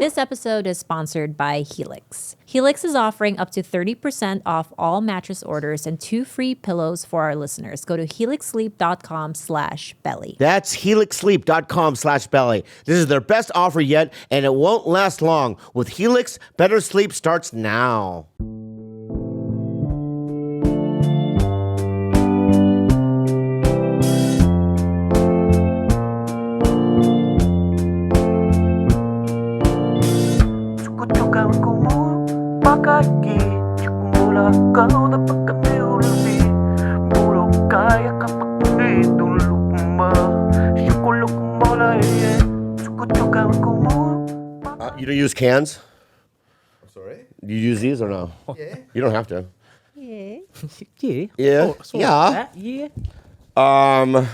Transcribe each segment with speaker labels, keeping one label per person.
Speaker 1: This episode is sponsored by Helix. Helix is offering up to 30% off all mattress orders and 2 free pillows for our listeners. Go to helixsleep.com/belly.
Speaker 2: That's helixsleep.com/belly. This is their best offer yet, and it won't last long. With Helix, better sleep starts now. You don't use cans?
Speaker 3: I'm sorry?
Speaker 2: You use these or no?
Speaker 3: Yeah.
Speaker 2: You don't have to.
Speaker 1: Yeah.
Speaker 4: Yeah.
Speaker 2: Yeah. Yeah.
Speaker 4: Yeah.
Speaker 2: I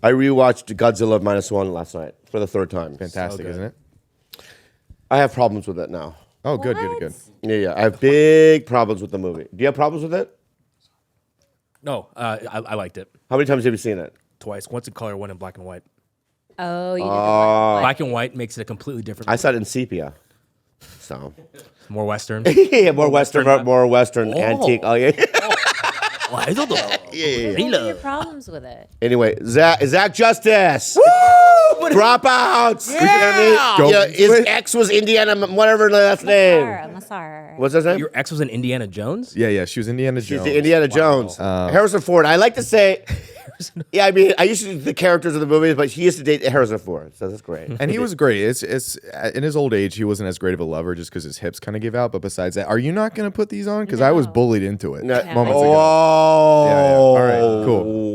Speaker 2: rewatched Godzilla -1 last night for the third time.
Speaker 3: Fantastic, isn't it?
Speaker 2: I have problems with it now.
Speaker 3: Oh, good, good, good.
Speaker 2: Yeah. I have big problems with the movie. Do you have problems with it?
Speaker 4: No, I liked it
Speaker 2: How many times have you seen it?
Speaker 4: twice. Once in color, one in black and white.
Speaker 1: Oh, you did
Speaker 4: Black and white makes it a completely different.
Speaker 2: I saw it in sepia. So.
Speaker 4: More Western.
Speaker 2: Yeah, more Western antique. Oh, yeah.
Speaker 1: What are your problems with it?
Speaker 2: Anyway, Zach Justice. Dropouts.
Speaker 3: Yeah.
Speaker 2: His ex was Indiana, whatever last name.
Speaker 1: Massar.
Speaker 2: What's his name?
Speaker 4: Your ex was in Indiana Jones?
Speaker 3: Yeah, she was Indiana
Speaker 2: She's
Speaker 3: Jones.
Speaker 2: the Indiana Jones. Harrison Ford. I like to say, yeah, I mean, I used to do the characters of the movies, but he used to date Harrison Ford, so that's great.
Speaker 3: And he was great. It's in his old age, he wasn't as great of a lover just because his hips kind of gave out. But besides that, are you not going to put these on? Because I was bullied into it moments ago.
Speaker 2: Oh.
Speaker 3: Yeah. All right, cool.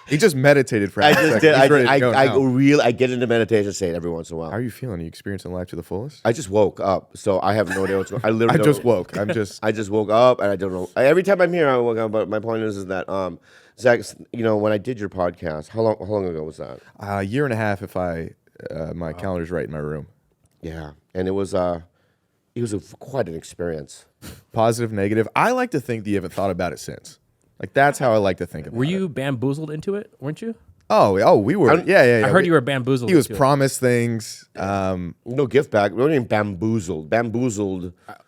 Speaker 3: He just meditated for
Speaker 2: I
Speaker 3: a
Speaker 2: just
Speaker 3: second.
Speaker 2: did.
Speaker 3: He's ready to go now.
Speaker 2: I get into meditation state every once in a while.
Speaker 3: How are you feeling? Are you experiencing life to the fullest?
Speaker 2: I just woke up, so I have no idea what's going on. I literally
Speaker 3: just woke. I
Speaker 2: just woke up, and I don't know. Every time I'm here, I woke up. But my point is that Zach, when I did your podcast, how long ago was that?
Speaker 3: A year and a half, if my calendar's right in my room.
Speaker 2: Yeah, and it was quite an experience.
Speaker 3: Positive, negative. I like to think that you haven't thought about it since. Like that's how I like to think about it.
Speaker 4: Were you bamboozled into it? Weren't you?
Speaker 3: Oh, we were. Yeah.
Speaker 4: I heard you were bamboozled.
Speaker 3: He was
Speaker 4: into
Speaker 3: promised things.
Speaker 2: No gift bag. We don't even bamboozled.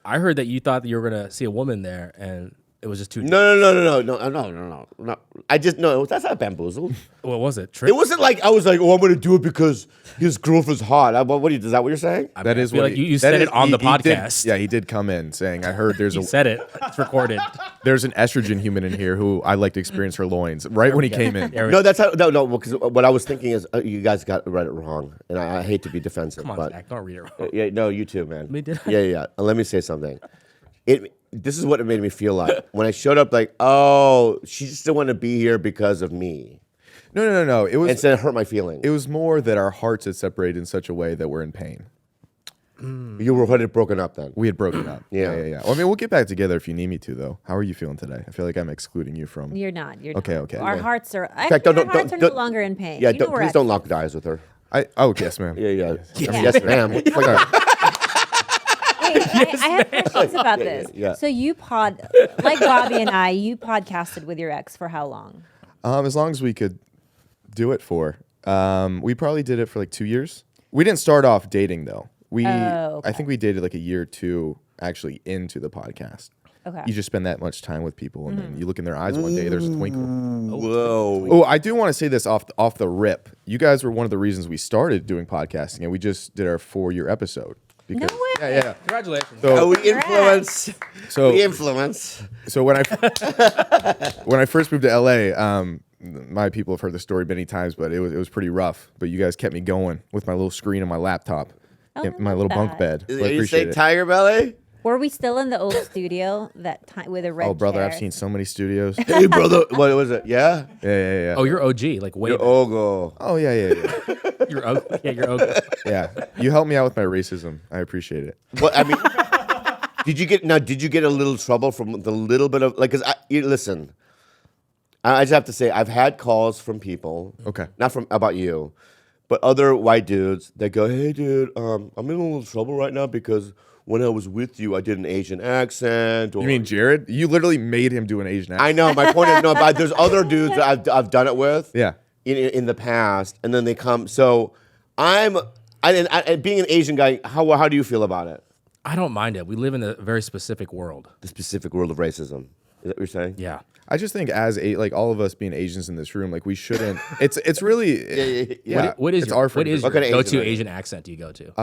Speaker 4: I heard that you thought that you were gonna see a woman there, and it was just too.
Speaker 2: No. I just that's not bamboozled.
Speaker 4: What was it?
Speaker 2: It wasn't like I was like, I'm gonna do it because his girlfriend's hot. Is that what you're saying?
Speaker 3: That is
Speaker 4: feel
Speaker 3: what
Speaker 4: like you said it on the podcast.
Speaker 3: He did come in saying, I heard
Speaker 4: He said it. It's recorded.
Speaker 3: There's an estrogen human in here who I like to experience her loins. Right when he came in.
Speaker 2: No, that's how. No. Because what I was thinking is you guys read it wrong, and I hate to be defensive.
Speaker 4: Come on,
Speaker 2: but
Speaker 4: Zach, don't read it wrong.
Speaker 2: Yeah, no, you too, man.
Speaker 4: Me too.
Speaker 2: Yeah. Let me say something. This is what it made me feel like when I showed up. Like, oh, she just didn't want to be here because of me.
Speaker 3: No. It was.
Speaker 2: Instead, it hurt my feelings.
Speaker 3: It was more that our hearts had separated in such a way that we're in pain.
Speaker 2: You were broken up then.
Speaker 3: We had broken up. Yeah. Well, I mean, we'll get back together if you need me to, though. How are you feeling today? I feel like I'm excluding you from.
Speaker 1: You're not.
Speaker 3: Okay.
Speaker 1: Our hearts are.
Speaker 2: In fact,
Speaker 1: our hearts are no longer in pain.
Speaker 2: Yeah, please don't lock the eyes with her.
Speaker 3: Yes, ma'am.
Speaker 2: Yeah. Yes, ma'am. What the fuck?
Speaker 1: I have questions about this.
Speaker 2: Yeah.
Speaker 1: So like Bobby and I, you podcasted with your ex for how long?
Speaker 3: As long as we could do it for. We probably did it for like 2 years. We didn't start off dating though.
Speaker 1: Okay.
Speaker 3: I think we dated like a year or two actually into the podcast.
Speaker 1: Okay.
Speaker 3: You just spend that much time with people, and then you look in their eyes one day, there's a twinkle.
Speaker 2: Whoa.
Speaker 3: Oh, I do want to say this off the rip. You guys were one of the reasons we started doing podcasting, and we just did our 4-year episode.
Speaker 1: No way.
Speaker 3: Yeah.
Speaker 4: Congratulations.
Speaker 3: So,
Speaker 2: We influence.
Speaker 3: So when I first moved to LA, my people have heard the story many times, but it was pretty rough. But you guys kept me going with my little screen on my laptop, in my little bunk bed. So I
Speaker 2: You say
Speaker 3: appreciate it.
Speaker 2: TigerBelly?
Speaker 1: Were we still in the old studio that time with a red
Speaker 3: Oh, brother,
Speaker 1: chair?
Speaker 3: I've seen so many studios.
Speaker 2: Hey, brother. What was it? Yeah?
Speaker 3: Yeah.
Speaker 4: Oh, you're OG. Like way.
Speaker 2: Your Ogo.
Speaker 3: Oh, yeah.
Speaker 4: You're OG. Yeah, you're OG.
Speaker 3: Yeah. You helped me out with my racism. I appreciate it.
Speaker 2: What I mean, did you get a little trouble from the little bit of listen? I just have to say I've had calls from people.
Speaker 3: Okay.
Speaker 2: Not about you, but other white dudes that go, "Hey, dude, I'm in a little trouble right now because when I was with you, I did an Asian accent." Or,
Speaker 3: You mean Jared? You literally made him do an Asian accent.
Speaker 2: I know. My point is, no, but there's other dudes that I've done it with.
Speaker 3: Yeah.
Speaker 2: in the past, and then they come. So I being an Asian guy, how do you feel about it?
Speaker 4: I don't mind it. We live in a very specific world.
Speaker 2: The specific world of racism. Is that what you're saying?
Speaker 4: Yeah.
Speaker 3: I just think as like all of us being Asians in this room, like we shouldn't. It's really
Speaker 2: Yeah.
Speaker 4: What is
Speaker 3: it's
Speaker 4: your,
Speaker 3: our
Speaker 4: what
Speaker 3: freedom.
Speaker 4: is
Speaker 2: What
Speaker 4: your
Speaker 2: kind of
Speaker 4: go-to
Speaker 2: Asian
Speaker 4: Asian accent do you go to?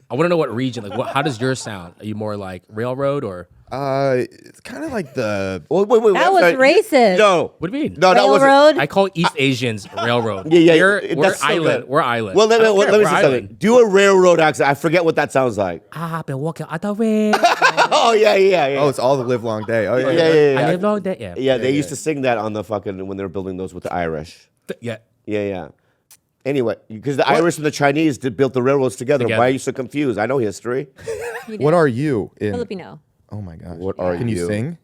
Speaker 4: I want to know what region. Like, how does yours sound? Are you more like railroad or?
Speaker 3: It's kind of like the
Speaker 2: Wait.
Speaker 1: That was racist.
Speaker 2: No.
Speaker 4: What do you mean?
Speaker 2: No, that wasn't.
Speaker 1: Railroad?
Speaker 4: I call East Asians railroad.
Speaker 2: Yeah.
Speaker 4: We're
Speaker 2: That's so
Speaker 4: island.
Speaker 2: good.
Speaker 4: We're island.
Speaker 2: Well, let me
Speaker 4: We're
Speaker 2: say something.
Speaker 4: island.
Speaker 2: Do a railroad accent. I forget what that sounds like.
Speaker 4: I've been walking out the way.
Speaker 2: Oh yeah.
Speaker 3: oh, it's all the live long day. Oh yeah.
Speaker 2: Yeah.
Speaker 4: I live long day. Yeah.
Speaker 2: Yeah, they used to sing that on the fucking when they were building those with the Irish.
Speaker 4: Yeah.
Speaker 2: Yeah. Anyway, because the Irish and the Chinese built the railroads together.
Speaker 4: Together.
Speaker 2: Why are you so confused? I know history.
Speaker 3: What are you in?
Speaker 1: Filipino.
Speaker 3: Oh my gosh.
Speaker 2: What are
Speaker 3: Can you
Speaker 2: you?
Speaker 3: sing?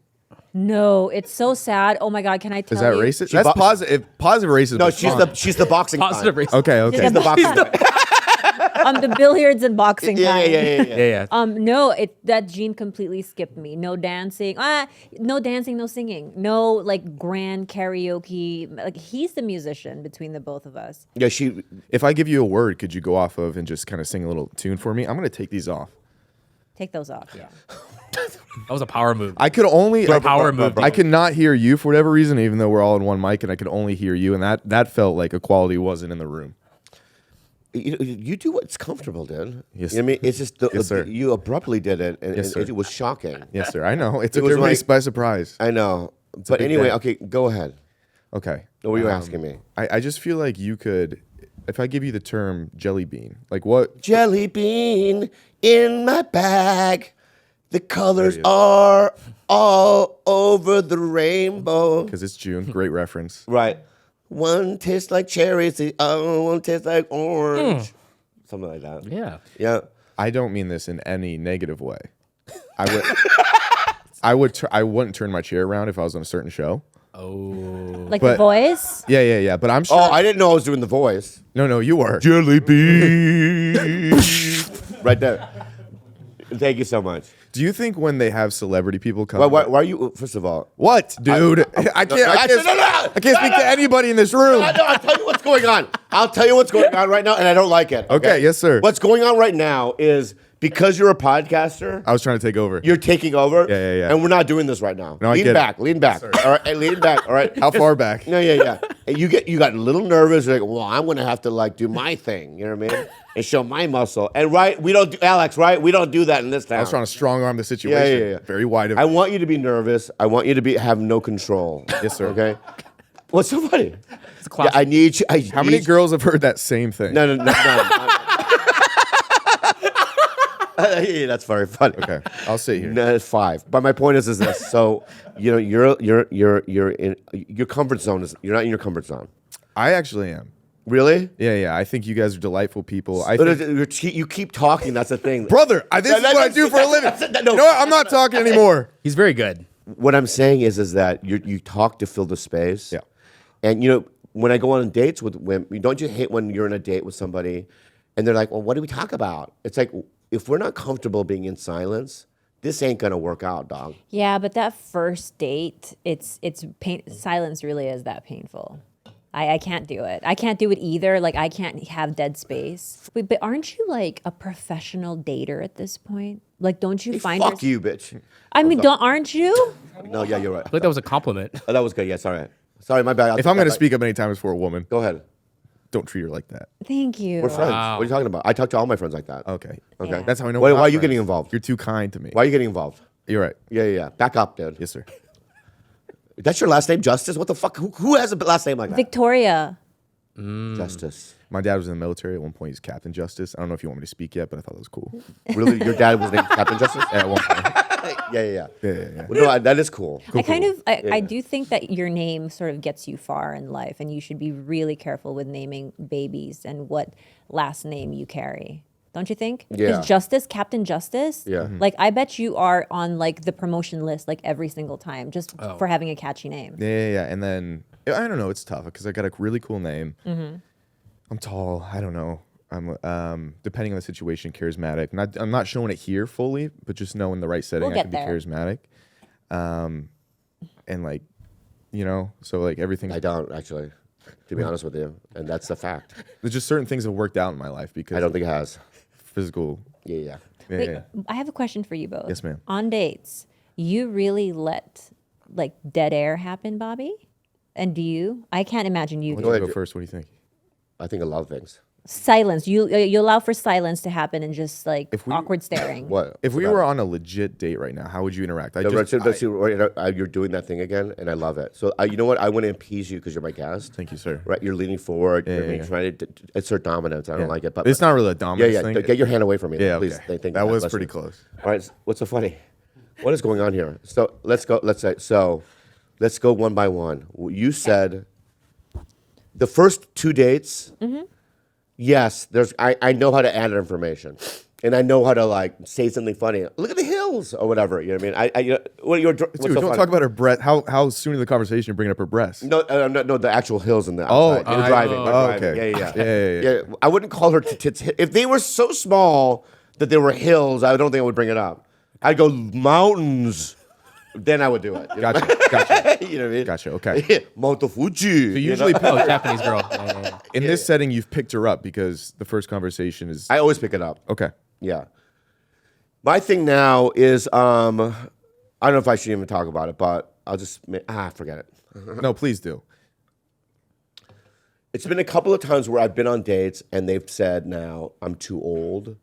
Speaker 1: No, it's so sad. Oh my God, can I tell
Speaker 3: Is that
Speaker 1: you?
Speaker 3: racist? That's positive. Positive racism.
Speaker 2: No,
Speaker 3: is fine.
Speaker 2: she's the boxing
Speaker 4: Positive
Speaker 2: kind.
Speaker 4: racism.
Speaker 3: Okay.
Speaker 1: She's
Speaker 2: The boxing.
Speaker 1: the billiards and boxing kind.
Speaker 4: Yeah.
Speaker 1: No, that gene completely skipped me. No dancing. No dancing, no singing. No like grand karaoke. Like he's the musician between the both of us.
Speaker 2: Yeah,
Speaker 3: If I give you a word, could you go off of and just kind of sing a little tune for me? I'm gonna take these off.
Speaker 1: Take those off. Yeah.
Speaker 4: That was a power move.
Speaker 3: I could only
Speaker 4: Power move.
Speaker 3: I could not hear you for whatever reason, even though we're all in one mic, and I could only hear you, and that felt like equality wasn't in the room.
Speaker 2: You do what's comfortable, dude.
Speaker 3: Yes.
Speaker 2: You know what I mean? It's just
Speaker 3: Yes, sir.
Speaker 2: you abruptly did it, and,
Speaker 3: Yes,
Speaker 2: and
Speaker 3: sir.
Speaker 2: it was shocking.
Speaker 3: Yes, sir. I know. It took
Speaker 2: was
Speaker 3: everybody
Speaker 2: like-
Speaker 3: by surprise.
Speaker 2: I know.
Speaker 3: a
Speaker 2: But
Speaker 3: big
Speaker 2: anyway,
Speaker 3: day.
Speaker 2: okay, go ahead.
Speaker 3: Okay.
Speaker 2: What were you asking me?
Speaker 3: I just feel like you could, if I give you the term jelly bean, like what?
Speaker 2: Jelly bean in my bag. The colors
Speaker 3: There you
Speaker 2: are all over the rainbow.
Speaker 3: Because it's June. Great reference.
Speaker 2: Right. One tastes like cherries, the other one tastes like orange. Something like that.
Speaker 4: Yeah.
Speaker 2: Yeah.
Speaker 3: I don't mean this in any negative way. I wouldn't turn my chair around if I was on a certain show.
Speaker 4: Oh.
Speaker 1: Like
Speaker 3: But-
Speaker 1: the voice.
Speaker 3: Yeah. But I'm sure.
Speaker 2: Oh, I didn't know I was doing the voice.
Speaker 3: No, you were.
Speaker 2: Jelly bean. Right there. Thank you so much.
Speaker 3: Do you think when they have celebrity people come?
Speaker 2: Why are you, first of all,
Speaker 3: What, dude? I can't speak to anybody in this room.
Speaker 2: I'll tell you what's going on. I'll tell you what's going on right now, and I don't like it.
Speaker 3: Okay, yes, sir.
Speaker 2: What's going on right now is because you're a podcaster,
Speaker 3: I was trying to take over.
Speaker 2: you're taking over.
Speaker 3: Yeah.
Speaker 2: And we're not doing this right now.
Speaker 3: No, I
Speaker 2: lean
Speaker 3: get
Speaker 2: back.
Speaker 3: it.
Speaker 2: Lean back. All right, hey, lean back. All right.
Speaker 3: How far back?
Speaker 2: No, yeah. And you got a little nervous. You're like, well, I'm gonna have to like do my thing. You know what I mean? And show my muscle. And right, we don't do Alex. Right, we don't do that in this town.
Speaker 3: I was trying to strong arm the situation.
Speaker 2: Yeah.
Speaker 3: Very wide of
Speaker 2: I want you to be nervous. I want you to have no control.
Speaker 3: Yes, sir.
Speaker 2: Okay. What's so funny?
Speaker 4: It's a classic.
Speaker 2: Yeah, I need you.
Speaker 3: How many girls have heard that same thing?
Speaker 2: No. Yeah, that's very funny.
Speaker 3: Okay, I'll sit here.
Speaker 2: No, it's 5. But my point is this. So, you know, you're in your comfort zone. You're not in your comfort zone.
Speaker 3: I actually am.
Speaker 2: Really?
Speaker 3: Yeah. I think you guys are delightful people.
Speaker 2: You keep talking. That's the thing.
Speaker 3: Brother, this is what I do for a living. You know what? I'm not talking anymore.
Speaker 4: He's very good.
Speaker 2: What I'm saying is that you talk to fill the space.
Speaker 3: Yeah.
Speaker 2: And you know, when I go on dates with women, don't you hate when you're in a date with somebody, and they're like, "Well, what do we talk about?" It's like, if we're not comfortable being in silence, this ain't gonna work out, dog.
Speaker 1: Yeah, but that first date, it's pain. Silence really is that painful. I can't do it. I can't do it either. Like I can't have dead space. Wait, but aren't you like a professional dater at this point? Like, don't you
Speaker 2: Hey,
Speaker 1: find?
Speaker 2: fuck you, bitch.
Speaker 1: I mean, aren't you?
Speaker 2: No, yeah, you're right.
Speaker 4: I feel like that was a compliment.
Speaker 2: Oh, that was good. Yeah, sorry. Sorry, my bad.
Speaker 3: If I'm going to speak up any time it's for a woman,
Speaker 2: go ahead.
Speaker 3: don't treat her like that.
Speaker 1: Thank you.
Speaker 2: We're friends.
Speaker 4: Wow.
Speaker 2: What are you talking about? I talk to all my friends like that.
Speaker 3: Okay.
Speaker 2: Okay.
Speaker 1: Yeah.
Speaker 3: That's how I know.
Speaker 2: Why
Speaker 3: we're not
Speaker 2: are you
Speaker 3: friends.
Speaker 2: getting involved?
Speaker 3: You're too kind to me.
Speaker 2: Why are you getting involved?
Speaker 3: You're right.
Speaker 2: Yeah. Back up, dude.
Speaker 3: Yes, sir.
Speaker 2: That's your last name, Justice? What the fuck? Who has a last name like that?
Speaker 1: Victoria.
Speaker 2: Justice.
Speaker 3: My dad was in the military. At one point, he's Captain Justice. I don't know if you want me to speak yet, but I thought that was cool.
Speaker 2: Really? Your dad was named Captain Justice?
Speaker 3: At one point.
Speaker 2: Yeah.
Speaker 3: Yeah.
Speaker 2: Well, no, that is cool.
Speaker 1: I do think that your name sort of gets you far in life, and you should be really careful with naming babies and what last name you carry. Don't you think?
Speaker 2: Yeah.
Speaker 1: Is Justice Captain Justice?
Speaker 2: Yeah. Mhm.
Speaker 1: Like I bet you are on like the promotion list like every single time just for having a catchy name.
Speaker 3: Yeah. And then, I don't know, it's tough because I got a really cool name.
Speaker 1: Mm-hmm.
Speaker 3: I'm tall. I don't know. I'm, depending on the situation, charismatic. I'm not showing it here fully, but just know in the right setting,
Speaker 1: We'll
Speaker 3: I can
Speaker 1: get
Speaker 3: be
Speaker 1: there.
Speaker 3: charismatic. And like, you know, so like everything.
Speaker 2: I don't actually, to be honest with you, and that's the fact.
Speaker 3: There's just certain things that worked out in my life because
Speaker 2: I don't think it has.
Speaker 3: physical.
Speaker 2: Yeah.
Speaker 1: Wait, I have a question for you both.
Speaker 3: Yes, ma'am.
Speaker 1: On dates, you really let like dead air happen, Bobby? And do you? I can't imagine you.
Speaker 3: Why
Speaker 1: do.
Speaker 3: don't you
Speaker 2: ahead.
Speaker 3: go first? What do you think?
Speaker 2: I think a lot of things.
Speaker 1: Silence. You allow for silence to happen and just like
Speaker 3: If we-
Speaker 1: awkward staring.
Speaker 2: What?
Speaker 3: If we were on a legit date right now, how would you interact?
Speaker 2: You're doing that thing again, and I love it. So you know what? I want to appease you because you're my guest.
Speaker 3: Thank you, sir.
Speaker 2: Right? You're leaning forward.
Speaker 3: Yeah,
Speaker 2: you're
Speaker 3: yeah, yeah.
Speaker 2: trying to assert dominance. I don't like it, but
Speaker 3: It's not really a
Speaker 2: Yeah,
Speaker 3: dominance
Speaker 2: yeah.
Speaker 3: thing.
Speaker 2: Get your hand away from me,
Speaker 3: Yeah,
Speaker 2: please.
Speaker 3: okay.
Speaker 2: Thank
Speaker 3: That
Speaker 2: you.
Speaker 3: was
Speaker 2: Bless
Speaker 3: pretty
Speaker 2: you.
Speaker 3: close.
Speaker 2: All right. What's so funny? What is going on here? So let's go. Let's go one by one. You said the first 2 dates.
Speaker 1: Mm-hmm.
Speaker 2: Yes, I know how to add information, and I know how to like say something funny. Look at the hills or whatever. You know what I mean? What's
Speaker 3: Dude,
Speaker 2: so
Speaker 3: don't
Speaker 2: funny?
Speaker 3: talk about her breast. How soon in the conversation you're bringing up her breasts?
Speaker 2: No, no, the actual hills in the
Speaker 3: Oh,
Speaker 2: outside. You're
Speaker 3: I-
Speaker 2: driving.
Speaker 3: oh,
Speaker 2: we're driving.
Speaker 3: okay.
Speaker 2: Yeah. I wouldn't call her tits. If they were so small that they were hills, I don't think I would bring it up. I'd go mountains. Then I would do it. You know?
Speaker 3: Gotcha.
Speaker 2: You know what I mean?
Speaker 3: Gotcha. Okay.
Speaker 2: Mount Fuji.
Speaker 3: So usually
Speaker 4: Oh, Japanese girl. Yeah, yeah, yeah.
Speaker 3: in this setting, you've picked her up because the first conversation is
Speaker 2: I always pick it up.
Speaker 3: okay.
Speaker 2: Yeah. My thing now is I don't know if I should even talk about it, but I'll just forget it.
Speaker 3: No, please do.
Speaker 2: It's been a couple of times where I've been on dates and they've said now I'm too old. You know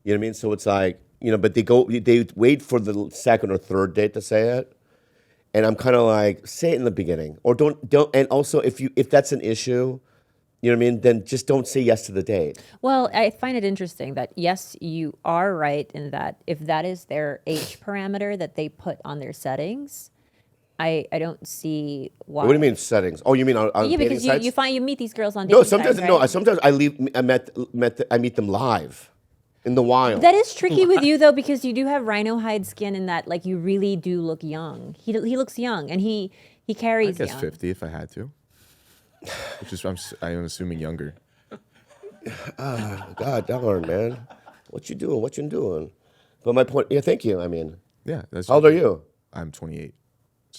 Speaker 2: what I mean? So it's like, you know, but they wait for the second or third date to say it. And I'm kind of like, say it in the beginning. Or don't and also if that's an issue, you know what I mean, then just don't say yes to the date.
Speaker 1: Well, I find it interesting that yes, you are right in that if that is their age parameter that they put on their settings, I don't see why.
Speaker 2: What do you mean settings? Oh, you mean on
Speaker 1: Yeah,
Speaker 2: dating
Speaker 1: because
Speaker 2: sites?
Speaker 1: you meet these girls on
Speaker 2: No,
Speaker 1: dating
Speaker 2: sometimes
Speaker 1: sites,
Speaker 2: no.
Speaker 1: right?
Speaker 2: Sometimes I meet them live, in the wild.
Speaker 1: That is tricky with you though, because you do have rhino hide skin, and that like you really do look young. He looks young, and he
Speaker 3: I
Speaker 1: carries
Speaker 3: guess
Speaker 1: young.
Speaker 3: 50 if I had to. Which is I'm assuming younger.
Speaker 2: God darn, man, what you doing? But my point, yeah, thank you. I mean,
Speaker 3: Yeah. That's
Speaker 2: how old are you?
Speaker 3: I'm 28.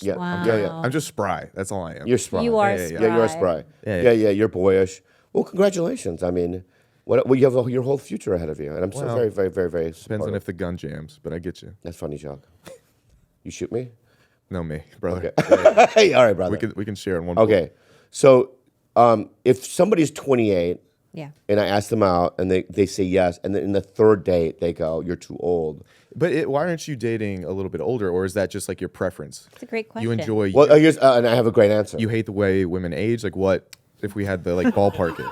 Speaker 2: Yeah,
Speaker 1: Wow.
Speaker 2: yeah.
Speaker 3: I'm just spry. That's all I am.
Speaker 2: You're spry.
Speaker 1: You are
Speaker 3: Yeah, yeah,
Speaker 2: Yeah, you're a
Speaker 1: spry.
Speaker 2: spry.
Speaker 3: Yeah,
Speaker 2: Yeah, you're boyish. Well, congratulations. I mean, you have your whole future ahead of you, and I'm so
Speaker 3: Well,
Speaker 2: very, very, very, very.
Speaker 3: Depends on
Speaker 2: supportive.
Speaker 3: if the gun jams, but I get you.
Speaker 2: That's funny joke. You shoot me?
Speaker 3: No, me, brother.
Speaker 2: Hey, all right, brother.
Speaker 3: We can share in one.
Speaker 2: Okay, so if somebody's 28
Speaker 1: Yeah.
Speaker 2: and I ask them out and they say yes, and then in the third date they go, "You're too old."
Speaker 3: But why aren't you dating a little bit older, or is that just like your preference?
Speaker 1: It's a great question.
Speaker 3: You enjoy.
Speaker 2: Well, here's and I have a great answer.
Speaker 3: you hate the way women age. Like what? If we had the like ballpark it.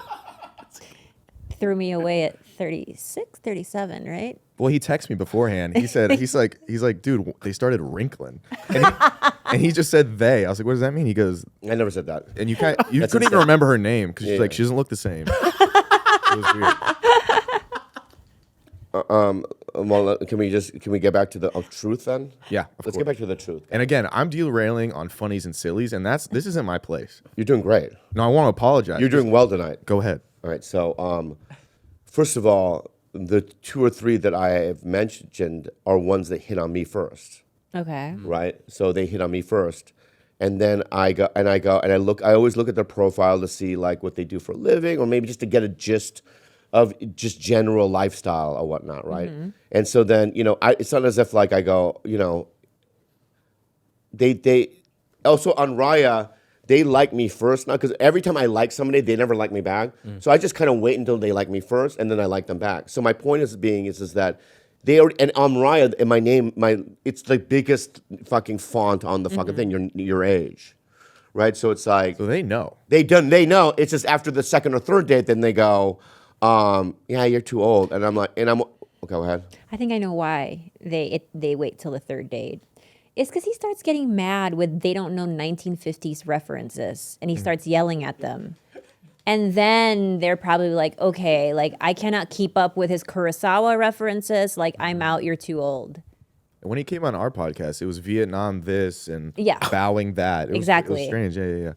Speaker 1: Threw me away at 36, 37, right?
Speaker 3: Well, he texted me beforehand. He said he's like, dude, they started wrinkling, and he just said they. I was like, what does that mean? He goes,
Speaker 2: I never said that.
Speaker 3: and you
Speaker 2: That's
Speaker 3: couldn't even
Speaker 2: insane.
Speaker 3: remember her name because she's
Speaker 2: Yeah,
Speaker 3: like,
Speaker 2: yeah.
Speaker 3: she doesn't look the same. It was weird.
Speaker 2: Well, can we get back to the truth then?
Speaker 3: Yeah, of
Speaker 2: Let's
Speaker 3: course.
Speaker 2: get back to the truth.
Speaker 3: And again, I'm derailing on funnies and sillies, and this isn't my place.
Speaker 2: You're doing great.
Speaker 3: No, I want to apologize.
Speaker 2: You're doing well tonight.
Speaker 3: Go ahead.
Speaker 2: All right. So, first of all, the 2 or 3 that I have mentioned are ones that hit on me first,
Speaker 1: Okay.
Speaker 2: right? So they hit on me first, and then I always look at their profile to see like what they do for a living, or maybe just to get a gist of just general lifestyle or whatnot, right? And so then it's not as if like I go, they also on Raya. They like me first now because every time I like somebody, they never like me back. So I just kind of wait until they like me first, and then I like them back. So my point is that they are, and Amraya in my name, it's the biggest fucking font on the fucking thing. Your age, right? So it's like
Speaker 3: So they know.
Speaker 2: they know. It's just after the second or third date, then they go, yeah, you're too old, and I'm okay. Go ahead.
Speaker 1: I think I know why they wait till the third date. It's because he starts getting mad when they don't know 1950s references, and he starts yelling at them. And then they're probably like, okay, like I cannot keep up with his Kurosawa references. Like I'm out. You're too old.
Speaker 3: And when he came on our podcast, it was Vietnam this and
Speaker 1: Yeah.
Speaker 3: bowing that. It was
Speaker 1: Exactly.
Speaker 3: strange. Yeah.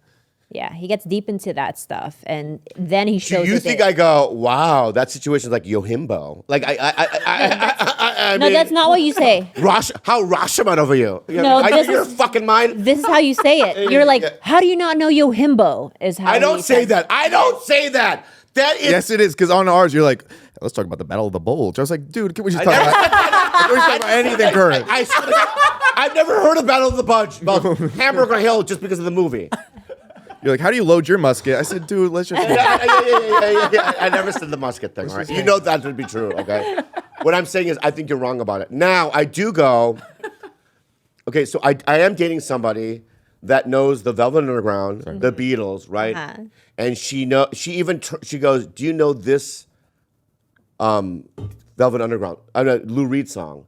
Speaker 1: Yeah, he gets deep into that stuff, and then he
Speaker 2: Do
Speaker 1: shows.
Speaker 2: you
Speaker 1: that
Speaker 2: think
Speaker 1: they-
Speaker 2: I go, wow, that situation's like Yohimbo? Like I
Speaker 1: No,
Speaker 2: mean,
Speaker 1: that's not what you say.
Speaker 2: How Rashomon over you?
Speaker 1: No,
Speaker 2: Are you
Speaker 1: this
Speaker 2: your
Speaker 1: is-
Speaker 2: fucking mind?
Speaker 1: This is how you say it. You're like, how do you not know Yohimbo? Is how
Speaker 2: I don't
Speaker 1: he
Speaker 2: say
Speaker 1: says-
Speaker 2: that. I don't say that. That is.
Speaker 3: Yes, it is. Because on ours, you're like, let's talk about the Battle of the Bulge. I was like, dude, can we just talk about anything current?
Speaker 2: I swear to God, I've never heard of Battle of the Budge about Hamburger Hill just because of the movie.
Speaker 3: You're like, how do you load your musket? I said, dude, let's just.
Speaker 2: Yeah. I never said the musket thing. Right? You know that would be true. Okay. What I'm saying is, I think you're wrong about it. Now I do go. Okay, so I am dating somebody that knows the Velvet Underground, the Beatles, right?
Speaker 1: Uh-huh.
Speaker 2: And she goes, do you know this Velvet Underground, Lou Reed song?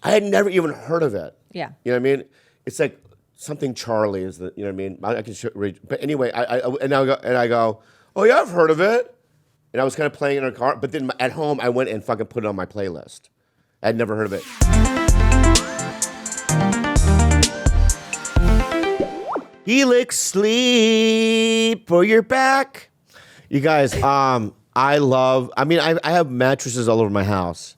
Speaker 2: I had never even heard of it.
Speaker 1: Yeah.
Speaker 2: You know what I mean? It's like something Charlie is the, you know what I mean? I can read, but anyway, I go, oh yeah, I've heard of it. And I was kind of playing in her car, but then at home I went and fucking put it on my playlist. I had never heard of it. Helix Sleep for your back. You guys, I have mattresses all over my house.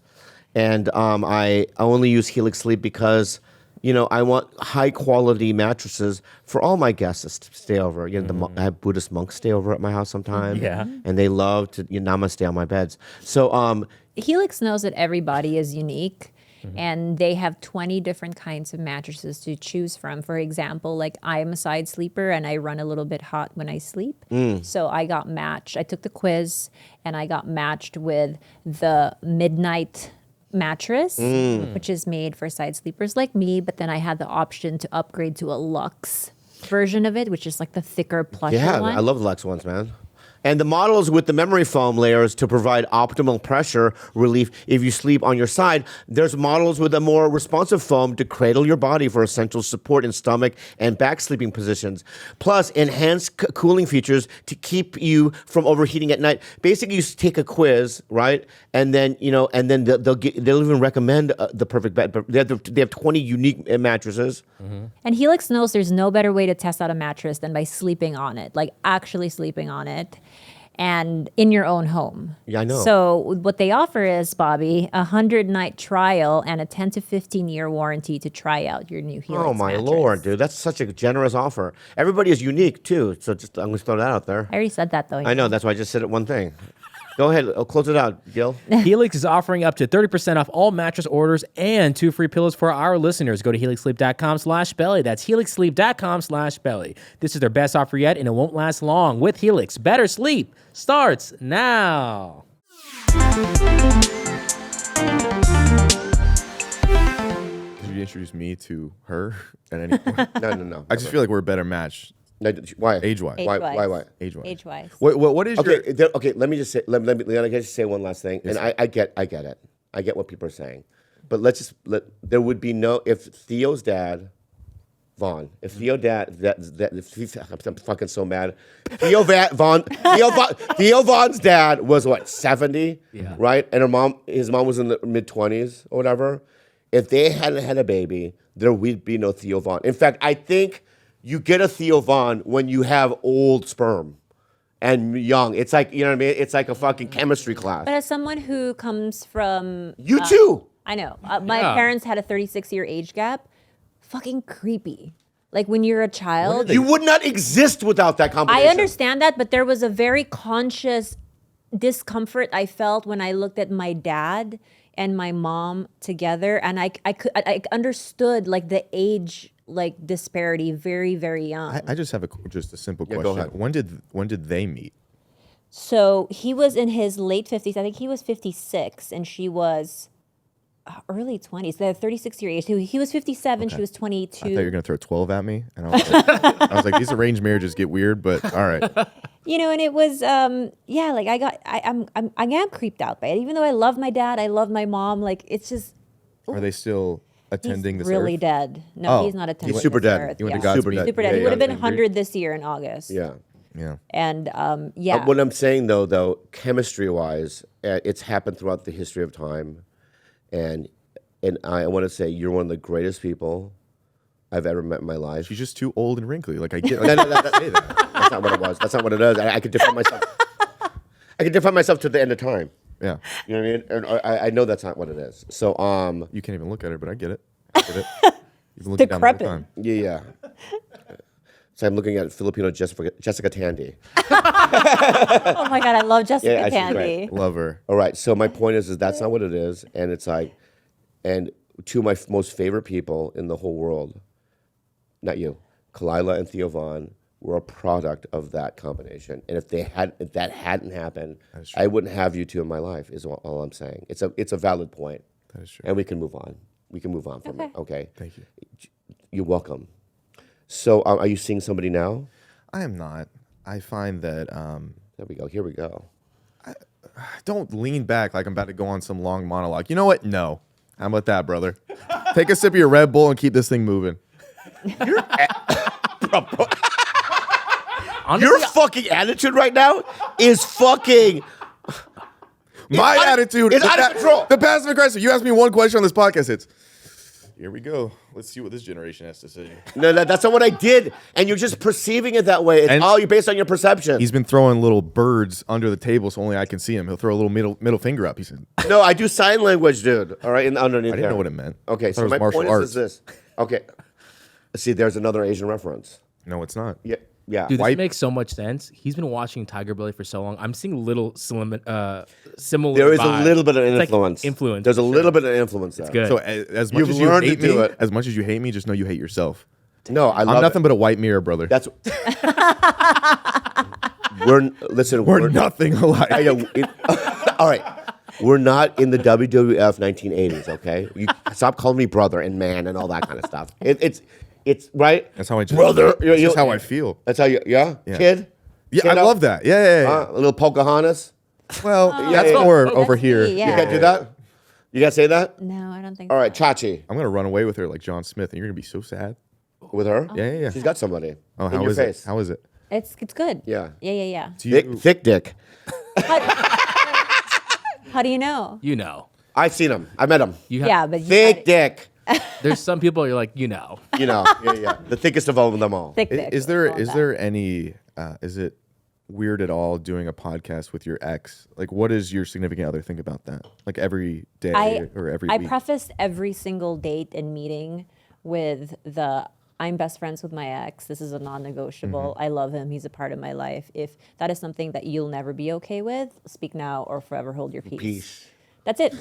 Speaker 2: And I only use Helix Sleep because, I want high quality mattresses for all my guests to stay over. I have Buddhist monks stay over at my house sometimes.
Speaker 4: Yeah.
Speaker 2: And they love to namaste on my beds. So
Speaker 1: Helix knows that everybody is unique. And they have 20 different kinds of mattresses to choose from. For example, like I am a side sleeper and I run a little bit hot when I sleep. So I got matched. I took the quiz and I got matched with the Midnight mattress, which is made for side sleepers like me. But then I had the option to upgrade to a luxe version of it, which is like the thicker, plusher one.
Speaker 2: I love the Lux ones, man. And the models with the memory foam layers to provide optimal pressure relief if you sleep on your side. There's models with a more responsive foam to cradle your body for essential support in stomach and back sleeping positions. Plus, enhanced cooling features to keep you from overheating at night. Basically, you take a quiz, right? And then, they'll even recommend the perfect bed. But they have 20 unique mattresses.
Speaker 1: And Helix knows there's no better way to test out a mattress than by sleeping on it, like actually sleeping on it. And in your own home.
Speaker 2: Yeah, I know.
Speaker 1: So what they offer is, Bobby, a 100-night trial and a 10 to 15-year warranty to try out your new Helix
Speaker 2: Oh, my
Speaker 1: mattress.
Speaker 2: Lord, dude. That's such a generous offer. Everybody is unique, too. So I'm going to throw that out there.
Speaker 1: I already said that, though.
Speaker 2: I know. That's why I just said it one thing. Go ahead. I'll close it out, Gil.
Speaker 4: Helix is offering up to 30% off all mattress orders and 2 free pillows for our listeners. Go to helixsleep.com/belly. That's helixsleep.com/belly. This is their best offer yet, and it won't last long. With Helix, better sleep starts now.
Speaker 3: Did you introduce me to her at any point?
Speaker 2: No.
Speaker 3: I just feel like we're a better match
Speaker 2: No, why?
Speaker 3: age-wise.
Speaker 2: Why?
Speaker 3: Age-wise.
Speaker 1: Age-wise.
Speaker 3: What is your...
Speaker 2: Okay. Let me just say. Let me just say one last thing. And I get it. I get what people are saying. But there would be no if Theo's dad, Vaughn. If Theo dad I'm fucking so mad. Theo Vaughn's dad was what 70, right? And his mom was in the mid-20s or whatever. If they hadn't had a baby, there would be no Theo Vaughn. In fact, I think you get a Theo Vaughn when you have old sperm and young. It's like, you know what I mean? It's like a fucking chemistry class.
Speaker 1: But as someone who comes from...
Speaker 2: You too.
Speaker 1: I know. My parents had a 36-year age gap. Fucking creepy. Like when you're a child...
Speaker 2: You would not exist without that combination.
Speaker 1: I understand that, but there was a very conscious discomfort I felt when I looked at my dad and my mom together, and I understood like the age disparity very, very young.
Speaker 3: I just have just a simple
Speaker 2: go
Speaker 3: question.
Speaker 2: ahead.
Speaker 3: When did they meet?
Speaker 1: So he was in his late 50s. I think he was 56, and she was early 20s. They're 36-year age. He was 57. She was 22.
Speaker 3: I thought you were gonna throw 12 at me, and I was like, these arranged marriages get weird, but all right.
Speaker 1: And it was I'm creeped out by it. Even though I love my dad, I love my mom. Like it's just
Speaker 3: Are they still attending
Speaker 1: he's
Speaker 3: this
Speaker 1: really
Speaker 3: earth?
Speaker 1: dead. No,
Speaker 3: Oh,
Speaker 1: he's not attending.
Speaker 2: he's super
Speaker 1: this
Speaker 2: dead.
Speaker 1: earth.
Speaker 3: He went to
Speaker 1: Yeah.
Speaker 3: Godspeed.
Speaker 1: Super dead.
Speaker 2: Yeah,
Speaker 1: He would have been
Speaker 2: yeah.
Speaker 1: 100 this year in August.
Speaker 2: Yeah.
Speaker 3: Yeah.
Speaker 1: And
Speaker 2: What I'm saying though, chemistry-wise, it's happened throughout the history of time, and I want to say you're one of the greatest people I've ever met in my life.
Speaker 3: She's just too old and wrinkly. Like I get. Like, say that.
Speaker 2: That's not what it was. That's not what it is. I could defend myself. I could defend myself to the end of time.
Speaker 3: Yeah.
Speaker 2: You know what I mean? And I know that's not what it is. So
Speaker 3: You can't even look at her, but I get it. I get it. You've been looking down the whole
Speaker 1: Decrepit.
Speaker 3: time.
Speaker 2: yeah. So I'm looking at Filipino Jessica Tandy.
Speaker 1: Oh my God, I love Jessica
Speaker 2: Yeah, she's
Speaker 1: Tandy.
Speaker 2: great.
Speaker 3: Love her.
Speaker 2: All right. So my point is that's not what it is, and it's like, and two of my most favorite people in the whole world, not you, Khalyla and Theo Von, were a product of that combination. And if that hadn't happened, I wouldn't have you two in my life. Is all I'm saying. It's a valid point.
Speaker 3: That is true.
Speaker 2: And we can move on. We can move on from it. Okay.
Speaker 3: Thank you.
Speaker 2: You're welcome. So are you seeing somebody now?
Speaker 3: I am not. I find that
Speaker 2: There we go. Here we go.
Speaker 3: don't lean back like I'm about to go on some long monologue. You know what? No. How about that, brother? Take a sip of your Red Bull and keep this thing moving.
Speaker 4: Honestly,
Speaker 2: Your fucking attitude right now is fucking.
Speaker 3: My
Speaker 2: out of-
Speaker 3: attitude
Speaker 2: it's out of control.
Speaker 3: The passive aggressive. You asked me one question on this podcast. It's here we go. Let's see what this generation has to say.
Speaker 2: No, that's not what I did. And you're just perceiving it that way. It's
Speaker 3: And-
Speaker 2: all you're based on your perception.
Speaker 3: He's been throwing little birds under the table so only I can see him. He'll throw a little middle finger up. He said,
Speaker 2: No, I do sign language, dude. All right, underneath
Speaker 3: I didn't
Speaker 2: there.
Speaker 3: know what it meant.
Speaker 2: Okay,
Speaker 3: I thought
Speaker 2: so
Speaker 3: it was
Speaker 2: my
Speaker 3: martial
Speaker 2: point
Speaker 3: arts.
Speaker 2: is this. Okay, see, there's another Asian reference.
Speaker 3: No, it's not.
Speaker 2: Yeah, yeah.
Speaker 4: dude, this
Speaker 3: White-
Speaker 4: makes so much sense. He's been watching TigerBelly for so long. I'm seeing little similar.
Speaker 2: There is a
Speaker 4: vibes.
Speaker 2: little bit of
Speaker 4: It's like
Speaker 2: influence.
Speaker 4: influence.
Speaker 2: There's a
Speaker 4: for
Speaker 2: little bit of influence there.
Speaker 4: good.
Speaker 3: So as much
Speaker 2: You've
Speaker 3: as you
Speaker 2: learned to
Speaker 3: hate
Speaker 2: do
Speaker 3: me,
Speaker 2: it.
Speaker 3: as much as you hate me, just know you hate yourself.
Speaker 2: No, I
Speaker 3: I'm
Speaker 2: love
Speaker 3: nothing
Speaker 2: it.
Speaker 3: but a white mirror, brother.
Speaker 2: That's. Listen.
Speaker 3: We're nothing alike.
Speaker 2: All right. We're not in the WWF 1980s, okay? You stop calling me brother and man and all that kind of stuff. It's right.
Speaker 3: That's how I just,
Speaker 2: brother.
Speaker 3: That's just how I feel.
Speaker 2: That's how you. Yeah.
Speaker 3: Yeah.
Speaker 2: Kid.
Speaker 3: Yeah,
Speaker 2: Kid
Speaker 3: I
Speaker 2: up?
Speaker 3: love that. Yeah.
Speaker 2: A little Pocahontas.
Speaker 3: Well, that's
Speaker 2: yeah.
Speaker 3: more
Speaker 1: That's
Speaker 3: over
Speaker 1: me,
Speaker 3: here.
Speaker 1: yeah.
Speaker 2: You can't do that. You gotta say that.
Speaker 1: No, I don't think
Speaker 2: All right,
Speaker 1: so.
Speaker 2: Chachi
Speaker 3: I'm gonna run away with her like John Smith, and you're gonna be so sad.
Speaker 2: with her.
Speaker 3: Yeah.
Speaker 2: She's got somebody.
Speaker 3: Oh,
Speaker 2: in
Speaker 3: how
Speaker 2: your
Speaker 3: is
Speaker 2: face.
Speaker 3: it? How is it?
Speaker 1: It's good.
Speaker 2: Yeah.
Speaker 1: Yeah.
Speaker 3: Do you,
Speaker 2: Thick dick.
Speaker 1: How do you know?
Speaker 4: You know.
Speaker 2: I've seen him. I met him.
Speaker 4: You have,
Speaker 1: Yeah, but you
Speaker 2: Thick dick.
Speaker 4: There's some people you're like, you know.
Speaker 2: You know. Yeah. The thickest of all of them all.
Speaker 1: thick dick.
Speaker 3: is there any? Is it weird at all doing a podcast with your ex? Like, what does your significant other think about that? Like every day or every
Speaker 1: I
Speaker 3: week?
Speaker 1: prefaced every single date and meeting with I'm best friends with my ex. This is a non-negotiable.
Speaker 3: Mm-hmm.
Speaker 1: I love him. He's a part of my life. If that is something that you'll never be okay with, speak now or forever hold your peace.
Speaker 2: Peace.
Speaker 1: That's it.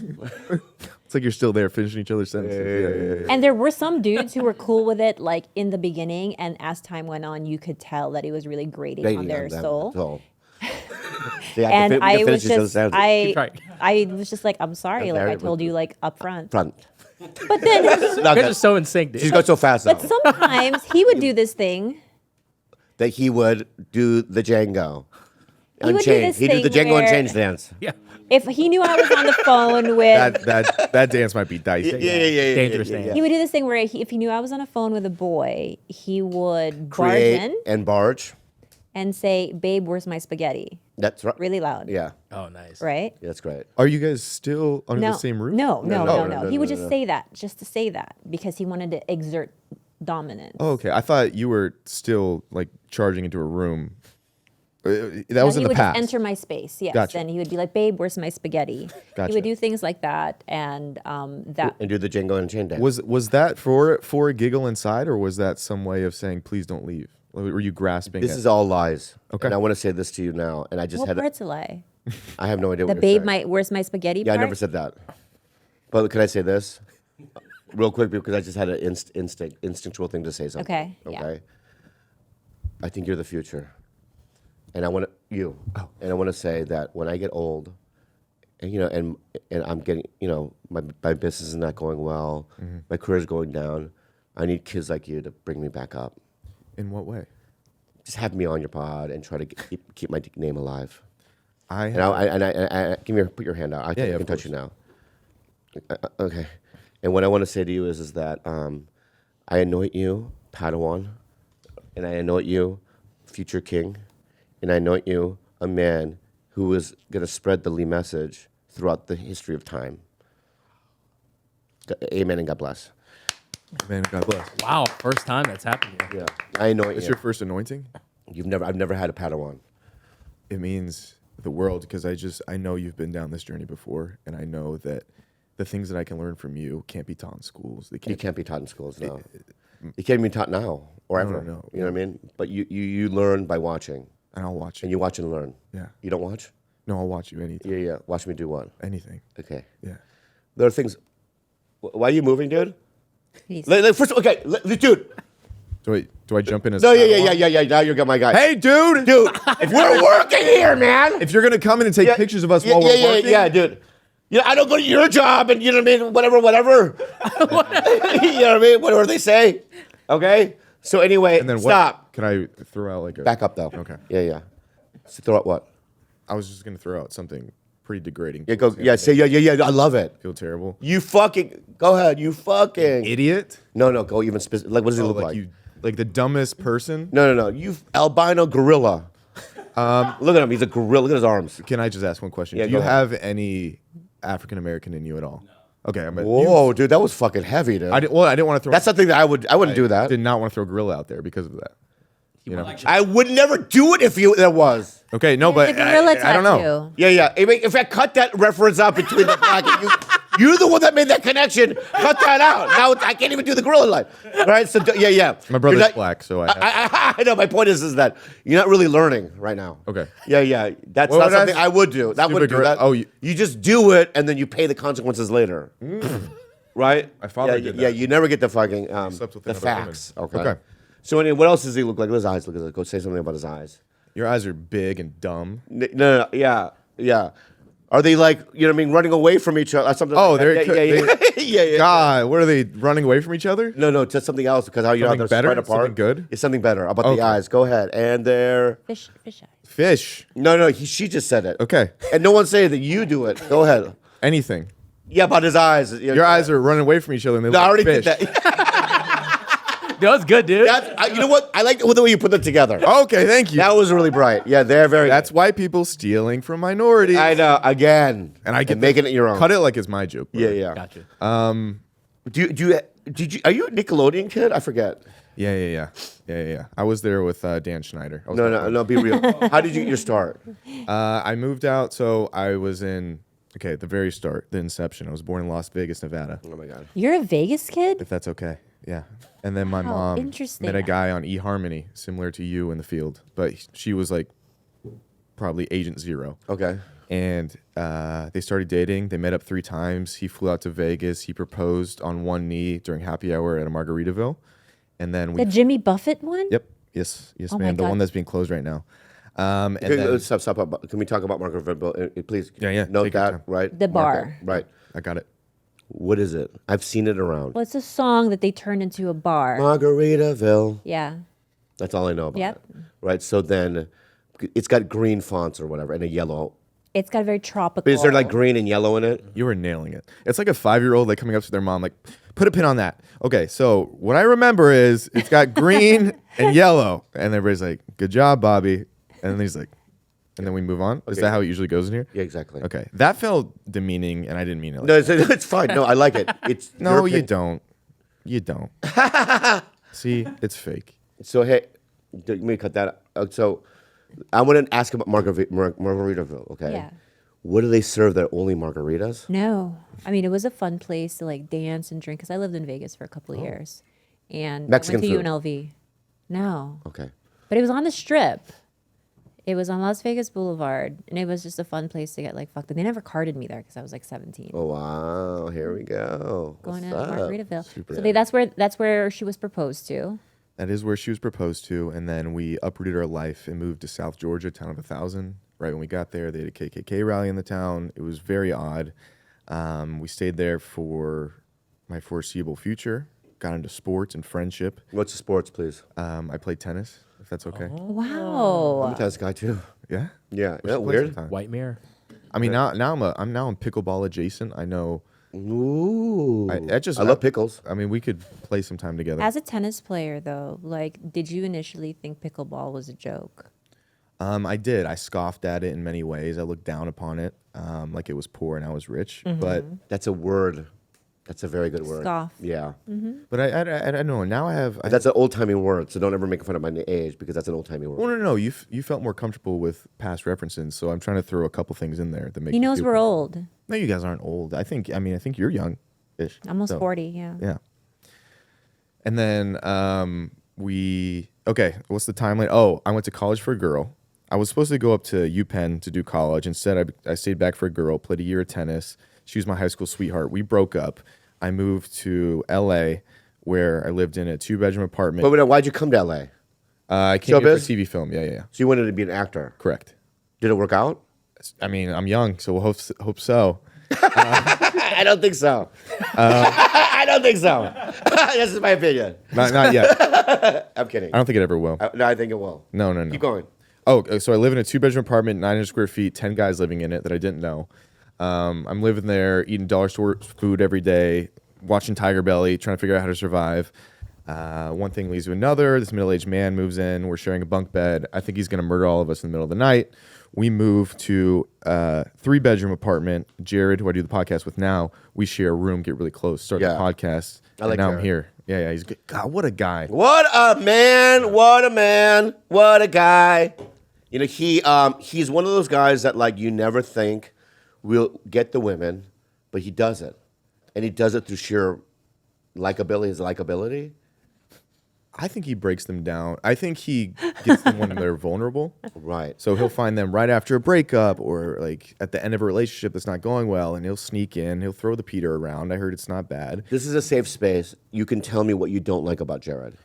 Speaker 3: It's like you're still there finishing each other's sentences. Yeah.
Speaker 1: And there were some dudes who were cool with it, like in the beginning, and as time went on, you could tell that it was really grating on their soul. And I was just, I was just like, I'm sorry, like I told you, like up front.
Speaker 2: Front.
Speaker 1: But then,
Speaker 4: You guys are so in sync, dude.
Speaker 2: She's going so fast now
Speaker 1: but sometimes he would do this thing.
Speaker 2: that he would do the Django.
Speaker 1: He would do
Speaker 2: Unchained.
Speaker 1: this
Speaker 2: He'd do the
Speaker 1: thing
Speaker 2: Django
Speaker 1: where-
Speaker 2: Unchained dance.
Speaker 4: Yeah.
Speaker 1: If he knew I was on the phone with,
Speaker 3: That dance might be dicey.
Speaker 2: Yeah.
Speaker 4: Dangerous dance.
Speaker 1: he would do this thing where if he knew I was on a phone with a boy, he would barge
Speaker 2: Create
Speaker 1: in
Speaker 2: and barge.
Speaker 1: and say, "Babe, where's my spaghetti?"
Speaker 2: That's right.
Speaker 1: Really loud.
Speaker 2: Yeah.
Speaker 4: Oh, nice.
Speaker 1: Right?
Speaker 2: Yeah, that's great.
Speaker 3: Are you guys still under
Speaker 1: No,
Speaker 3: the same roof?
Speaker 1: no.
Speaker 2: no,
Speaker 1: He would
Speaker 2: no,
Speaker 1: just
Speaker 2: no.
Speaker 1: say that, just to say that, because he wanted to exert dominance.
Speaker 3: Oh, okay. I thought you were still like charging into a room. That
Speaker 1: No,
Speaker 3: was in
Speaker 1: he
Speaker 3: the
Speaker 1: would
Speaker 3: past.
Speaker 1: just enter my space, yes.
Speaker 3: Gotcha.
Speaker 1: And he would be like, "Babe, where's my spaghetti?"
Speaker 3: Gotcha.
Speaker 1: He would do things like that, and that
Speaker 2: And do the Django Unchained dance.
Speaker 3: Was that for a giggle inside, or was that some way of saying please don't leave? Were you grasping?
Speaker 2: This
Speaker 3: it?
Speaker 2: is all lies.
Speaker 3: Okay.
Speaker 2: And I want to say this to you now. And I just
Speaker 1: what
Speaker 2: had.
Speaker 1: part's a lie?
Speaker 2: I have no idea
Speaker 1: The
Speaker 2: what you're
Speaker 1: babe,
Speaker 2: saying.
Speaker 1: where's my spaghetti?
Speaker 2: Yeah, I
Speaker 1: part?
Speaker 2: never said that. But can I say this real quick because I just had an instinctual thing to say something.
Speaker 1: Okay, yeah.
Speaker 2: Okay. I think you're the future, and I want and I want to say that when I get old, and and I'm getting, my business is not going well, my career's going down. I need kids like you to bring me back up.
Speaker 3: In what way?
Speaker 2: Just have me on your pod and try to keep my name alive.
Speaker 3: I
Speaker 2: Put your hand out. I
Speaker 3: yeah,
Speaker 2: can
Speaker 3: of
Speaker 2: touch you
Speaker 3: course.
Speaker 2: now. Okay. And what I want to say to you is that I anoint you Padawan, and I anoint you future king, and I anoint you a man who is going to spread the Lee message throughout the history of time. Amen and God bless.
Speaker 3: Man, God bless.
Speaker 4: Wow. First time that's happened here.
Speaker 2: Yeah. I anoint
Speaker 3: It's
Speaker 2: you.
Speaker 3: your first anointing.
Speaker 2: I've never had a Padawan.
Speaker 3: It means the world because I know you've been down this journey before, and I know that the things that I can learn from you can't be taught in schools.
Speaker 2: You can't be taught in schools, no. You can't be taught now or ever.
Speaker 3: No.
Speaker 2: You know what I mean? But you learn by watching.
Speaker 3: And I'll watch
Speaker 2: And
Speaker 3: you.
Speaker 2: you watch and learn.
Speaker 3: Yeah.
Speaker 2: You don't watch?
Speaker 3: No, I'll watch you anything.
Speaker 2: Yeah. Watch me do what?
Speaker 3: Anything.
Speaker 2: Okay.
Speaker 3: Yeah.
Speaker 2: There are things. Why are you moving, dude?
Speaker 1: He's-
Speaker 2: First, okay, dude.
Speaker 3: Do I jump in as
Speaker 2: No, yeah. Now you're my guy.
Speaker 3: Hey, dude!
Speaker 2: If we're working here, man.
Speaker 3: If you're gonna come in and take pictures of us while we're working,
Speaker 2: yeah, dude. Yeah, I don't go to your job, and you know what I mean. Whatever. You know what I mean. Whatever they say. Okay. So anyway,
Speaker 3: and then
Speaker 2: stop.
Speaker 3: Can I throw out like a
Speaker 2: Back up though.
Speaker 3: Okay.
Speaker 2: Yeah. So throw out what?
Speaker 3: I was just gonna throw out something pretty degrading.
Speaker 2: Yeah. Go. Yeah. Say yeah. I love it.
Speaker 3: Feel terrible.
Speaker 2: You fucking go ahead. You fucking
Speaker 3: Idiot.
Speaker 2: No. Go even specific. Like what does he look like?
Speaker 3: You like the dumbest person.
Speaker 2: No. You albino gorilla. Look at him. He's a gorilla. Look at his arms.
Speaker 3: Can I just ask one question?
Speaker 2: Yeah,
Speaker 3: Do
Speaker 2: go
Speaker 3: you
Speaker 2: ahead.
Speaker 3: have any African American in you at all? No. Okay.
Speaker 2: Whoa, dude, that was fucking heavy, dude.
Speaker 3: I didn't want to throw.
Speaker 2: That's something that I wouldn't do that.
Speaker 3: Did not want to throw gorilla out there because of that. You know.
Speaker 2: I would never do it if there was.
Speaker 3: Okay, no, but
Speaker 1: The gorilla
Speaker 3: I don't know.
Speaker 1: tattoo.
Speaker 2: Yeah. If I cut that reference out between the black and you, you're the one that made that connection. Cut that out. Now I can't even do the gorilla line. All right? So yeah.
Speaker 3: My brother's
Speaker 2: You're not-
Speaker 3: black, so I
Speaker 2: I know. My point is that you're not really learning right now.
Speaker 3: Okay.
Speaker 2: Yeah. That's
Speaker 3: What
Speaker 2: not
Speaker 3: would I-
Speaker 2: something I would do. That wouldn't do
Speaker 3: Stupid
Speaker 2: that.
Speaker 3: Oh,
Speaker 2: you just do it and then you pay the consequences later. Right?
Speaker 3: My father did
Speaker 2: Yeah,
Speaker 3: that.
Speaker 2: you never get the fucking
Speaker 3: slept with
Speaker 2: the
Speaker 3: another
Speaker 2: facts.
Speaker 3: woman.
Speaker 2: Okay.
Speaker 3: Okay.
Speaker 2: So anyway, what else does he look like? Look at his eyes. Look at it. Go say something about his eyes.
Speaker 3: Your eyes are big and dumb.
Speaker 2: No. Yeah. Are they like, you know what I mean, running away from each other? Something
Speaker 3: Oh,
Speaker 2: like
Speaker 3: they're
Speaker 2: that? Yeah.
Speaker 3: God, what are they running away from each other?
Speaker 2: No, just something else because how you're
Speaker 3: Something
Speaker 2: they're
Speaker 3: better?
Speaker 2: spread apart.
Speaker 3: Something good?
Speaker 2: It's something better about
Speaker 3: Okay.
Speaker 2: the eyes. Go ahead. And they're
Speaker 1: Fish eyes.
Speaker 3: Fish.
Speaker 2: no. She just said it.
Speaker 3: Okay.
Speaker 2: And no one's saying that you do it. Go ahead.
Speaker 3: Anything.
Speaker 2: Yeah, about his eyes.
Speaker 3: Your eyes are running away from each other and they
Speaker 2: No,
Speaker 3: look
Speaker 2: I already
Speaker 3: like
Speaker 2: did
Speaker 3: fish.
Speaker 2: that.
Speaker 4: That was good, dude.
Speaker 2: You know what? I like the way you put them together.
Speaker 3: Okay, thank you.
Speaker 2: That was really bright. Yeah, they're very.
Speaker 3: That's white people stealing from minorities.
Speaker 2: I know. Again,
Speaker 3: And I get
Speaker 2: making it your own.
Speaker 3: Cut it like it's my joke. bro.
Speaker 2: Yeah.
Speaker 4: Gotcha.
Speaker 2: Did you? Are you a Nickelodeon kid? I forget.
Speaker 3: Yeah. I was there with Dan Schneider. I was
Speaker 2: No. Be real. How did you get your start?
Speaker 3: I moved out, so I was in. Okay, at the very start, the inception. I was born in Las Vegas, Nevada.
Speaker 2: Oh my god.
Speaker 1: You're a Vegas kid?
Speaker 3: If that's okay. Yeah. And then my
Speaker 1: Wow,
Speaker 3: mom
Speaker 1: interesting.
Speaker 3: met a guy on eHarmony, similar to you in the field, but she was like probably Agent Zero.
Speaker 2: Okay.
Speaker 3: And they started dating. They met up 3 times. He flew out to Vegas. He proposed on one knee during happy hour at a Margaritaville. And then we.
Speaker 1: The Jimmy Buffett one?
Speaker 3: Yep. Yes,
Speaker 1: Oh my
Speaker 3: man. The
Speaker 1: God.
Speaker 3: one that's being closed right now. And
Speaker 2: Okay,
Speaker 3: then,
Speaker 2: stop. Can we talk about Margaritaville? Please.
Speaker 3: Yeah.
Speaker 2: Note
Speaker 3: Take your
Speaker 2: that.
Speaker 3: time.
Speaker 2: Right.
Speaker 1: The
Speaker 2: Mark
Speaker 1: bar.
Speaker 2: it. Right.
Speaker 3: I got it.
Speaker 2: What is it? I've seen it around.
Speaker 1: Well, it's a song that they turned into a bar.
Speaker 2: Margaritaville.
Speaker 1: Yeah.
Speaker 2: That's all I know about
Speaker 1: Yep.
Speaker 2: it. Right. So then, it's got green fonts or whatever and a yellow.
Speaker 1: It's got a very tropical.
Speaker 2: But is there like green and yellow in it?
Speaker 3: You were nailing it. It's like a 5-year-old like coming up to their mom, like, put a pin on that. Okay, so what I remember is it's got green and yellow. And everybody's like, good job, Bobby. And then he's like, and then we move on. Is
Speaker 2: Okay.
Speaker 3: that how it usually goes in here?
Speaker 2: Yeah, exactly.
Speaker 3: Okay. That felt demeaning and I didn't mean it like
Speaker 2: No, it's fine. No, I like it. It's
Speaker 3: No,
Speaker 2: your
Speaker 3: you
Speaker 2: opinion.
Speaker 3: don't. You don't. See, it's fake.
Speaker 2: So hey, let me cut that out. So I want to ask about Margaritaville. Okay.
Speaker 1: Yeah.
Speaker 2: What do they serve there? Only margaritas?
Speaker 1: No. I mean, it was a fun place to like dance and drink because I lived in Vegas for a couple of years. And
Speaker 2: Mexican
Speaker 1: I went
Speaker 2: food?
Speaker 1: to UNLV. No.
Speaker 2: Okay.
Speaker 1: But it was on the strip. It was on Las Vegas Boulevard. And it was just a fun place to get like fucked. And they never carded me there because I was like 17.
Speaker 2: Oh wow! Here we go.
Speaker 1: Going
Speaker 2: What's
Speaker 1: to
Speaker 2: up?
Speaker 1: Margaritaville. So that's where she was proposed to.
Speaker 3: That is where she was proposed to. And then we uprooted our life and moved to South Georgia, town of 1,000. Right when we got there, they had a KKK rally in the town. It was very odd. We stayed there for my foreseeable future. Got into sports and friendship.
Speaker 2: What's the sports, please?
Speaker 3: I played tennis, if that's okay.
Speaker 2: I'm
Speaker 1: Wow.
Speaker 2: a tennis guy too.
Speaker 3: Yeah.
Speaker 2: Yeah.
Speaker 3: We
Speaker 2: Isn't that
Speaker 3: should play
Speaker 2: weird?
Speaker 3: sometime.
Speaker 4: White mirror.
Speaker 3: I mean, now I'm pickleball adjacent. I know.
Speaker 2: Ooh.
Speaker 3: I
Speaker 2: love pickles.
Speaker 3: I mean, we could play sometime together.
Speaker 1: As a tennis player, though, like, did you initially think pickleball was a joke?
Speaker 3: I did. I scoffed at it in many ways. I looked down upon it, like it was poor and I was rich. But
Speaker 2: That's a word. That's a very good word.
Speaker 1: Scoff.
Speaker 2: Yeah.
Speaker 3: But I don't know. Now I have.
Speaker 2: But that's an old-timey word, so don't ever make fun of my age because that's an old-timey word.
Speaker 3: Well, no. You felt more comfortable with past references, so I'm trying to throw a couple things in there that make.
Speaker 1: He knows
Speaker 3: feel
Speaker 1: we're
Speaker 3: comfortable.
Speaker 1: old.
Speaker 3: No, you guys aren't old. I think you're young-ish.
Speaker 1: Almost
Speaker 3: So,
Speaker 1: 40, yeah.
Speaker 3: Yeah. And then what's the timeline? Oh, I went to college for a girl. I was supposed to go up to UPenn to do college. Instead, I stayed back for a girl, played a year of tennis. She was my high school sweetheart. We broke up. I moved to LA, where I lived in a 2-bedroom apartment.
Speaker 2: But why'd you come to LA?
Speaker 3: I came here for
Speaker 2: Showbiz?
Speaker 3: TV film. Yeah.
Speaker 2: So you wanted to be an actor.
Speaker 3: Correct.
Speaker 2: Did it work out?
Speaker 3: I mean, I'm young, so we'll hope so.
Speaker 2: I don't think so. I don't think so. This is my opinion.
Speaker 3: Not yet.
Speaker 2: I'm kidding.
Speaker 3: I don't think it ever will.
Speaker 2: No, I think it will.
Speaker 3: No.
Speaker 2: Keep going.
Speaker 3: Oh, so I live in a 2-bedroom apartment, 900 square feet, 10 guys living in it that I didn't know. I'm living there, eating dollar store food every day, watching TigerBelly, trying to figure out how to survive. One thing leads to another. This middle-aged man moves in. We're sharing a bunk bed. I think he's going to murder all of us in the middle of the night. We move to a 3-bedroom apartment. Jared, who I do the podcast with now, we share a room, get really close, start the podcast.
Speaker 2: I like
Speaker 3: and now
Speaker 2: Jared.
Speaker 3: I'm here. Yeah, he's good. God, what a guy.
Speaker 2: What a man! What a man! What a guy! You know, he's one of those guys that like you never think will get the women, but he does it, and he does it through sheer likability. His likability.
Speaker 3: I think he breaks them down. I think he gets them when they're vulnerable.
Speaker 2: Right.
Speaker 3: So he'll find them right after a breakup or like at the end of a relationship that's not going well, and he'll sneak in. He'll throw the Peter around. I heard it's not bad.
Speaker 2: This is a safe space. You can tell me what you don't like about Jared.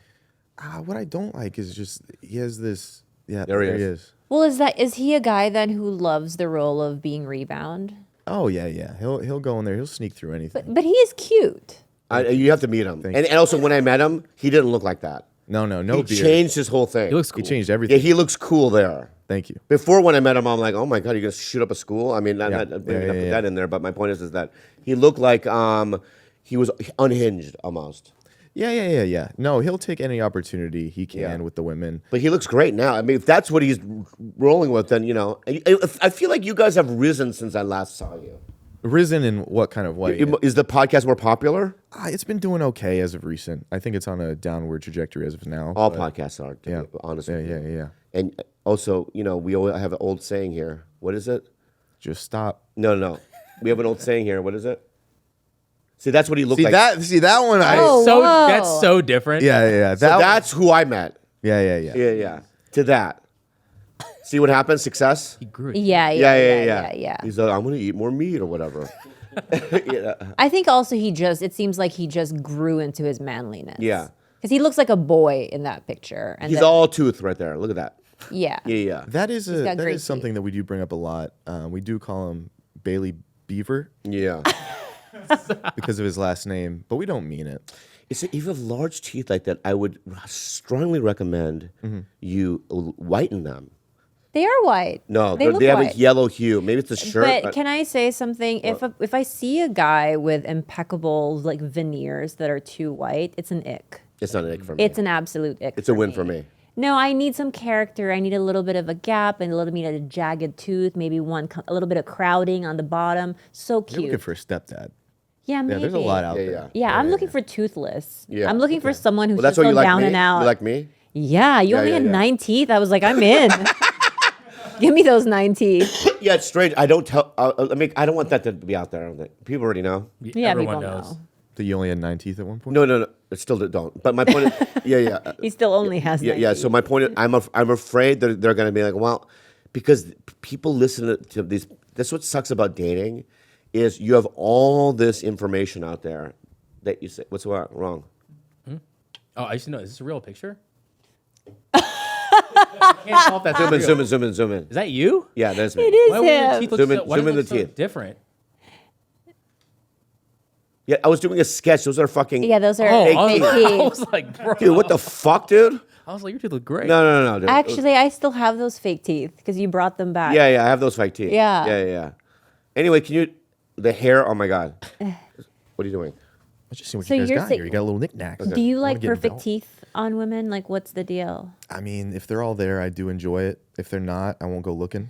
Speaker 3: What I don't like is just he has this. Yeah,
Speaker 2: There he is.
Speaker 1: Well, is he a guy then who loves the role of being rebound?
Speaker 3: Oh yeah. He'll go in there. He'll sneak through anything.
Speaker 1: But he is cute.
Speaker 2: You have to meet him. And also, when I met him, he didn't look like that.
Speaker 3: No
Speaker 2: He
Speaker 3: beard.
Speaker 2: changed his whole thing.
Speaker 4: He looks cool.
Speaker 3: He changed
Speaker 2: Yeah,
Speaker 3: everything.
Speaker 2: he looks cool there.
Speaker 3: Thank you.
Speaker 2: Before, when I met him, I'm like, oh my God, you're going to shoot up a school? I mean, not put that in there, but my point is that he looked like he was unhinged almost.
Speaker 3: Yeah. No, he'll take any opportunity he can with the women.
Speaker 2: But he looks great now. I mean, if that's what he's rolling with, then, you know, I feel like you guys have risen since I last saw you.
Speaker 3: Risen in what kind of way?
Speaker 2: Is the podcast more popular?
Speaker 3: It's been doing okay as of recent. I think it's on a downward trajectory as of now.
Speaker 2: All
Speaker 3: but-
Speaker 2: podcasts are, to be honest with you.
Speaker 3: Yeah.
Speaker 2: And also, you know, we always have an old saying here. What is it?
Speaker 3: Just stop.
Speaker 2: No. We have an old saying here. What is it? See, that's what he looked like.
Speaker 3: See that one.
Speaker 1: Oh,
Speaker 4: So
Speaker 1: whoa.
Speaker 4: that's so different.
Speaker 3: Yeah.
Speaker 2: So that's who I met.
Speaker 3: Yeah.
Speaker 2: Yeah. To that. See what happens? Success?
Speaker 4: He grew.
Speaker 2: Yeah. He's like, I'm going to eat more meat or whatever.
Speaker 1: I think also it seems like he just grew into his manliness.
Speaker 2: Yeah.
Speaker 1: Because he looks like a boy in that picture. And
Speaker 2: He's
Speaker 1: then-
Speaker 2: all tooth right there. Look at that.
Speaker 1: Yeah.
Speaker 2: Yeah.
Speaker 3: That is
Speaker 1: got great
Speaker 3: something
Speaker 1: teeth.
Speaker 3: that we do bring up a lot. We do call him Bailey Beaver
Speaker 2: Yeah.
Speaker 3: because of his last name, but we don't mean it.
Speaker 2: If you have large teeth like that, I would strongly recommend you whiten them.
Speaker 1: They are white.
Speaker 2: No,
Speaker 1: they look
Speaker 2: they have
Speaker 1: white.
Speaker 2: a yellow hue. Maybe it's the shirt.
Speaker 1: But can I say something? If I see a guy with impeccable like veneers that are too white, it's an ick.
Speaker 2: It's not an ick for me.
Speaker 1: It's an absolute ick.
Speaker 2: It's a win for me.
Speaker 1: No, I need some character. I need a little bit of a gap and a little bit of a jagged tooth, maybe a little bit of crowding on the bottom. So
Speaker 3: You're
Speaker 1: cute.
Speaker 3: looking for a stepdad.
Speaker 1: Yeah, maybe.
Speaker 3: Yeah, there's a lot out there.
Speaker 1: Yeah, I'm looking for toothless.
Speaker 2: Yeah,
Speaker 1: I'm looking for someone who's
Speaker 2: Well, that's
Speaker 1: just
Speaker 2: why you
Speaker 1: so
Speaker 2: like
Speaker 1: down
Speaker 2: me.
Speaker 1: and out.
Speaker 2: You like me?
Speaker 1: Yeah, you only had
Speaker 2: yeah.
Speaker 1: 9 teeth. I was like, I'm in. Give me those 9 teeth.
Speaker 2: Yeah, it's strange. I don't tell. I mean, I don't want that to be out there. I don't think. People already know.
Speaker 1: Yeah,
Speaker 4: Everyone
Speaker 1: people
Speaker 4: knows.
Speaker 1: know.
Speaker 3: That you only had 9 teeth at one point?
Speaker 2: No. It still don't. But my point is, yeah.
Speaker 1: He still only has 9
Speaker 2: Yeah.
Speaker 1: teeth.
Speaker 2: So my point is, I'm afraid that they're going to be like, well, because people listen to these. That's what sucks about dating, is you have all this information out there that you say, what's wrong?
Speaker 4: Oh, I used to know. Is this a real picture? I can't tell if that's real.
Speaker 2: Zoom in.
Speaker 4: Is that you?
Speaker 2: Yeah, that's me.
Speaker 1: It is
Speaker 4: Why would your
Speaker 1: him.
Speaker 4: teeth look
Speaker 2: Zoom in-
Speaker 4: so, why
Speaker 2: zoom
Speaker 4: do
Speaker 2: in
Speaker 4: they
Speaker 2: the
Speaker 4: look so
Speaker 2: teeth.
Speaker 4: different?
Speaker 2: Yeah, I was doing a sketch. Those are fucking.
Speaker 1: Yeah, those are
Speaker 4: Oh,
Speaker 1: fake
Speaker 4: I
Speaker 1: teeth.
Speaker 4: was like, bro.
Speaker 2: Dude, what the fuck, dude?
Speaker 4: I was like, your teeth look great.
Speaker 2: No, dude.
Speaker 1: Actually, I still have those fake teeth because you brought them back.
Speaker 2: Yeah, I have those fake teeth.
Speaker 1: Yeah.
Speaker 2: Yeah. Anyway, the hair, oh my God. What are you doing?
Speaker 3: Let's just see what
Speaker 1: So
Speaker 3: you guys
Speaker 1: you're
Speaker 3: got
Speaker 1: saying-
Speaker 3: here. You got a little knickknacks.
Speaker 1: Do you
Speaker 3: I wanna
Speaker 1: like
Speaker 3: get
Speaker 1: perfect
Speaker 3: involved.
Speaker 1: teeth on women? Like, what's the deal?
Speaker 3: I mean, if they're all there, I do enjoy it. If they're not, I won't go looking.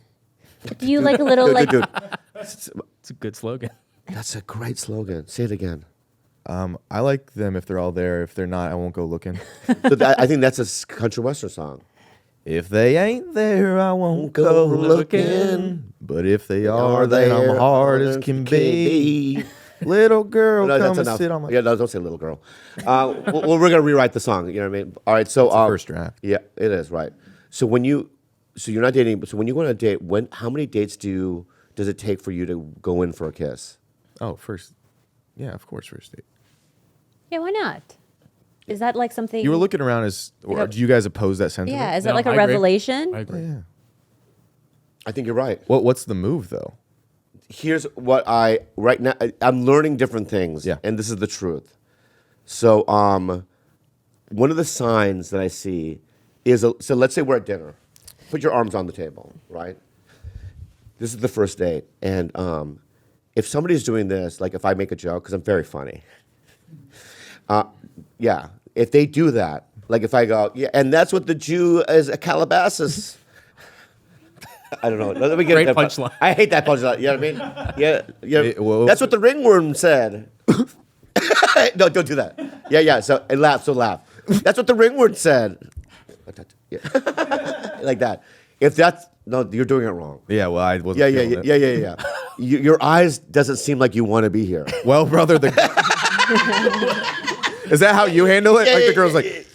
Speaker 1: Do you like a little like?
Speaker 2: Dude,
Speaker 4: It's a good slogan.
Speaker 2: that's a great slogan. Say it again.
Speaker 3: I like them if they're all there. If they're not, I won't go looking.
Speaker 2: So I think that's a country western song.
Speaker 3: If they ain't there, I won't go looking. But if they are, then I'm hard as can be. Little girl, come and sit on my...
Speaker 2: Yeah, no, don't say little girl. Well, we're going to rewrite the song. You know what I mean? All right, so...
Speaker 3: It's the first draft.
Speaker 2: Yeah, it is, right. So you're not dating, so when you go on a date, how many dates does it take for you to go in for a kiss?
Speaker 3: Oh, first... Yeah, of course, first date.
Speaker 1: Yeah, why not? Is that like something...
Speaker 3: You were looking around or do you guys oppose that sentiment?
Speaker 1: Yeah, is that like a revelation?
Speaker 4: I agree.
Speaker 3: Yeah.
Speaker 2: I think you're right.
Speaker 3: What's the move, though?
Speaker 2: Here's what right now, I'm learning different things.
Speaker 3: Yeah.
Speaker 2: And this is the truth. So, one of the signs that I see is, so let's say we're at dinner. Put your arms on the table, right? This is the first date. And if somebody's doing this, like if I make a joke, because I'm very funny. Yeah, if they do that, like if I go, yeah, and that's what the Jew is a Calabasas. I don't know. Let me get
Speaker 4: Great
Speaker 2: that
Speaker 4: punchline.
Speaker 2: I hate that punchline. You know what I mean? Yeah.
Speaker 3: Well,
Speaker 2: That's what the ringworm said. No, don't do that. Yeah. So laugh. That's what the ringworm said. Yeah. Like that. If that's no, you're doing it wrong.
Speaker 3: Yeah, well, I wasn't feeling it.
Speaker 2: Yeah. Your eyes doesn't seem like you want to be here.
Speaker 3: Well, brother, is that how you handle it? Like the girl's like,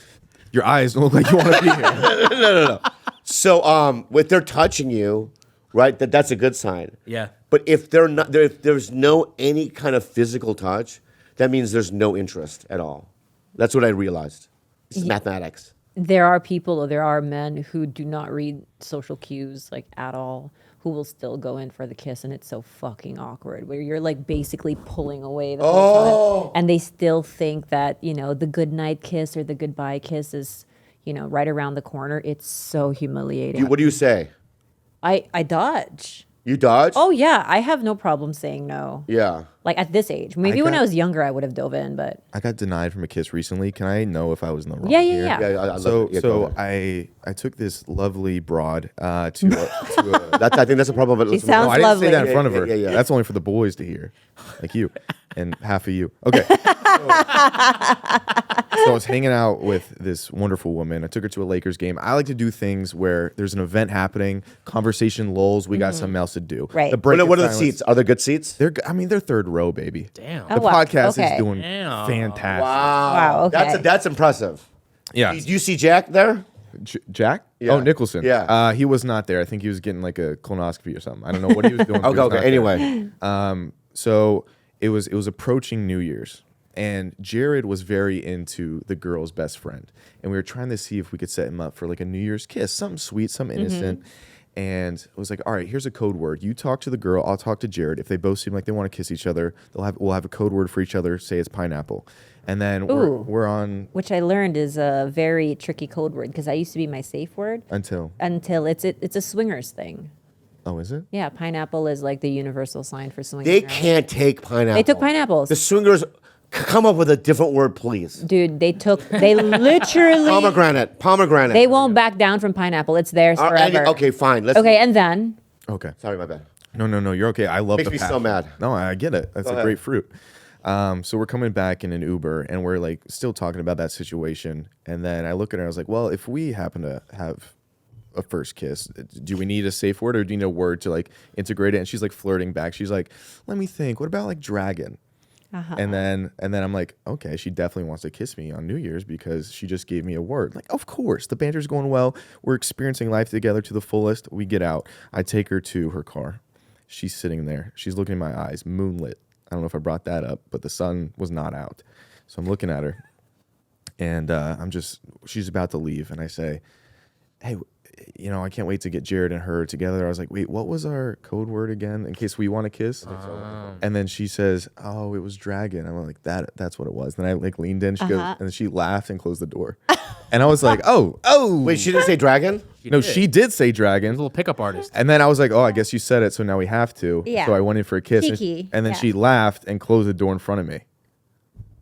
Speaker 3: your eyes don't look like you want to be here.
Speaker 2: No. So, if they're touching you, right, that's a good sign.
Speaker 4: Yeah.
Speaker 2: But if they're not, if there's no any kind of physical touch, that means there's no interest at all. That's what I realized. It's mathematics.
Speaker 1: There are men who do not read social cues like at all, who will still go in for the kiss, and it's so fucking awkward where you're like basically pulling away the whole time, and they still think that the good night kiss or the goodbye kiss is right around the corner. It's so humiliating.
Speaker 2: What do you say?
Speaker 1: I dodge.
Speaker 2: You dodge?
Speaker 1: Oh yeah, I have no problem saying no.
Speaker 2: Yeah.
Speaker 1: Like at this age, maybe when I was younger, I would have dove in, but
Speaker 3: I got denied from a kiss recently. Can I know if I was in the wrong?
Speaker 1: Yeah.
Speaker 3: here?
Speaker 2: Yeah, I love
Speaker 3: So
Speaker 2: it. Yeah, go
Speaker 3: I took this lovely broad to
Speaker 2: I think that's a problem. But
Speaker 1: She
Speaker 2: listen,
Speaker 1: sounds
Speaker 3: I didn't
Speaker 1: lovely.
Speaker 3: say that in front of her.
Speaker 2: Yeah.
Speaker 3: That's only for the boys to hear, like you and half of you. Okay. So I was hanging out with this wonderful woman. I took her to a Lakers game. I like to do things where there's an event happening, conversation lulls, we got something else to do.
Speaker 1: Right.
Speaker 3: The break
Speaker 2: what
Speaker 3: in
Speaker 2: are the
Speaker 3: silence-
Speaker 2: seats? Are there good seats?
Speaker 3: They're third row, baby.
Speaker 4: Damn.
Speaker 3: The
Speaker 1: wow.
Speaker 3: podcast
Speaker 1: Okay.
Speaker 3: is doing
Speaker 4: Damn.
Speaker 3: fantastic.
Speaker 1: Wow, okay.
Speaker 2: That's impressive.
Speaker 3: Yeah.
Speaker 2: Do you see Jack there?
Speaker 3: Jack?
Speaker 2: Yeah.
Speaker 3: Oh, Nicholson.
Speaker 2: Yeah.
Speaker 3: He was not there. I think he was getting like a colonoscopy or something. I don't know what he was doing. but he was
Speaker 2: Okay.
Speaker 3: not
Speaker 2: Anyway.
Speaker 3: there. So it was approaching New Year's, and Jared was very into the girl's best friend, and we were trying to see if we could set him up for like a New Year's kiss, something sweet, something innocent. And it was like, all right, here's a code word. You talk to the girl, I'll talk to Jared. If they both seem like they want to kiss each other, we'll have a code word for each other. Say it's pineapple, and then we're on
Speaker 1: Which I learned is a very tricky code word because I used to be my safe word
Speaker 3: until.
Speaker 1: it's a swingers thing.
Speaker 3: Oh, is it?
Speaker 1: Yeah, pineapple is like the universal sign for swingers.
Speaker 2: They
Speaker 1: right?
Speaker 2: can't take pineapple.
Speaker 1: They took pineapples.
Speaker 2: The swingers, come up with a different word, please.
Speaker 1: Dude, they literally
Speaker 2: Pomegranate.
Speaker 1: they won't back down from pineapple. It's theirs forever.
Speaker 2: Okay, fine. Let's.
Speaker 1: Okay, and then
Speaker 3: Okay.
Speaker 2: Sorry, my bad.
Speaker 3: No, you're okay. I love
Speaker 2: Makes
Speaker 3: the
Speaker 2: me
Speaker 3: path.
Speaker 2: so mad.
Speaker 3: No, I get it. That's
Speaker 2: Go
Speaker 3: a
Speaker 2: ahead.
Speaker 3: great fruit. So we're coming back in an Uber, and we're like still talking about that situation. And then I look at her, I was like, well, if we happen to have a first kiss, do we need a safe word or do you need a word to like integrate it? And she's like flirting back. She's like, let me think. What about like dragon? And then I'm like, okay, she definitely wants to kiss me on New Year's because she just gave me a word. Like, of course, the banter's going well. We're experiencing life together to the fullest. We get out. I take her to her car. She's sitting there. She's looking in my eyes, moonlit. I don't know if I brought that up, but the sun was not out. So I'm looking at her, and she's about to leave, and I say, hey, I can't wait to get Jared and her together. I was like, wait, what was our code word again in case we want to kiss? And then she says, oh, it was dragon. I'm like, that's what it was. Then I like leaned in. She goes, and then she laughed and closed the door. And I was like, oh.
Speaker 2: Wait, she didn't say dragon?
Speaker 3: She did say dragon.
Speaker 4: Little pickup artist.
Speaker 3: And then I was like, oh, I guess you said it, so now we have to.
Speaker 1: Yeah.
Speaker 3: So I went in for a kiss.
Speaker 1: Kiki.
Speaker 3: And then she laughed and closed the door in front of me.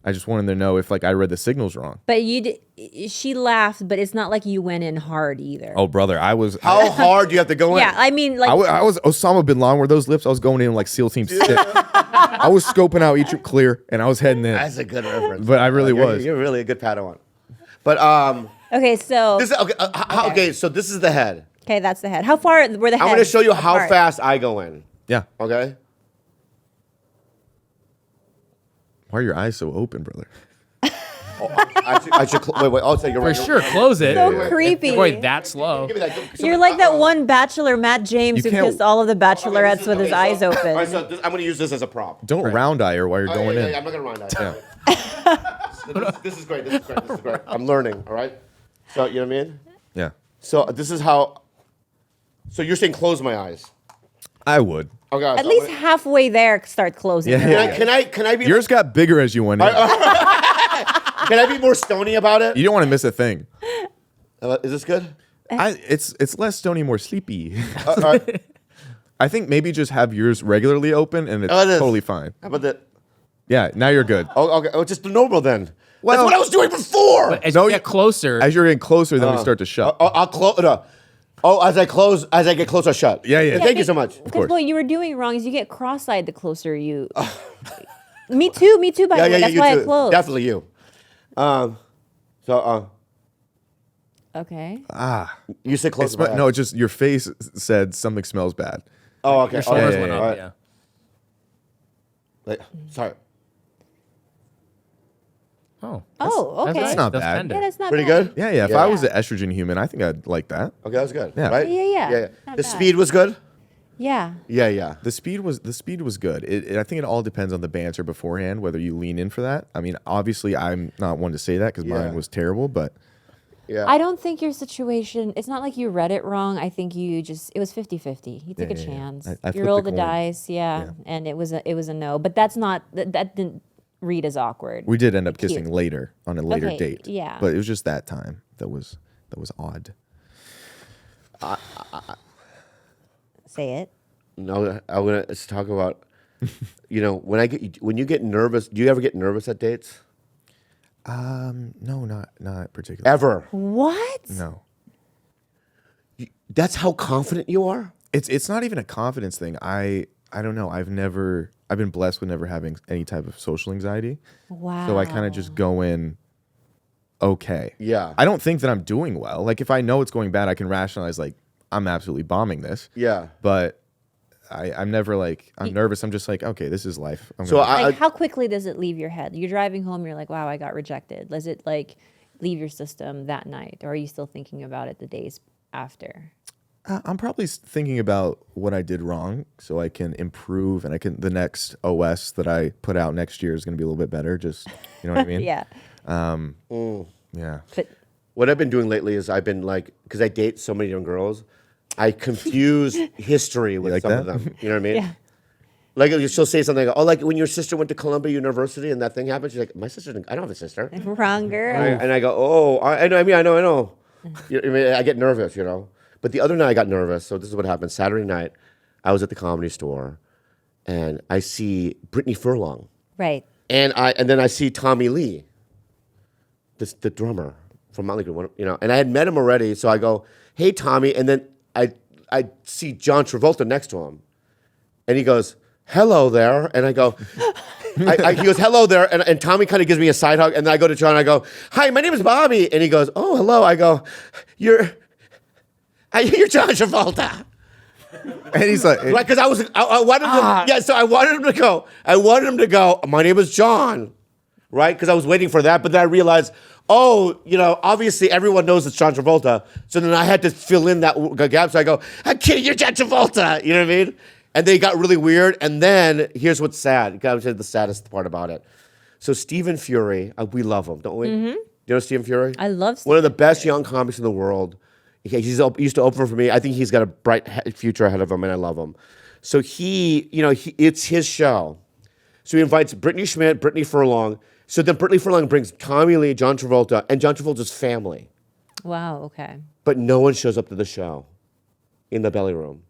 Speaker 3: I just wanted to know if like I read the signals wrong.
Speaker 1: but she laughed, but it's not like you went in hard either.
Speaker 3: Oh, brother, I was...
Speaker 2: How hard do you have to go in?
Speaker 1: Yeah, I mean, like
Speaker 3: I was Osama bin Laden. Were those lips? I was going in like SEAL Team 6. I was scoping out each clear, and I was heading in.
Speaker 2: That's a good reference.
Speaker 3: But I really was.
Speaker 2: You're really a good Padawan. But
Speaker 1: Okay, so
Speaker 2: this is okay. So this is the head.
Speaker 1: okay, that's the head. How far were the heads?
Speaker 2: I'm going to show you how
Speaker 1: apart?
Speaker 2: fast I go in.
Speaker 3: Yeah.
Speaker 2: Okay.
Speaker 3: Why are your eyes so open, brother?
Speaker 2: I should wait. I'll say you're
Speaker 4: For
Speaker 2: right.
Speaker 4: sure, close it.
Speaker 1: So creepy.
Speaker 4: Boy, that slow.
Speaker 2: Give me that.
Speaker 1: You're like that one bachelor, Matt James,
Speaker 3: You
Speaker 1: who
Speaker 3: can't-
Speaker 1: kissed all of the bachelorettes with his eyes
Speaker 2: All
Speaker 1: open.
Speaker 2: right, so I'm going to use this as a prop.
Speaker 3: Don't round eye her while you're going in.
Speaker 2: Yeah, I'm not going to round that. This is great. This is great. I'm learning. All right. So you know what I mean?
Speaker 3: Yeah.
Speaker 2: So this is how. So you're saying close my eyes?
Speaker 3: I would.
Speaker 2: Okay.
Speaker 1: At least halfway there, start closing.
Speaker 3: Yeah.
Speaker 1: your
Speaker 2: Can I be?
Speaker 3: Yours got bigger as you went in.
Speaker 2: Can I be more stony about it?
Speaker 3: You don't want to miss a thing.
Speaker 2: Is this good?
Speaker 3: It's less stony, more sleepy.
Speaker 2: All right.
Speaker 3: I think maybe just have yours regularly open, and it's
Speaker 2: How about this?
Speaker 3: totally fine.
Speaker 2: How about that?
Speaker 3: Yeah. Now you're good.
Speaker 2: Oh, okay. Oh, just the normal then.
Speaker 3: Well-
Speaker 2: That's what I was doing before.
Speaker 4: As
Speaker 3: No,
Speaker 4: you get closer,
Speaker 3: As you're getting closer, then we start to shut.
Speaker 2: I'll close. Oh, as I get closer, I'll shut.
Speaker 3: Yeah.
Speaker 2: Thank you so much.
Speaker 1: Because what you were doing wrong is you get cross-eyed the closer you. Me too. By the way, that's
Speaker 2: you
Speaker 1: why
Speaker 2: too.
Speaker 1: I closed.
Speaker 2: Definitely you.
Speaker 1: Okay.
Speaker 2: You said close. my
Speaker 3: No,
Speaker 2: eyes.
Speaker 3: it's just your face said something smells bad.
Speaker 2: Oh, okay.
Speaker 4: your shoulders
Speaker 3: yeah,
Speaker 4: went
Speaker 3: yeah,
Speaker 4: up.
Speaker 2: All right.
Speaker 4: Yeah.
Speaker 2: Wait, sorry.
Speaker 1: Oh,
Speaker 4: That's
Speaker 1: okay.
Speaker 3: That's not
Speaker 4: That's
Speaker 3: bad.
Speaker 4: tender.
Speaker 1: Yeah, that's not
Speaker 2: Pretty
Speaker 1: bad.
Speaker 2: good.
Speaker 3: Yeah. If
Speaker 2: Yeah.
Speaker 3: I was an estrogen human, I think I'd like that.
Speaker 2: Okay, that was good.
Speaker 3: Yeah.
Speaker 2: Right?
Speaker 1: Yeah. Not
Speaker 2: The
Speaker 1: bad.
Speaker 2: speed was good.
Speaker 1: Yeah.
Speaker 2: Yeah.
Speaker 3: The speed was good. I think it all depends on the banter beforehand, whether you lean in for that. I mean, obviously, I'm not one to say that because
Speaker 2: Yeah.
Speaker 3: mine was terrible, but
Speaker 2: Yeah.
Speaker 1: I don't think your situation, it's not like you read it wrong. I think it was 50-50. You took a
Speaker 3: yeah.
Speaker 1: chance.
Speaker 3: I
Speaker 1: You
Speaker 3: flipped
Speaker 1: rolled
Speaker 3: the
Speaker 1: the
Speaker 3: coin.
Speaker 1: dice, and it was a no. But that's not, that didn't read as awkward.
Speaker 3: we did end up
Speaker 1: Cute.
Speaker 3: kissing later on a later
Speaker 1: Okay,
Speaker 3: date.
Speaker 1: yeah.
Speaker 3: But it was just that time that was odd.
Speaker 1: Say it.
Speaker 2: No, I'm gonna talk about. When you get nervous. Do you ever get nervous at dates?
Speaker 3: No, not particularly.
Speaker 2: Ever?
Speaker 1: What?
Speaker 3: No.
Speaker 2: That's how confident you are.
Speaker 3: It's not even a confidence thing. I don't know. I've been blessed with never having any type of social anxiety.
Speaker 1: Wow.
Speaker 3: So I kind of just go in okay.
Speaker 2: Yeah.
Speaker 3: I don't think that I'm doing well. Like if I know it's going bad, I can rationalize like I'm absolutely bombing this.
Speaker 2: Yeah.
Speaker 3: But I'm never like I'm nervous. I'm just like, okay, this is life.
Speaker 2: So
Speaker 1: Like, how quickly does it leave your head? You're driving home, you're like, wow, I got rejected. Does it like leave your system that night? Or are you still thinking about it the days after?
Speaker 3: I'm probably thinking about what I did wrong so I can improve, and the next OS that I put out next year is going to be a little bit better. Just, you know what I mean?
Speaker 1: Yeah.
Speaker 3: Yeah.
Speaker 1: But
Speaker 2: What I've been doing lately is I've been like, because I date so many young girls, I confuse history with
Speaker 3: like
Speaker 2: some of
Speaker 3: that?
Speaker 2: them. You know what I mean?
Speaker 1: yeah.
Speaker 2: Like she'll say something, like when your sister went to Columbia University and that thing happened, she's like, my sister, I don't have a sister.
Speaker 1: Wrong girl.
Speaker 2: And I go, oh, I know. I get nervous, But the other night I got nervous. So this is what happened. Saturday night, I was at the Comedy Store, and I see Brittany Furlong,
Speaker 1: Right.
Speaker 2: and then I see Tommy Lee, the drummer from Motley Crue, and I had met him already. So I go, hey Tommy, and then I see John Travolta next to him, and he goes, hello there, and I go. He goes, hello there, and Tommy kind of gives me a side hug, and then I go to John, and I go, hi, my name is Bobby, and he goes, oh, hello. I go, you're John Travolta.
Speaker 3: And he's like,
Speaker 2: Right, because I wanted him, so I wanted him to go, my name is John, right? Because I was waiting for that, but then I realized, obviously everyone knows it's John Travolta, so then I had to fill in that gap, so I go, I'm kidding, you're John Travolta, you know what I mean? And they got really weird, and then here's what's sad, got to the saddest part about it. So Stephen Fury, we love him, don't we? Mm-hmm. You know Stephen Fury?
Speaker 1: I love
Speaker 2: One of the best young comics in the world. He used to open for me. I think he's got a bright future ahead of him, and I love him. So it's his show. So he invites Brittany Schmidt, Brittany Furlong. So then Brittany Furlong brings Tommy Lee, John Travolta, and John Travolta's family.
Speaker 1: Wow. Okay.
Speaker 2: But no one shows up to the show in the belly room.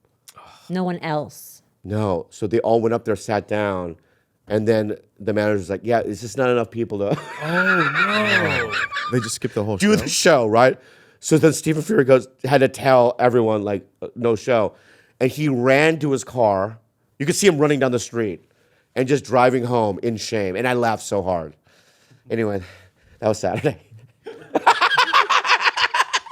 Speaker 1: No one else.
Speaker 2: No. So they all went up there, sat down, and then the manager's like, yeah, it's just not enough people to
Speaker 3: they just skipped the whole
Speaker 2: do
Speaker 3: show.
Speaker 2: the show, right? So then Stephen Fury had to tell everyone, like, no show. And he ran to his car. You could see him running down the street. and just driving home in shame. And I laughed so hard. Anyway, that was Saturday.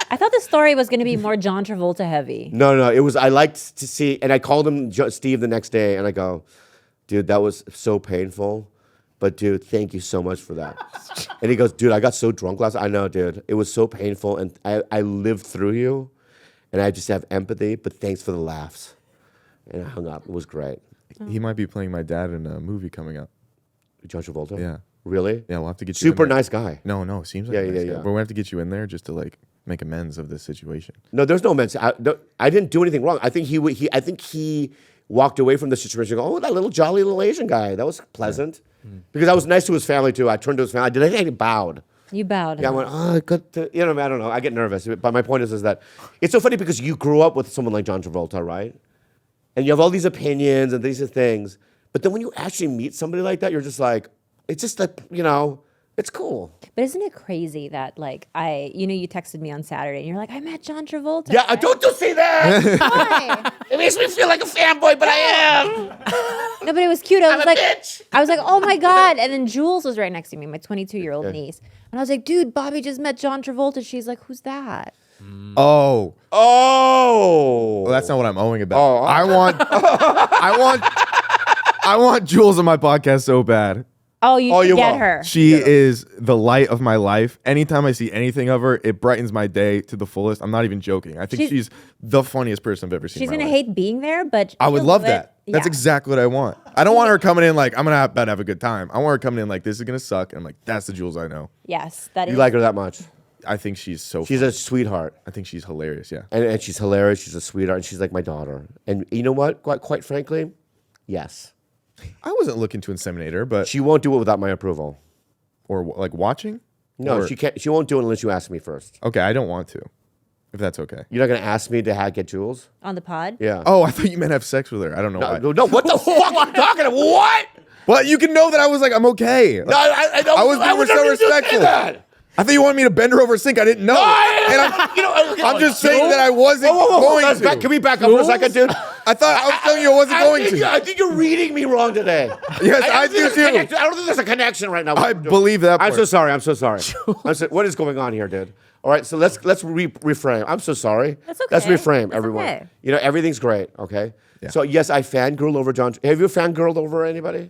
Speaker 1: I thought the story was going to be more John Travolta heavy.
Speaker 2: No, it was, I liked to see, and I called him Steve the next day, and I go, dude, that was so painful, but dude, thank you so much for that. And he goes, dude, I got so drunk last night. I know, dude, it was so painful, and I lived through you, and I just have empathy, but thanks for the laughs. And I hung up. It was great.
Speaker 3: He might be playing my dad in a movie coming up.
Speaker 2: John Travolta?
Speaker 3: Yeah.
Speaker 2: Really?
Speaker 3: Yeah, we'll have to get you
Speaker 2: Super
Speaker 3: in there.
Speaker 2: nice guy.
Speaker 3: No, seems like a nice guy.
Speaker 2: yeah.
Speaker 3: But we'll have to get you in there just to like make amends of this situation.
Speaker 2: No, there's no amends. I didn't do anything wrong. I think he walked away from the situation. Oh, that little jolly little Asian guy. That was pleasant. Yeah. Because I was nice to his family too. I turned to his family. I think he bowed.
Speaker 1: You bowed.
Speaker 2: Yeah, I went, oh, good. I don't know. I get nervous. But my point is that it's so funny because you grew up with someone like John Travolta, right? And you have all these opinions and these things. But then when you actually meet somebody like that, you're just like, it's just like, it's cool.
Speaker 1: But isn't it crazy that like you texted me on Saturday and you're like, I met John Travolta.
Speaker 2: Yeah,
Speaker 1: right?
Speaker 2: don't say that.
Speaker 1: Why?
Speaker 2: It makes me feel like a fanboy, but I am.
Speaker 1: No, but it was cute. I was like,
Speaker 2: bitch.
Speaker 1: I was like, oh my God. And then Jules was right next to me, my 22-year-old niece. And I was like, dude, Bobby just met John Travolta. She's like, who's that?
Speaker 3: Oh.
Speaker 2: Oh.
Speaker 3: Well, that's not what I'm owing about.
Speaker 2: Oh.
Speaker 3: I want Jules on my podcast so bad.
Speaker 1: Oh, you should get
Speaker 2: will.
Speaker 1: her.
Speaker 3: She is the light of my life. Anytime I see anything of her, it brightens my day to the fullest. I'm not even joking. I think she's the funniest person I've ever seen.
Speaker 1: She's
Speaker 3: in my
Speaker 1: going to
Speaker 3: life.
Speaker 1: hate being there, but
Speaker 3: I would
Speaker 1: she'll
Speaker 3: love
Speaker 1: do it.
Speaker 3: that. That's
Speaker 1: Yeah.
Speaker 3: exactly what I want. I don't want her coming in like, I'm going to have a good time. I want her coming in like, this is going to suck. And I'm like, that's the Jules I know.
Speaker 1: Yes, that is.
Speaker 2: You like her that much?
Speaker 3: I think she's so
Speaker 2: She's a sweetheart.
Speaker 3: I think she's hilarious, yeah.
Speaker 2: And she's hilarious. She's a sweetheart. And she's like my daughter. And you know what? Quite frankly, yes.
Speaker 3: I wasn't looking to inseminate her, but
Speaker 2: She won't do it without my approval.
Speaker 3: or like watching?
Speaker 2: No,
Speaker 3: Or-
Speaker 2: she can't. She won't do it unless you ask me first.
Speaker 3: Okay, I don't want to. If that's okay.
Speaker 2: You're not going to ask me to get Jules?
Speaker 1: On the pod?
Speaker 2: Yeah.
Speaker 3: Oh, I thought you meant have sex with her. I don't know why.
Speaker 2: No, what the fuck are you talking about? What?
Speaker 3: Well, you can know that I was like, I'm okay.
Speaker 2: No, I
Speaker 3: was being so respectful.
Speaker 2: That.
Speaker 3: I thought you wanted me to bend her over a sink. I didn't know. And I'm just saying that I wasn't going to.
Speaker 2: Can we back up for a second, dude?
Speaker 3: I was telling you I wasn't going to.
Speaker 2: I think you're reading me wrong today.
Speaker 3: Yes, I do too.
Speaker 2: I don't think there's a connection right now.
Speaker 3: I believe that
Speaker 2: I'm
Speaker 3: part.
Speaker 2: so sorry. What is going on here, dude? All right, so let's reframe. I'm so sorry.
Speaker 1: That's okay.
Speaker 2: Let's reframe,
Speaker 1: That's
Speaker 2: everyone.
Speaker 1: okay.
Speaker 2: Everything's great, okay?
Speaker 3: Yeah.
Speaker 2: So, yes, I fangirl over John. Have you fangirled over anybody?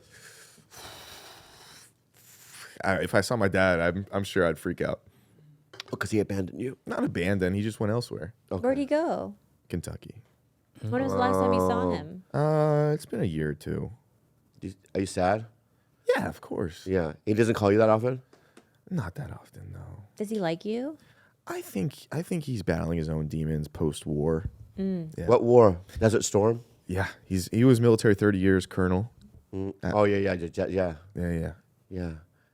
Speaker 3: If I saw my dad, I'm sure I'd freak out.
Speaker 2: Because he abandoned you.
Speaker 3: Not abandoned. He just went elsewhere.
Speaker 1: Where'd he go?
Speaker 3: Kentucky.
Speaker 1: When was the last time you saw him?
Speaker 3: It's been a year or two.
Speaker 2: Are you sad?
Speaker 3: Yeah, of course.
Speaker 2: Yeah. He doesn't call you that often?
Speaker 3: Not that often, no.
Speaker 1: Does he like you?
Speaker 3: I think he's battling his own demons post-war. Yeah.
Speaker 2: What war? Desert Storm?
Speaker 3: Yeah, he was military 30 years, colonel.
Speaker 2: Oh, yeah.
Speaker 3: Yeah.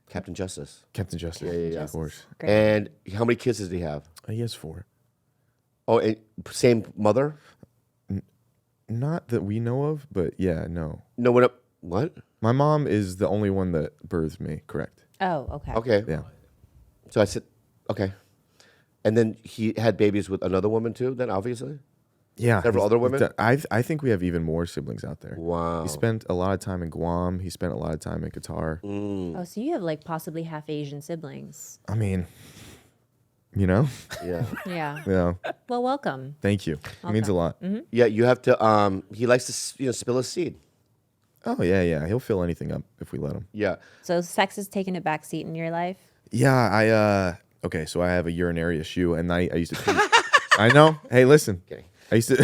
Speaker 2: Captain Justice.
Speaker 3: Captain Justice.
Speaker 2: Yeah.
Speaker 3: Of course.
Speaker 1: Great.
Speaker 2: And how many kids does he have?
Speaker 3: He has 4.
Speaker 2: Oh, and same mother?
Speaker 3: Not that we know of, but yeah, no.
Speaker 2: No, what?
Speaker 3: My mom is the only one that birthed me, correct?
Speaker 1: Oh, okay.
Speaker 2: Okay.
Speaker 3: Yeah.
Speaker 2: So I said, okay. And then he had babies with another woman too, then obviously?
Speaker 3: Yeah.
Speaker 2: Several other women?
Speaker 3: I think we have even more siblings out there.
Speaker 2: Wow.
Speaker 3: He spent a lot of time in Guam. He spent a lot of time in Qatar.
Speaker 1: Oh, so you have like possibly half Asian siblings.
Speaker 3: I mean, you know?
Speaker 2: Yeah.
Speaker 1: Yeah.
Speaker 3: Yeah.
Speaker 1: Well, welcome.
Speaker 3: Thank you. It means a lot.
Speaker 2: Yeah, you have to, he likes to spill his seed.
Speaker 3: Oh, yeah. He'll fill anything up if we let him.
Speaker 2: Yeah.
Speaker 1: So sex has taken a back seat in your life?
Speaker 3: Yeah, okay, so I have a urinary issue, and I used to pee. I know. Hey, listen.
Speaker 2: Okay.
Speaker 3: I used to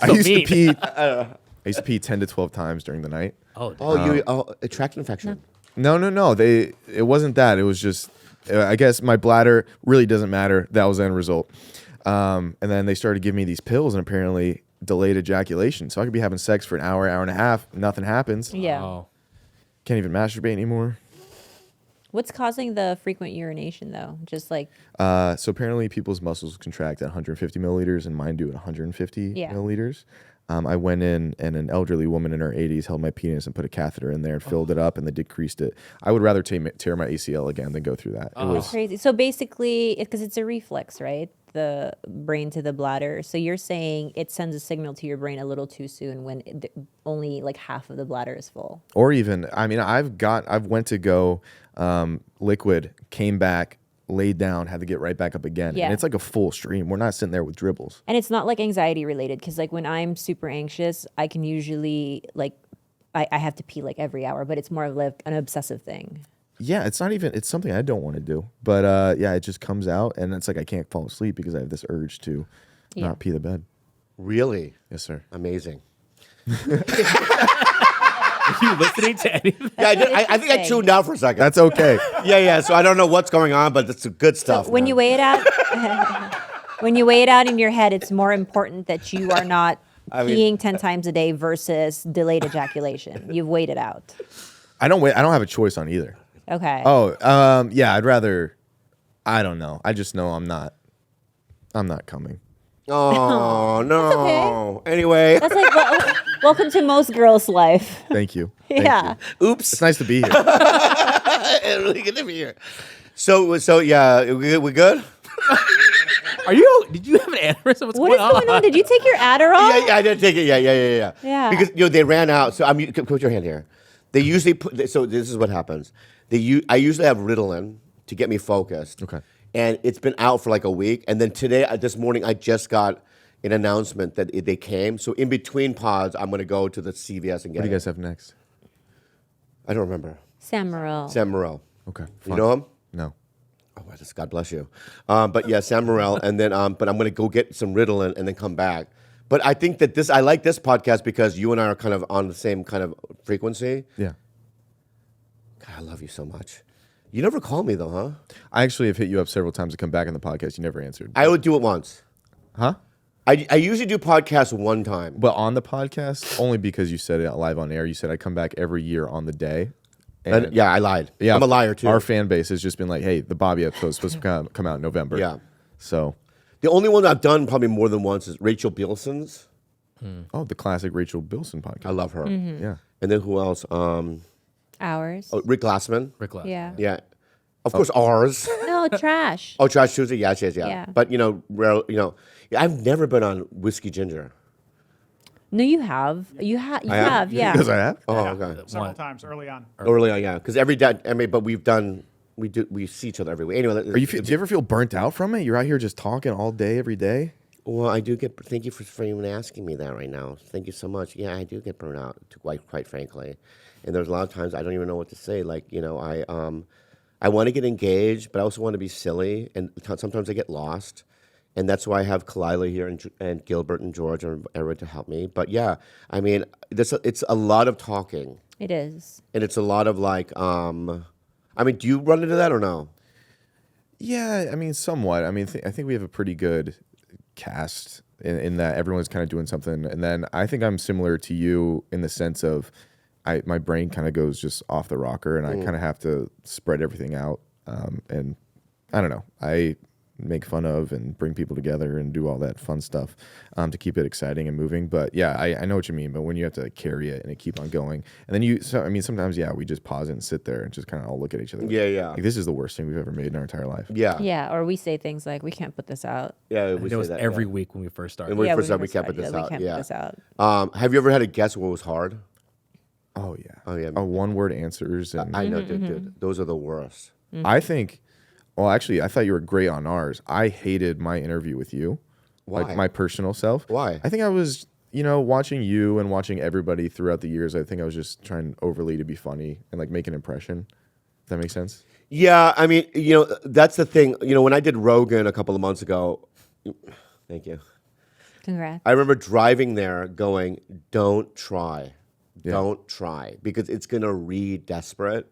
Speaker 3: I used to pee 10 to 12 times during the night.
Speaker 2: A tract infection.
Speaker 3: No. It wasn't that. It was just, I guess my bladder really doesn't matter. That was the end result. And then they started giving me these pills, and apparently delayed ejaculation. So I could be having sex for an hour and a half. Nothing happens.
Speaker 1: Yeah.
Speaker 4: Oh.
Speaker 3: Can't even masturbate anymore.
Speaker 1: What's causing the frequent urination though? Just like
Speaker 3: So apparently people's muscles contract at 150 milliliters, and mine do at 150
Speaker 1: Yeah.
Speaker 3: milliliters. I went in, and an elderly woman in her 80s held my penis and put a catheter in there and filled it up, and they decreased it. I would rather tear my ACL again than go through that. It was
Speaker 1: crazy. So basically, because it's a reflex, right? the brain to the bladder. So you're saying it sends a signal to your brain a little too soon when only like half of the bladder is full.
Speaker 3: Or even, I mean, I've went to go liquid, came back, laid down, had to get right back up again.
Speaker 1: Yeah.
Speaker 3: And it's like a full stream. We're not sitting there with dribbles.
Speaker 1: And it's not like anxiety related, because like when I'm super anxious, I can usually like I have to pee like every hour, but it's more of like an obsessive thing.
Speaker 3: Yeah, it's not even, it's something I don't want to do. But yeah, it just comes out, and it's like I can't fall asleep because I have this urge to not pee the bed.
Speaker 2: Really?
Speaker 3: Yes, sir.
Speaker 2: Amazing.
Speaker 4: Are you listening to anything?
Speaker 2: Yeah, I think I tuned out for a second.
Speaker 3: That's okay.
Speaker 2: Yeah. So I don't know what's going on, but it's the good stuff.
Speaker 1: When
Speaker 2: man.
Speaker 1: you weigh it out, when you weigh it out in your head, it's more important that you are not peeing 10 times a day versus delayed ejaculation. You've weighed it out.
Speaker 3: I don't have a choice on either.
Speaker 1: Okay.
Speaker 3: Oh, yeah, I'd rather, I don't know. I just know I'm not coming.
Speaker 2: Oh no.
Speaker 1: okay.
Speaker 2: Anyway.
Speaker 1: That's like welcome to most girls' life.
Speaker 3: Thank you. Thank
Speaker 1: Yeah.
Speaker 3: you.
Speaker 2: Oops.
Speaker 3: It's nice to be here.
Speaker 2: It's really good to be here. So yeah, we good?
Speaker 4: Did you have an aneurysm?
Speaker 1: What is going on? Did you take your Adderall?
Speaker 2: Yeah, I did take it. Yeah.
Speaker 1: Yeah.
Speaker 2: Because they ran out. So put your hand here. They usually put. So this is what happens. I usually have Ritalin to get me focused.
Speaker 3: Okay.
Speaker 2: And it's been out for like a week. And then this morning, I just got an announcement that they came. So in between pods, I'm going to go to the CVS and get it.
Speaker 3: What do you guys have next?
Speaker 2: I don't remember.
Speaker 1: Sam Morril.
Speaker 2: Sam Morril.
Speaker 3: Okay.
Speaker 2: You
Speaker 3: fine.
Speaker 2: know him?
Speaker 3: No.
Speaker 2: Oh, God bless you. But yeah, Sam Morril. And then, but I'm going to go get some Ritalin and then come back. But I think that I like this podcast because you and I are kind of on the same kind of frequency.
Speaker 3: Yeah.
Speaker 2: God, I love you so much. You never call me though, huh?
Speaker 3: I actually have hit you up several times to come back on the podcast. You never answered.
Speaker 2: I would do it once.
Speaker 3: Huh?
Speaker 2: I usually do podcasts one time.
Speaker 3: But on the podcast, only because you said it live on air. You said I come back every year on the day.
Speaker 2: And yeah, I lied.
Speaker 3: Yeah,
Speaker 2: I'm a liar too.
Speaker 3: Our fan base has just been like, hey, the Bobby episode is supposed to come out in November.
Speaker 2: Yeah.
Speaker 3: So,
Speaker 2: The only one I've done probably more than once is Rachel Bilson's.
Speaker 3: the classic Rachel Bilson podcast.
Speaker 2: I love her.
Speaker 3: Yeah.
Speaker 2: And then who else?
Speaker 1: Ours.
Speaker 2: Rick Glassman.
Speaker 4: Rick Glass.
Speaker 1: Yeah.
Speaker 2: Yeah. Of course, ours.
Speaker 1: No, trash.
Speaker 2: Oh, Trash Tuesday. Yeah.
Speaker 1: Yeah.
Speaker 2: But I've never been on Whiskey Ginger.
Speaker 1: No, you have. You have. Yeah.
Speaker 3: Because I have.
Speaker 2: Oh,
Speaker 5: Yeah,
Speaker 2: okay.
Speaker 5: several times early on.
Speaker 2: Early on, yeah. Because every day, but we see each other every week. Anyway,
Speaker 3: Do you ever feel burnt out from it? You're out here just talking all day, every day.
Speaker 2: Well, I do get. Thank you for even asking me that right now. Thank you so much. Yeah, I do get burnt out, quite frankly. And there's a lot of times I don't even know what to say. Like, I want to get engaged, but I also want to be silly, and sometimes I get lost. And that's why I have Khalyla here and Gilbert and George and everyone to help me. But yeah, I mean, it's a lot of talking,
Speaker 1: It is.
Speaker 2: and it's a lot of like. Do you run into that or no?
Speaker 3: Yeah, I mean, somewhat. I mean, I think we have a pretty good cast in that everyone's kind of doing something. And then I think I'm similar to you in the sense of my brain kind of goes just off the rocker, and I kind of have to spread everything out. And I don't know. I make fun of and bring people together and do all that fun stuff to keep it exciting and moving. But yeah, I know what you mean. But when you have to carry it and it keep on going, and then sometimes we just pause it and sit there and just kind of all look at each other.
Speaker 2: Yeah.
Speaker 3: Like, this is the worst thing we've ever made in our entire life.
Speaker 2: Yeah.
Speaker 1: Yeah. Or we say things like, we can't put this out.
Speaker 2: Yeah.
Speaker 4: And it was
Speaker 2: say that,
Speaker 4: every
Speaker 2: yeah.
Speaker 4: week when we first started.
Speaker 2: And when we
Speaker 1: Yeah,
Speaker 2: first
Speaker 1: when
Speaker 2: started, we can't put this
Speaker 1: we
Speaker 2: out.
Speaker 1: can't
Speaker 2: Yeah.
Speaker 1: put this out.
Speaker 2: Have you ever had a guess what was hard?
Speaker 3: Oh yeah.
Speaker 2: Oh yeah.
Speaker 3: One word answers. And
Speaker 2: I know, dude. Those are the worst.
Speaker 3: I think, well, actually, I thought you were great on ours. I hated my interview with you.
Speaker 2: Why?
Speaker 3: Like my personal self.
Speaker 2: Why?
Speaker 3: I think I was, watching you and watching everybody throughout the years. I think I was just trying overly to be funny and like make an impression. Does that make sense?
Speaker 2: Yeah, I mean, that's the thing. When I did Rogan a couple of months ago, thank you.
Speaker 1: Congrats.
Speaker 2: I remember driving there going, don't try.
Speaker 3: Yeah.
Speaker 2: Don't try. Because it's going to read desperate,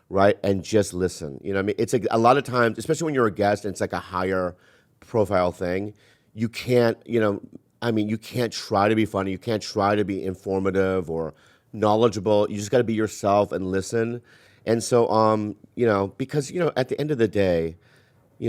Speaker 2: right? And just listen. You know what I mean? It's like a lot of times, especially when you're a guest and it's like a higher profile thing, you can't, you can't try to be funny. You can't try to be informative or knowledgeable. You just got to be yourself and listen. And so, because, at the end of the day,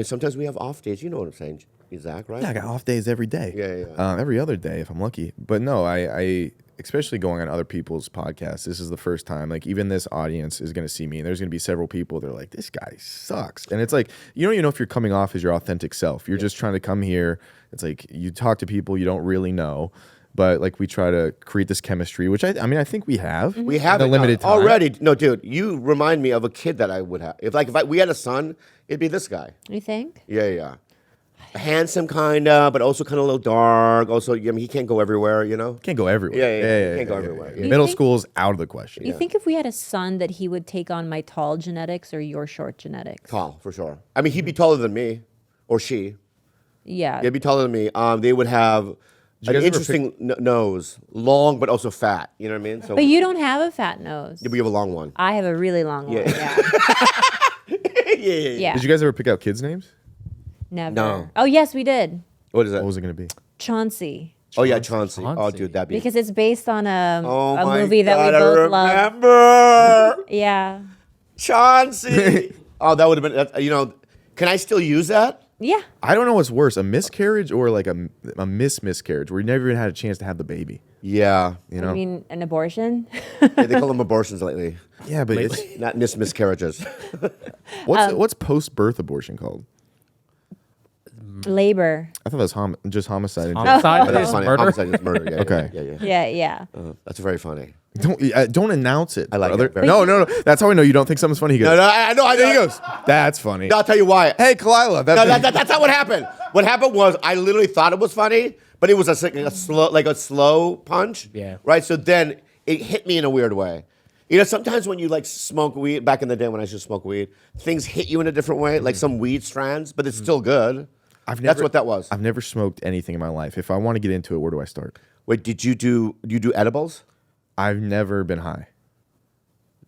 Speaker 2: sometimes we have off days. You know what I'm saying, Zach, right?
Speaker 3: Yeah, I got off days every day.
Speaker 2: Yeah.
Speaker 3: Every other day if I'm lucky. But no, I especially going on other people's podcasts, this is the first time, like even this audience is going to see me, and there's going to be several people that are like, this guy sucks. And it's like, you don't even know if you're coming off as your authentic self. You're just trying to come here. It's like you talk to people you don't really know, but like we try to create this chemistry, which I mean, I think we have.
Speaker 2: We have
Speaker 3: in a limited time.
Speaker 2: already. No, dude, you remind me of a kid that I would have. If we had a son, it'd be this guy.
Speaker 1: You think?
Speaker 2: Yeah. Handsome, kinda, but also kind of a little dark. Also, I mean, he can't go everywhere, you know.
Speaker 3: Can't go everywhere.
Speaker 2: Yeah. Can't go everywhere. Yeah.
Speaker 3: Middle school is out of the question.
Speaker 1: You think if we had a son that he would take on my tall genetics or your short genetics?
Speaker 2: Tall, for sure. I mean, he'd be taller than me, or she.
Speaker 1: Yeah.
Speaker 2: They'd be taller than me. They would have an
Speaker 3: guys ever
Speaker 2: interesting nose, long but also fat. You know what I mean? So
Speaker 1: But you don't have a fat nose.
Speaker 2: we have a long one.
Speaker 1: I have a really long one. Yeah.
Speaker 2: Yeah.
Speaker 3: Did you guys ever pick out kids' names?
Speaker 1: Never.
Speaker 2: No.
Speaker 1: Oh, yes, we did.
Speaker 2: What is that?
Speaker 3: What was it going to be?
Speaker 1: Chauncey.
Speaker 2: Oh yeah, Chauncey. Oh,
Speaker 4: Chauncey.
Speaker 2: dude, that'd be.
Speaker 1: Because it's based on a
Speaker 2: my
Speaker 1: movie that we
Speaker 2: God,
Speaker 1: both love.
Speaker 2: remember
Speaker 1: Yeah.
Speaker 2: Chauncey. Oh, that would have been. You know, can I still use that?
Speaker 1: Yeah.
Speaker 3: I don't know what's worse, a miscarriage or like a miscarriage where you never even had a chance to have the baby.
Speaker 2: Yeah.
Speaker 3: You know?
Speaker 1: I mean, an abortion.
Speaker 2: Yeah, they call them abortions lately,
Speaker 3: Yeah, but it's,
Speaker 2: not miscarriages.
Speaker 3: what's post-birth abortion called?
Speaker 1: Labor.
Speaker 3: I thought that was just homicide. in
Speaker 4: Homicide
Speaker 3: general.
Speaker 2: That's
Speaker 4: is
Speaker 2: funny.
Speaker 4: murder.
Speaker 2: Homicide is murder. Yeah,
Speaker 3: Okay.
Speaker 2: Yeah.
Speaker 1: Yeah.
Speaker 2: That's very funny.
Speaker 3: Don't announce it.
Speaker 2: I like
Speaker 3: brother.
Speaker 2: it very
Speaker 3: No. That's how I know you don't think something's funny. He goes,
Speaker 2: No, I know.
Speaker 3: There he goes. That's funny.
Speaker 2: No, I'll tell you why.
Speaker 3: Hey, Khalyla.
Speaker 2: That's not what happened. What happened was I literally thought it was funny, but it was a slow punch.
Speaker 4: Yeah.
Speaker 2: Right. So then it hit me in a weird way. You know, sometimes when you like smoke weed, back in the day when I used to smoke weed, things hit you in a different way, like some weed strands, but it's still good. That's what that was.
Speaker 3: I've never smoked anything in my life. If I want to get into it, where do I start?
Speaker 2: Wait, do you do edibles?
Speaker 3: I've never been high.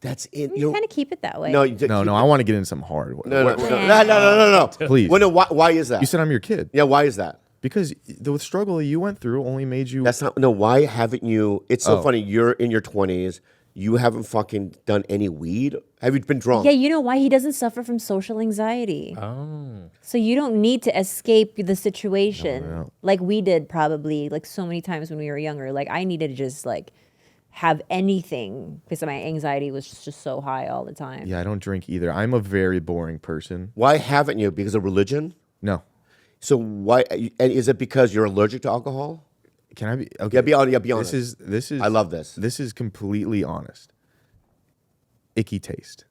Speaker 2: That's it.
Speaker 1: You kind of keep it that way.
Speaker 2: No,
Speaker 3: No, I want to get into something hard.
Speaker 2: No.
Speaker 3: Please.
Speaker 2: Well, no, why is that?
Speaker 3: You said I'm your kid.
Speaker 2: Yeah, why is that?
Speaker 3: Because the struggle you went through only made you.
Speaker 2: That's not. No, why haven't you? It's so funny. You're in your 20s. You haven't fucking done any weed. Have you been drunk?
Speaker 1: Yeah, you know why? He doesn't suffer from social anxiety.
Speaker 4: Oh.
Speaker 1: So you don't need to escape the situation like we did probably like so many times when we were younger. Like I needed to just like have anything because my anxiety was just so high all the time.
Speaker 3: Yeah, I don't drink either. I'm a very boring person.
Speaker 2: Why haven't you? Because of religion?
Speaker 3: No.
Speaker 2: So why? And is it because you're allergic to alcohol?
Speaker 3: Can I be? Okay.
Speaker 2: Yeah, be honest.
Speaker 3: This is.
Speaker 2: I love this.
Speaker 3: This is completely honest. Icky taste.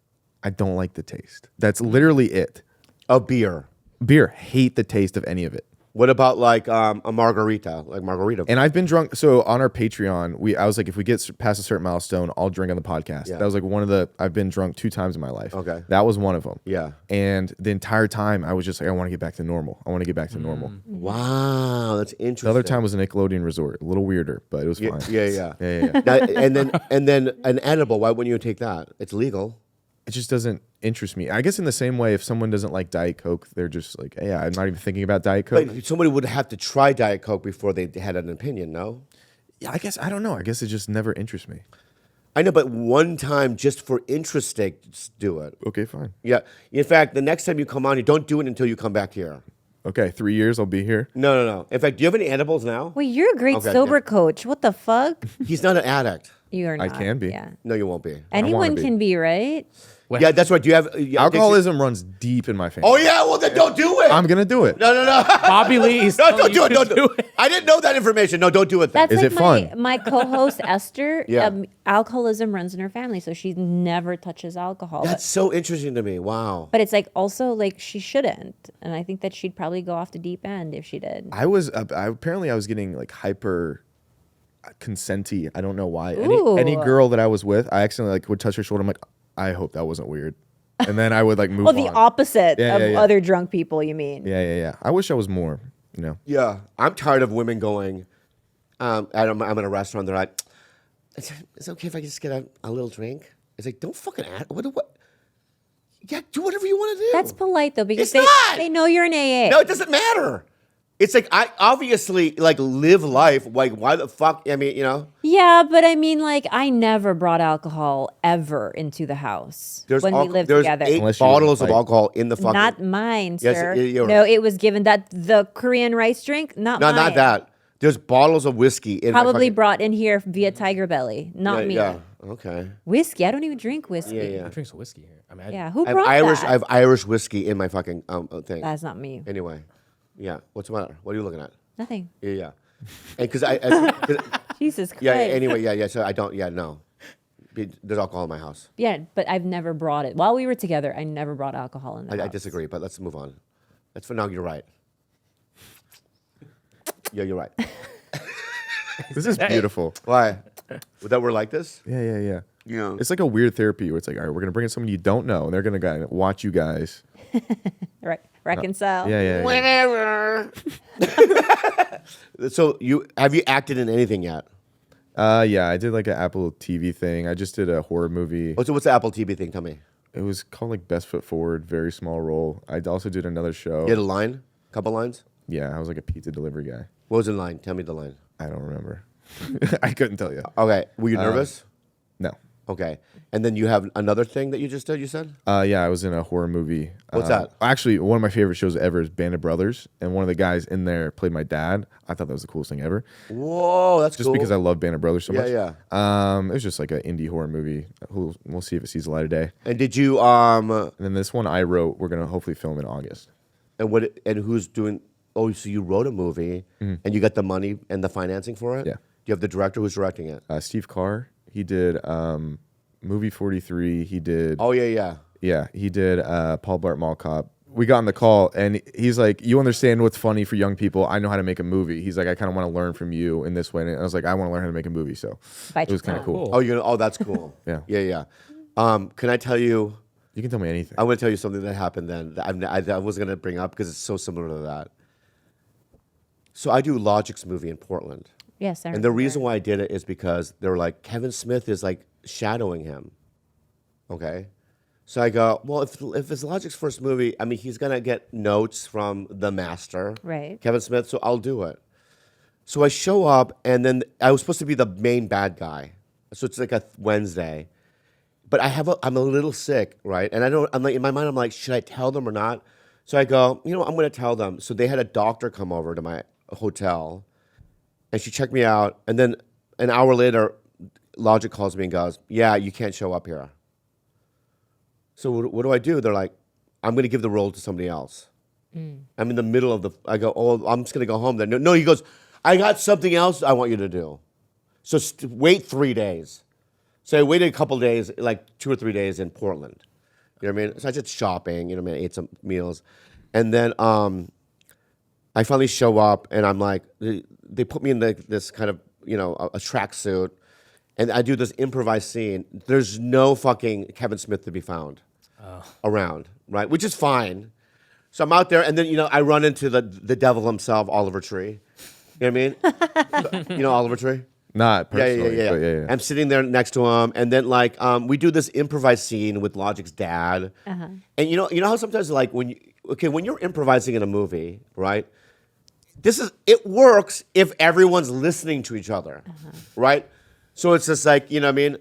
Speaker 3: I don't like the taste. That's literally it.
Speaker 2: A beer.
Speaker 3: Beer. Hate the taste of any of it.
Speaker 2: What about like a margarita? Like margarita.
Speaker 3: And I've been drunk. So on our Patreon, I was like, if we get past a certain milestone, I'll drink on the podcast.
Speaker 2: Yeah.
Speaker 3: That was like I've been drunk 2 times in my life.
Speaker 2: Okay.
Speaker 3: That was one of them.
Speaker 2: Yeah.
Speaker 3: And the entire time I was just like, I want to get back to normal. Normal.
Speaker 2: Wow, that's interesting.
Speaker 3: The other time was a Nickelodeon resort. A little weirder, but it was fine.
Speaker 2: Yeah.
Speaker 3: Yeah.
Speaker 2: Now, and then an edible. Why wouldn't you take that? It's legal.
Speaker 3: It just doesn't interest me. I guess in the same way, if someone doesn't like Diet Coke, they're just like, hey, I'm not even thinking about Diet Coke.
Speaker 2: But somebody would have to try Diet Coke before they had an opinion, no?
Speaker 3: Yeah, I don't know. I guess it just never interests me.
Speaker 2: I know, but one time, just for interest sake, just do it.
Speaker 3: Okay, fine.
Speaker 2: Yeah. In fact, the next time you come on, you don't do it until you come back here.
Speaker 3: Okay, 3 years, I'll be here.
Speaker 2: No. In fact, do you have any edibles now?
Speaker 1: Wait, you're a great
Speaker 2: Okay,
Speaker 1: sober
Speaker 2: okay.
Speaker 1: coach. What the fuck?
Speaker 2: He's not an addict.
Speaker 1: You are not.
Speaker 3: I can be.
Speaker 1: Yeah.
Speaker 2: No, you won't be.
Speaker 1: Anyone
Speaker 3: be.
Speaker 1: can be, right?
Speaker 2: Yeah, that's right. Do you have
Speaker 3: Alcoholism runs deep in my family.
Speaker 2: Oh yeah, well then don't do it.
Speaker 3: I'm gonna do it.
Speaker 2: No.
Speaker 4: Bobby Lee is
Speaker 2: No,
Speaker 4: telling
Speaker 2: don't do
Speaker 4: you
Speaker 2: it.
Speaker 4: to
Speaker 2: Don't do it. I didn't know that information. No, don't do it then.
Speaker 1: That's
Speaker 3: Is
Speaker 1: like
Speaker 3: it fun?
Speaker 1: my co-host Esther.
Speaker 2: Yeah.
Speaker 1: Alcoholism runs in her family, so she never touches alcohol.
Speaker 2: That's so interesting to me. Wow.
Speaker 1: But it's like also like she shouldn't, and I think that she'd probably go off the deep end if she did.
Speaker 3: Apparently I was getting like hyper consenty. I don't know why.
Speaker 1: Ooh.
Speaker 3: Any girl that I was with, I accidentally like would touch her shoulder. I'm like, I hope that wasn't weird. And then I would like move
Speaker 1: Well,
Speaker 3: on.
Speaker 1: the opposite
Speaker 3: Yeah,
Speaker 1: of
Speaker 3: yeah, yeah.
Speaker 1: other drunk people. You mean?
Speaker 3: Yeah. I wish I was more, you know.
Speaker 2: Yeah, I'm tired of women going. I'm in a restaurant. They're like, "Is it okay if I just get a little drink?" It's like, don't fucking ask. What? Yeah, do whatever you want to do.
Speaker 1: That's polite though because
Speaker 2: It's not!
Speaker 1: they know you're an AA.
Speaker 2: No, it doesn't matter. It's like I obviously like live life. Like, why the fuck? I mean, you know.
Speaker 1: Yeah, but I mean, like, I never brought alcohol ever into the house when we lived together.
Speaker 2: 8
Speaker 3: Unless you
Speaker 2: bottles of
Speaker 3: like-
Speaker 2: alcohol in the fucking.
Speaker 1: Not mine,
Speaker 2: Yes,
Speaker 1: sir.
Speaker 2: you're
Speaker 1: No,
Speaker 2: right.
Speaker 1: it was given that the Korean rice drink. Not
Speaker 2: No,
Speaker 1: mine.
Speaker 2: not that. There's bottles of whiskey in
Speaker 1: Probably
Speaker 2: my
Speaker 1: brought in here via TigerBelly, not me.
Speaker 2: Yeah. Okay.
Speaker 1: Whiskey? I don't even drink whiskey.
Speaker 2: Yeah.
Speaker 4: Who drinks whiskey here? I mean,
Speaker 1: Yeah, who
Speaker 2: I have
Speaker 1: brought
Speaker 2: Irish.
Speaker 1: that?
Speaker 2: I have Irish whiskey in my fucking thing.
Speaker 1: That's not me.
Speaker 2: Anyway, yeah. What's the matter? What are you looking at?
Speaker 1: Nothing.
Speaker 2: Yeah. And because
Speaker 1: Jesus Christ.
Speaker 2: yeah. Anyway, yeah. So I don't. Yeah. No. There's alcohol in my house.
Speaker 1: Yeah, but I've never brought it. While we were together, I never brought alcohol in the
Speaker 2: I
Speaker 1: house.
Speaker 2: disagree, but let's move on. That's for now. You're right. Yeah, you're right.
Speaker 3: This is beautiful.
Speaker 2: Why? That we're like this?
Speaker 3: Yeah.
Speaker 2: Yeah.
Speaker 3: It's like a weird therapy where it's like, all right, we're gonna bring in someone you don't know, and they're gonna watch you guys.
Speaker 1: Right. Reconcile.
Speaker 3: Yeah.
Speaker 2: Whatever. So have you acted in anything yet?
Speaker 3: Yeah, I did like an Apple TV thing. I just did a horror movie.
Speaker 2: What's the Apple TV thing? Tell me.
Speaker 3: It was called like Best Foot Forward, very small role. I also did another show.
Speaker 2: You had a line? Couple lines?
Speaker 3: Yeah, I was like a pizza delivery guy.
Speaker 2: What was the line? Tell me the line.
Speaker 3: I don't remember. I couldn't tell you.
Speaker 2: Okay. Were you nervous?
Speaker 3: No.
Speaker 2: Okay. And then you have another thing that you just did, you said?
Speaker 3: Yeah, I was in a horror movie.
Speaker 2: What's that?
Speaker 3: Actually, one of my favorite shows ever is Band of Brothers, and one of the guys in there played my dad. I thought that was the coolest thing ever.
Speaker 2: Whoa, that's
Speaker 3: Just
Speaker 2: cool.
Speaker 3: because I love Band of Brothers so much.
Speaker 2: Yeah.
Speaker 3: It was just like an indie horror movie. We'll see if it sees the light of day.
Speaker 2: And did you
Speaker 3: And then this one I wrote, we're gonna hopefully film in August.
Speaker 2: and who's doing? Oh, so you wrote a movie and you got the money and the financing for it?
Speaker 3: Yeah.
Speaker 2: Do you have the director who's directing it?
Speaker 3: Steve Carr. He did movie 43. He did.
Speaker 2: Oh yeah.
Speaker 3: Yeah, he did Paul Blart Mall Cop. We got on the call, and he's like, you understand what's funny for young people. I know how to make a movie. He's like, I kind of want to learn from you in this way. And I was like, I want to learn how to make a movie. So it was kind of cool.
Speaker 2: Oh, that's cool. Yeah. Can I tell you?
Speaker 3: You can tell me anything.
Speaker 2: I'm going to tell you something that happened then that I was going to bring up because it's so similar to that. So I do Logic's movie in Portland.
Speaker 1: Yes, I
Speaker 2: And the
Speaker 1: remember.
Speaker 2: reason why I did it is because they were like, Kevin Smith is like shadowing him. Okay. So I go, well, if it's Logic's first movie, I mean, he's going to get notes from the master,
Speaker 1: Right.
Speaker 2: Kevin Smith, so I'll do it. So I show up, and then I was supposed to be the main bad guy. So it's like a Wednesday. But I'm a little sick, right? And I'm like, in my mind, I'm like, should I tell them or not? So I go, I'm going to tell them. So they had a doctor come over to my hotel, and she checked me out. And then an hour later, Logic calls me and goes, yeah, you can't show up here. So what do I do? They're like, I'm going to give the role to somebody else. I'm in the middle of I go, oh, I'm just going to go home then. No, he goes, I got something else I want you to do. So wait 3 days. So I waited a couple days, like 2 or 3 days in Portland. You know what I mean? So I did shopping, I ate some meals. And then I finally show up, and I'm like, they put me in this kind of, a tracksuit, and I do this improvised scene. There's no fucking Kevin Smith to be found around, right? Which is fine. So I'm out there, and then, I run into the devil himself, Oliver Tree. You know what I mean? Oliver Tree?
Speaker 3: Not personally,
Speaker 2: Yeah.
Speaker 3: but yeah.
Speaker 2: I'm sitting there next to him, and then we do this improvised scene with Logic's dad. And you know how sometimes when you're improvising in a movie, right? It works if everyone's listening to each other, right? So it's just like, you know what I mean?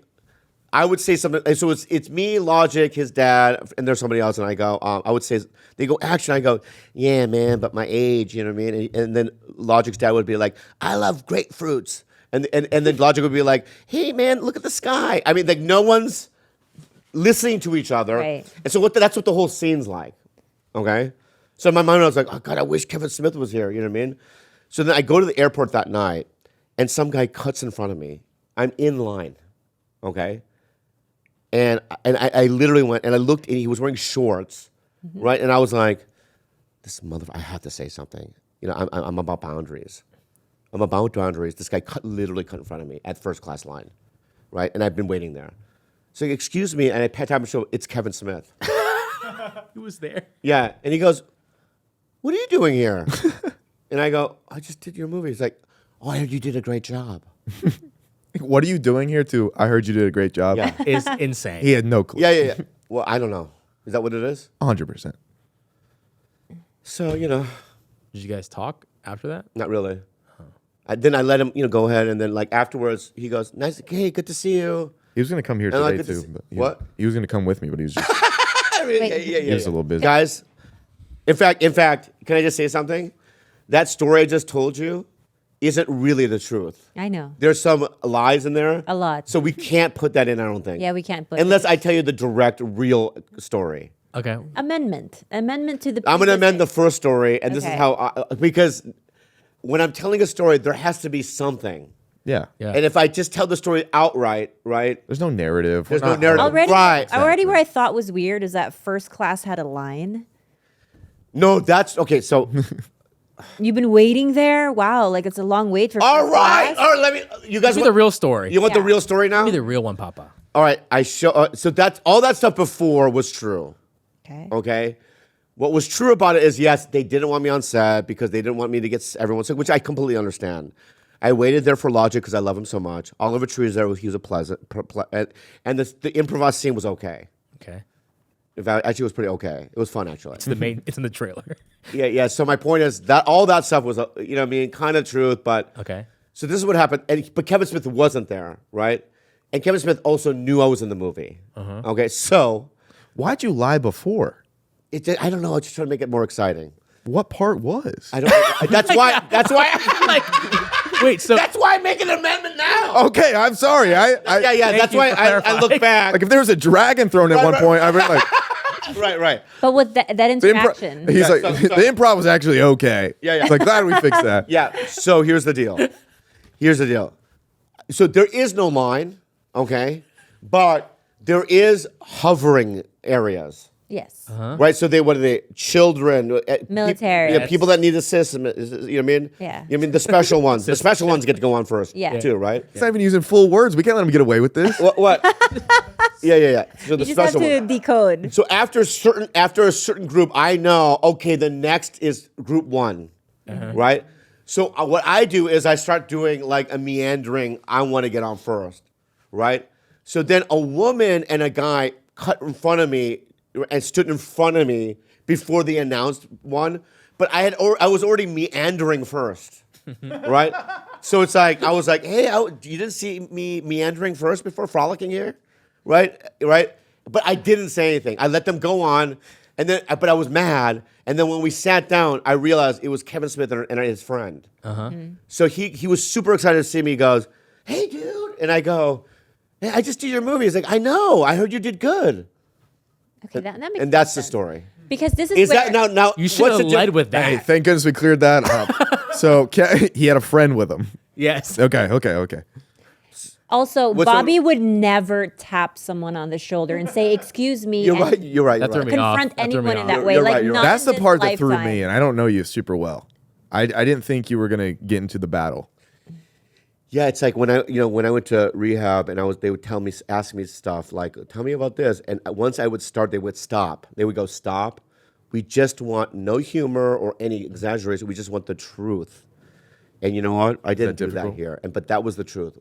Speaker 2: I would say something. So it's me, Logic, his dad, and there's somebody else, and I go, I would say, they go, action. I go, yeah, man, but my age, you know what I mean? And then Logic's dad would be like, I love grapefruits. And then Logic would be like, hey, man, look at the sky. I mean, like, no one's listening to each other.
Speaker 1: Right.
Speaker 2: And so that's what the whole scene's like, okay? So in my mind, I was like, oh, God, I wish Kevin Smith was here, you know what I mean? So then I go to the airport that night, and some guy cuts in front of me. I'm in line, okay? And I literally went, and I looked, and he was wearing shorts, right? And I was like, I have to say something. I'm about boundaries. I'm about boundaries. This guy literally cut in front of me at first class line, right? And I've been waiting there. So excuse me, and I pat him show, it's Kevin Smith.
Speaker 4: He was there.
Speaker 2: Yeah, and he goes, what are you doing here? And I go, I just did your movie. He's like, oh, I heard you did a great job.
Speaker 3: What are you doing here I heard you did a great job.
Speaker 2: Yeah.
Speaker 4: Is insane.
Speaker 3: He had no clue.
Speaker 2: Yeah. Well, I don't know. Is that what it is?
Speaker 3: 100%.
Speaker 2: So,
Speaker 4: Did you guys talk after that?
Speaker 2: not really. Then I let him, go ahead, and then afterwards, he goes, nice, hey, good to see you.
Speaker 3: He was going to come here
Speaker 2: And I
Speaker 3: today
Speaker 2: get to
Speaker 3: too.
Speaker 2: see-
Speaker 3: But
Speaker 2: what?
Speaker 3: He was going to come with me, but he was just
Speaker 2: Yeah.
Speaker 3: he was a little busy.
Speaker 2: Guys, in fact, can I just say something? That story I just told you, isn't really the truth.
Speaker 1: I know.
Speaker 2: There's some lies in there.
Speaker 1: A lot.
Speaker 2: So we can't put that in, I don't think.
Speaker 1: Yeah, we can't put
Speaker 2: Unless I tell you the direct, real story.
Speaker 4: Okay.
Speaker 1: amendment to the.
Speaker 2: I'm going to amend the first story, and this is
Speaker 1: Okay.
Speaker 2: how, because when I'm telling a story, there has to be something.
Speaker 3: Yeah.
Speaker 4: Yeah.
Speaker 2: And if I just tell the story outright, right?
Speaker 3: There's no narrative.
Speaker 2: There's
Speaker 3: We're
Speaker 2: no
Speaker 3: not-
Speaker 2: narrative.
Speaker 1: Already,
Speaker 2: Right.
Speaker 1: already, where I thought was weird is that First Class had a line.
Speaker 2: No, that's okay. So,
Speaker 1: You've been waiting there. Wow, like it's a long wait for.
Speaker 2: all
Speaker 1: First
Speaker 2: right,
Speaker 1: Class.
Speaker 2: all right. Let me. You guys
Speaker 4: Give me
Speaker 2: want
Speaker 4: the real story.
Speaker 2: You want the
Speaker 1: Yeah.
Speaker 2: real story now?
Speaker 4: Give me the real one, Papa.
Speaker 2: All right. I show. So that's all that stuff before was true.
Speaker 1: Okay.
Speaker 2: Okay. What was true about it is yes, they didn't want me on set because they didn't want me to get everyone sick, which I completely understand. I waited there for Logic because I love him so much. Oliver Tree was there; he was a and the improvised scene was okay.
Speaker 4: Okay.
Speaker 2: In fact, actually, it was pretty okay. It was fun, actually.
Speaker 4: It's the main. It's in the trailer.
Speaker 2: Yeah. So my point is that all that stuff was, you know, what I mean, kind of truth, but
Speaker 4: Okay.
Speaker 2: so this is what happened. But Kevin Smith wasn't there, right? And Kevin Smith also knew I was in the movie. Okay, so
Speaker 3: Why'd you lie before?
Speaker 2: I don't know. I was just trying to make it more exciting.
Speaker 3: What part was?
Speaker 2: I don't. That's why. That's why.
Speaker 4: Wait. So
Speaker 2: That's why I make an amendment now.
Speaker 3: Okay, I'm sorry.
Speaker 2: Yeah.
Speaker 4: Thank
Speaker 2: That's
Speaker 4: you
Speaker 2: why
Speaker 4: for
Speaker 2: I look
Speaker 4: clarifying.
Speaker 2: back.
Speaker 3: Like if there was a dragon thrown at one point, I'd be like,
Speaker 2: Right.
Speaker 1: But with that
Speaker 3: the
Speaker 1: interaction,
Speaker 3: he's
Speaker 2: Yeah,
Speaker 3: like,
Speaker 2: so-
Speaker 3: the improv was actually okay.
Speaker 2: Yeah.
Speaker 3: It's like glad we fixed that.
Speaker 2: Yeah. So here's the deal. So there is no line, okay, but there is hovering areas.
Speaker 1: yes.
Speaker 2: Right, so what are they? Children,
Speaker 1: Military.
Speaker 2: yeah, people that need assistance. You know what I mean?
Speaker 1: Yeah.
Speaker 2: You know what I mean the special ones? The special ones get to go on first.
Speaker 1: Yeah.
Speaker 2: Too, right?
Speaker 3: He's not even using full words. We can't let him get away with this.
Speaker 2: What? Yeah. So the
Speaker 1: You just have
Speaker 2: special
Speaker 1: to
Speaker 2: one.
Speaker 1: decode.
Speaker 2: So after a certain group, I know. Okay, the next is group one, right? So what I do is I start doing like a meandering. I want to get on first, right? So then a woman and a guy cut in front of me and stood in front of me before the announced one, but I was already meandering first, right? So it's like I was like, hey, you didn't see me meandering first before frolicking here, right? But I didn't say anything. I let them go on, but I was mad. And then when we sat down, I realized it was Kevin Smith and his friend. So he was super excited to see me. He goes, hey, dude, and I go, hey, I just did your movie. He's like, I know. I heard you did good.
Speaker 1: Okay, that makes
Speaker 2: And that's the
Speaker 1: sense.
Speaker 2: story.
Speaker 1: Because this is
Speaker 2: Is
Speaker 1: where,
Speaker 2: that now?
Speaker 4: you should
Speaker 2: what's
Speaker 4: have
Speaker 2: the
Speaker 4: led with that.
Speaker 3: Hey, thank goodness we cleared that up. So he had a friend with him.
Speaker 4: Yes.
Speaker 3: Okay.
Speaker 1: Also,
Speaker 2: What's
Speaker 1: Bobby would never tap someone on the shoulder and say, "Excuse me."
Speaker 2: You're
Speaker 1: and
Speaker 2: right. You're right.
Speaker 4: That
Speaker 2: You're
Speaker 4: threw
Speaker 2: right.
Speaker 4: me off.
Speaker 1: Confront
Speaker 4: That threw me
Speaker 1: anyone in
Speaker 4: off.
Speaker 1: that way.
Speaker 2: You're
Speaker 1: Like
Speaker 2: right, you're right.
Speaker 1: not
Speaker 3: That's
Speaker 1: in
Speaker 3: the
Speaker 1: this
Speaker 3: part that threw
Speaker 1: lifetime.
Speaker 3: me, and I don't know you super well. I didn't think you were gonna get into the battle.
Speaker 2: Yeah, it's like when I went to rehab and they would ask me stuff like, tell me about this. And once I would start, they would stop. They would go, stop. We just want no humor or any exaggeration. We just want the truth. And you know what? I didn't do that
Speaker 3: difficult?
Speaker 2: here. But that was the truth.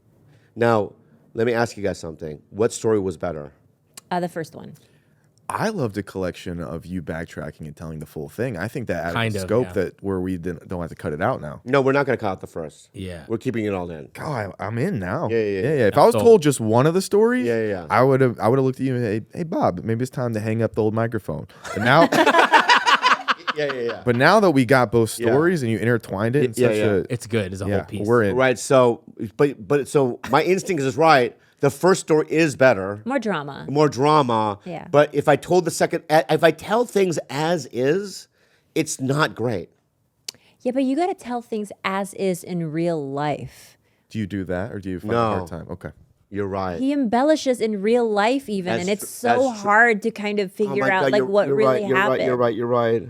Speaker 2: Now, let me ask you guys something. What story was better?
Speaker 1: The first one.
Speaker 3: I loved a collection of you backtracking and telling the full thing. I think that added
Speaker 4: Kind
Speaker 3: a
Speaker 4: of,
Speaker 3: scope
Speaker 4: yeah.
Speaker 3: that where we don't have to cut it out now.
Speaker 2: No, we're not going to cut out the first.
Speaker 4: Yeah.
Speaker 2: We're keeping it all in.
Speaker 3: God, I'm in now.
Speaker 2: Yeah.
Speaker 3: If I was
Speaker 4: So-
Speaker 3: told just one of the stories,
Speaker 2: Yeah.
Speaker 3: I would have looked at you and hey Bob, maybe it's time to hang up the old microphone. And now,
Speaker 2: Yeah.
Speaker 3: but now that we got both
Speaker 2: Yeah.
Speaker 3: stories and you intertwined it in
Speaker 2: Yeah,
Speaker 3: such
Speaker 2: yeah.
Speaker 3: a
Speaker 4: It's good. It's a
Speaker 3: yeah,
Speaker 4: whole piece.
Speaker 3: we're in.
Speaker 2: Right. So, so my instinct is right. The first story is better.
Speaker 1: More drama.
Speaker 2: More drama.
Speaker 1: Yeah.
Speaker 2: But if I tell things as is, it's not great.
Speaker 1: Yeah, but you got to tell things as is in real life.
Speaker 3: Do you do that or do you find a
Speaker 2: No.
Speaker 3: hard time? Okay.
Speaker 2: You're right.
Speaker 1: He embellishes in real life even,
Speaker 2: That's
Speaker 1: and it's
Speaker 2: tr- that's
Speaker 1: so
Speaker 2: tr-
Speaker 1: hard to kind of
Speaker 2: Oh
Speaker 1: figure
Speaker 2: my
Speaker 1: out
Speaker 2: God,
Speaker 1: like
Speaker 2: you're-
Speaker 1: what
Speaker 2: you're
Speaker 1: really
Speaker 2: right, you're
Speaker 1: happened.
Speaker 2: You're right.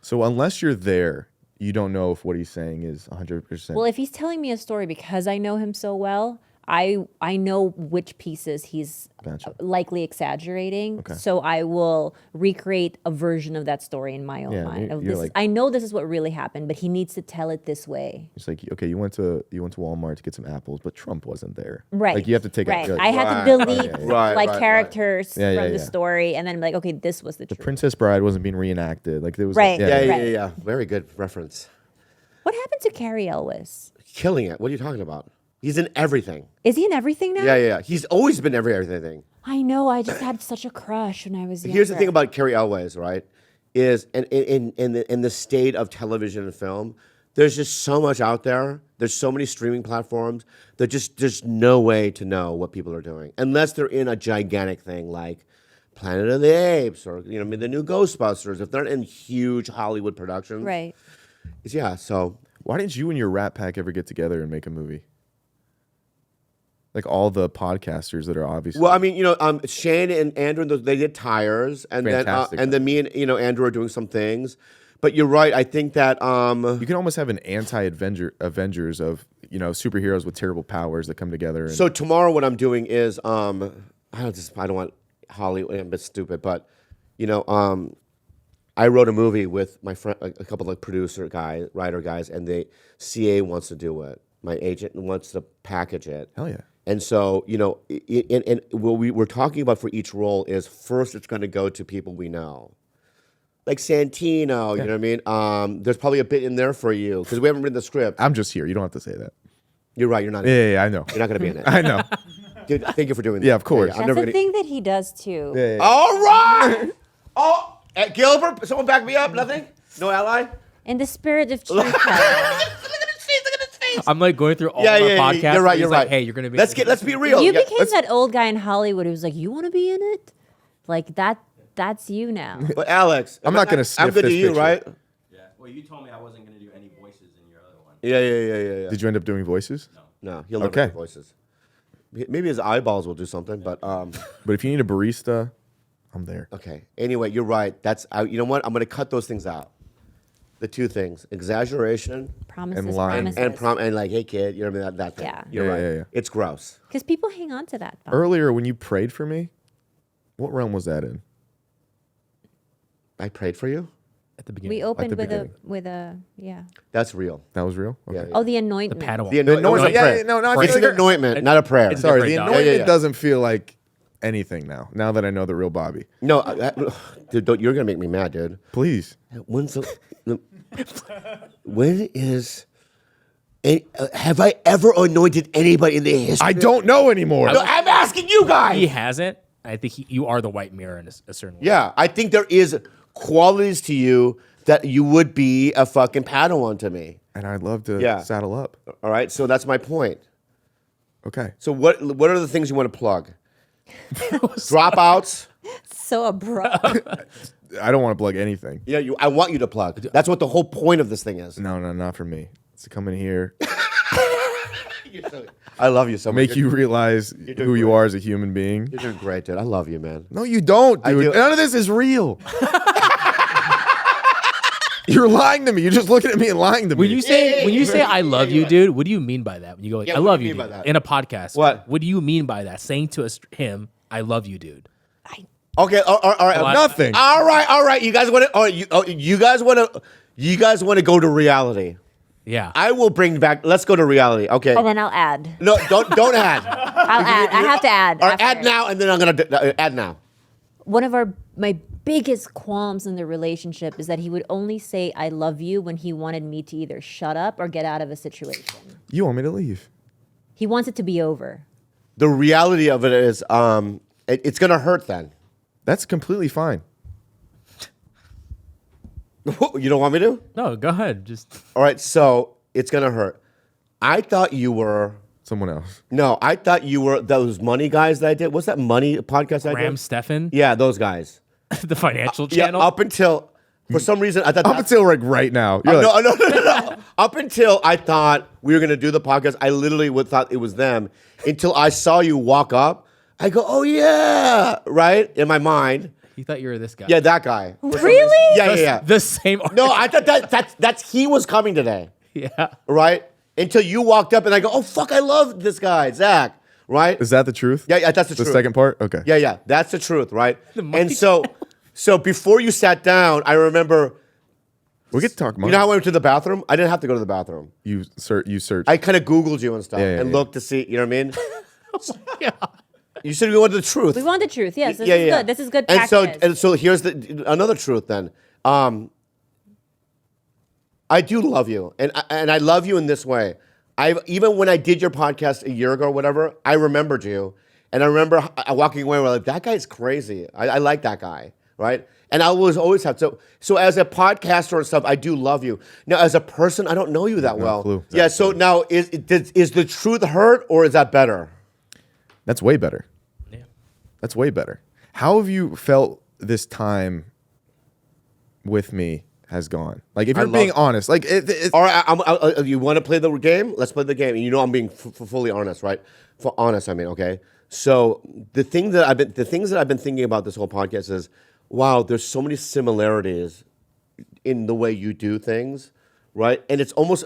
Speaker 3: So unless you're there, you don't know if what he's saying is 100%.
Speaker 1: Well, if he's telling me a story because I know him so well, I know which pieces he's
Speaker 3: Gotcha.
Speaker 1: likely exaggerating. So I will recreate a version of that story in my own
Speaker 3: Yeah,
Speaker 1: mind.
Speaker 3: you're
Speaker 1: Of this,
Speaker 3: like-
Speaker 1: I know this is what really happened, but he needs to tell it this way.
Speaker 3: It's like, okay, you went to Walmart to get some apples, but Trump wasn't there.
Speaker 1: Right.
Speaker 3: Like you have to take
Speaker 1: right.
Speaker 3: it.
Speaker 1: I had
Speaker 2: Right,
Speaker 1: to delete
Speaker 3: yeah, yeah.
Speaker 2: Right,
Speaker 1: like
Speaker 2: right.
Speaker 1: characters
Speaker 3: Yeah,
Speaker 1: from
Speaker 3: yeah,
Speaker 1: the
Speaker 3: yeah.
Speaker 1: story and then be like, okay, this was the truth.
Speaker 3: Princess Bride wasn't being reenacted. Like there was
Speaker 1: Right.
Speaker 2: Yeah. Very good reference.
Speaker 1: What happened to Carrie Elwes?
Speaker 2: Killing it. What are you talking about? He's in everything.
Speaker 1: Is he in everything now?
Speaker 2: Yeah. He's always been everything.
Speaker 1: I know. I just had such a crush when I was younger.
Speaker 2: Here's the thing about Carrie Elwes, right? Is in the state of television and film, There's just so much out there. There's so many streaming platforms. There's no way to know what people are doing unless they're in a gigantic thing like Planet of the Apes or the new Ghostbusters. If they're in huge Hollywood productions,
Speaker 1: Right.
Speaker 2: Yeah. So
Speaker 3: Why didn't you and your Rat Pack ever get together and make a movie? Like all the podcasters that are obviously.
Speaker 2: well, Shane and Andrew, they did Tires, and
Speaker 3: Fantastic.
Speaker 2: then me and Andrew are doing some things. But you're right. I think that
Speaker 3: you can almost have an Avengers of superheroes with terrible powers that come together. And
Speaker 2: So tomorrow, what I'm doing is I don't want Hollywood. I'm a bit stupid, but I wrote a movie with my friend, a couple of writer guys, and the CA wants to do it. My agent wants to package it.
Speaker 3: hell yeah.
Speaker 2: And so, and what we're talking about for each role is first it's going to go to people we know. Like Santino, you know what I mean? There's probably a bit in there for you because we haven't written the script.
Speaker 3: I'm just here. You don't have to say that.
Speaker 2: You're right. You're not.
Speaker 3: Yeah, I know.
Speaker 2: You're not going to be in it.
Speaker 3: I know.
Speaker 2: Dude, thank you for doing that.
Speaker 3: Yeah, of course.
Speaker 2: I'm
Speaker 1: That's
Speaker 2: never
Speaker 1: the
Speaker 2: gonna-
Speaker 1: thing that he does too.
Speaker 3: Yeah.
Speaker 2: All right. Oh, Gilbert, someone back me up. Nothing. No ally.
Speaker 1: In the spirit of truth telling.
Speaker 2: Look at his face.
Speaker 4: I'm like going through all
Speaker 2: Yeah,
Speaker 4: of our
Speaker 2: yeah,
Speaker 4: podcasts.
Speaker 2: you're
Speaker 4: and
Speaker 2: right.
Speaker 4: he's
Speaker 2: You're
Speaker 4: like,
Speaker 2: right.
Speaker 4: Hey, you're gonna be.
Speaker 2: Let's be real.
Speaker 1: You
Speaker 2: Yeah,
Speaker 1: became
Speaker 2: let's-
Speaker 1: that old guy in Hollywood who's like, you want to be in it? Like that's you now.
Speaker 2: But Alex,
Speaker 3: I'm not gonna
Speaker 2: I'm
Speaker 3: sniff
Speaker 2: good to
Speaker 3: this
Speaker 2: you,
Speaker 3: picture.
Speaker 2: right?
Speaker 5: Yeah. Well, you told me I wasn't going to do any voices in your other one.
Speaker 2: Yeah.
Speaker 3: Did you end up doing voices?
Speaker 2: No, he'll never
Speaker 3: Okay.
Speaker 2: do voices. Maybe his eyeballs will do something, but
Speaker 3: But if you need a barista, I'm there.
Speaker 2: okay. Anyway, you're right. You know what? I'm going to cut those things out. The two things: exaggeration
Speaker 1: Promises,
Speaker 3: And lying.
Speaker 1: promises.
Speaker 2: and like, hey kid, you know what I mean? That thing.
Speaker 1: Yeah.
Speaker 2: You're right.
Speaker 3: Yeah.
Speaker 2: It's gross.
Speaker 1: Because people hang on to that. Bob.
Speaker 3: Earlier, when you prayed for me, what realm was that in?
Speaker 2: I prayed for you.
Speaker 4: at the beginning.
Speaker 1: We opened
Speaker 3: the
Speaker 1: with a
Speaker 3: beginning.
Speaker 1: yeah.
Speaker 2: That's real.
Speaker 3: That was real? Okay.
Speaker 2: Yeah.
Speaker 1: Oh, the
Speaker 4: the
Speaker 1: anointment.
Speaker 4: Padawan.
Speaker 2: The
Speaker 3: The anointment,
Speaker 2: yeah,
Speaker 3: yeah, no, I feel
Speaker 2: it's
Speaker 3: like
Speaker 2: an anointment, not a prayer.
Speaker 4: it's
Speaker 3: Sorry, the
Speaker 4: different, dog.
Speaker 3: anointment
Speaker 2: Yeah.
Speaker 3: doesn't feel like anything now that I know the real Bobby.
Speaker 2: No, dude, you're gonna make me mad, dude.
Speaker 3: Please.
Speaker 2: Have I ever anointed anybody in the history?
Speaker 3: I don't know anymore.
Speaker 2: No, I'm asking you guys.
Speaker 4: He hasn't. I think you are the white mirror in a certain way.
Speaker 2: Yeah, I think there is qualities to you that you would be a fucking Padawan to me.
Speaker 3: And I'd love to
Speaker 2: Yeah.
Speaker 3: saddle up.
Speaker 2: All right, so that's my point.
Speaker 3: Okay.
Speaker 2: So what are the things you want to plug? Dropouts.
Speaker 1: So abrupt.
Speaker 3: I don't want to plug anything.
Speaker 2: Yeah, I want you to plug. That's what the whole point of this thing is.
Speaker 3: No, not for me. It's to come in here,
Speaker 2: I love you so much.
Speaker 3: make you realize who you are as a human being.
Speaker 2: You're doing great, dude. I love you, man.
Speaker 3: No, you don't,
Speaker 2: I
Speaker 3: dude.
Speaker 2: do.
Speaker 3: None of this is real. You're lying to me. You're just looking at me and lying to me.
Speaker 4: When you say I love you, dude, what do you mean by that? When you go like,
Speaker 2: Yeah,
Speaker 4: I
Speaker 2: what do
Speaker 4: love
Speaker 2: you
Speaker 4: you,
Speaker 2: mean by
Speaker 4: dude,
Speaker 2: that?
Speaker 4: in a podcast.
Speaker 2: What?
Speaker 4: What do you mean by that? Saying to him, I love you, dude.
Speaker 2: Okay, all right.
Speaker 4: Well,
Speaker 3: Nothing.
Speaker 2: All right. You guys want to? You guys want to go to reality?
Speaker 4: Yeah.
Speaker 2: I will bring back. Let's go to reality. Okay.
Speaker 1: And then I'll add.
Speaker 2: No, don't add.
Speaker 1: I'll add. I have to add.
Speaker 2: Or
Speaker 1: after.
Speaker 2: add now, and then I'm gonna add now.
Speaker 1: One of my biggest qualms in the relationship is that he would only say I love you when he wanted me to either shut up or get out of a situation.
Speaker 3: You want me to leave?
Speaker 1: He wants it to be over.
Speaker 2: The reality of it is, it's gonna hurt then.
Speaker 3: That's completely fine.
Speaker 2: You don't want me to?
Speaker 4: No, go ahead. Just
Speaker 2: All right, so it's gonna hurt. I thought you were.
Speaker 3: Someone else.
Speaker 2: No, I thought you were those money guys that I did. What's that money podcast I
Speaker 4: Graham
Speaker 2: did?
Speaker 4: Stephan,
Speaker 2: Yeah, those guys.
Speaker 4: the financial
Speaker 2: Yeah,
Speaker 4: channel.
Speaker 2: up until for some reason I thought
Speaker 3: Up until like right now. You're like,
Speaker 2: no. Up until I thought we were gonna do the podcast, I literally thought it was them. Until I saw you walk up, I go, "Oh yeah!" Right in my mind.
Speaker 4: You thought you were this guy.
Speaker 2: Yeah, that guy.
Speaker 1: Really?
Speaker 2: Yeah.
Speaker 4: The same.
Speaker 2: No, I thought that's he was coming today,
Speaker 4: Yeah.
Speaker 2: right? Until you walked up and I go, "Oh fuck, I love this guy, Zach." Right?
Speaker 3: is that the truth?
Speaker 2: Yeah, that's the
Speaker 3: The
Speaker 2: truth.
Speaker 3: second part? Okay.
Speaker 2: Yeah, that's the truth, right?
Speaker 4: money
Speaker 2: And so before you sat down, I remember.
Speaker 3: We get to talk money.
Speaker 2: You know how I went to the bathroom? I didn't have to go to the bathroom.
Speaker 3: You search.
Speaker 2: I kind of Googled you and stuff
Speaker 3: Yeah,
Speaker 2: and
Speaker 3: yeah.
Speaker 2: looked to see, you know what I mean? You said we wanted the truth.
Speaker 1: We want the truth. Yes, this
Speaker 2: Yeah,
Speaker 1: is
Speaker 2: yeah.
Speaker 1: good. This is good
Speaker 2: And
Speaker 1: practice.
Speaker 2: so here's another truth then. I do love you, and I love you in this way. Even when I did your podcast a year ago or whatever, I remembered you, and I remember walking away like that guy's crazy. I like that guy, right? And I always have. So as a podcaster and stuff, I do love you. Now, as a person, I don't know you that well.
Speaker 3: clue.
Speaker 2: Yeah. So now, is the truth hurt or is that better?
Speaker 3: That's way better.
Speaker 4: Yeah.
Speaker 3: That's way better. How have you felt this time with me has gone? Like, if you're being honest, like,
Speaker 2: All right. You want to play the game? Let's play the game. And you know I'm being fully honest, right? For honest, I mean, okay. So the things that I've been thinking about this whole podcast is, wow, there's so many similarities in the way you do things, right? And it's almost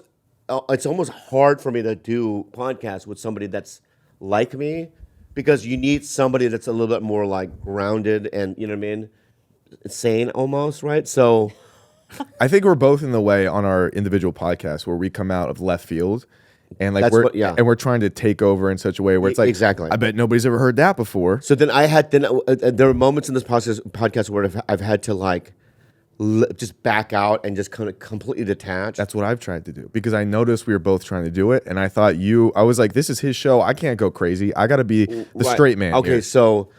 Speaker 2: hard for me to do podcasts with somebody that's like me, because you need somebody that's a little bit more like grounded and, you know what I mean, sane almost, right? So
Speaker 3: I think we're both in the way on our individual podcasts where we come out of left field. And like we're trying to take over in such a way where it's like,
Speaker 2: exactly.
Speaker 3: I bet nobody's ever heard that before.
Speaker 2: So then there are moments in this podcast where I've had to like just back out and just kind of completely detach.
Speaker 3: That's what I've tried to do, because I noticed we were both trying to do it, and I thought I was like, this is his show. I can't go crazy. I got to be the straight man.
Speaker 2: Okay,
Speaker 3: here.
Speaker 2: so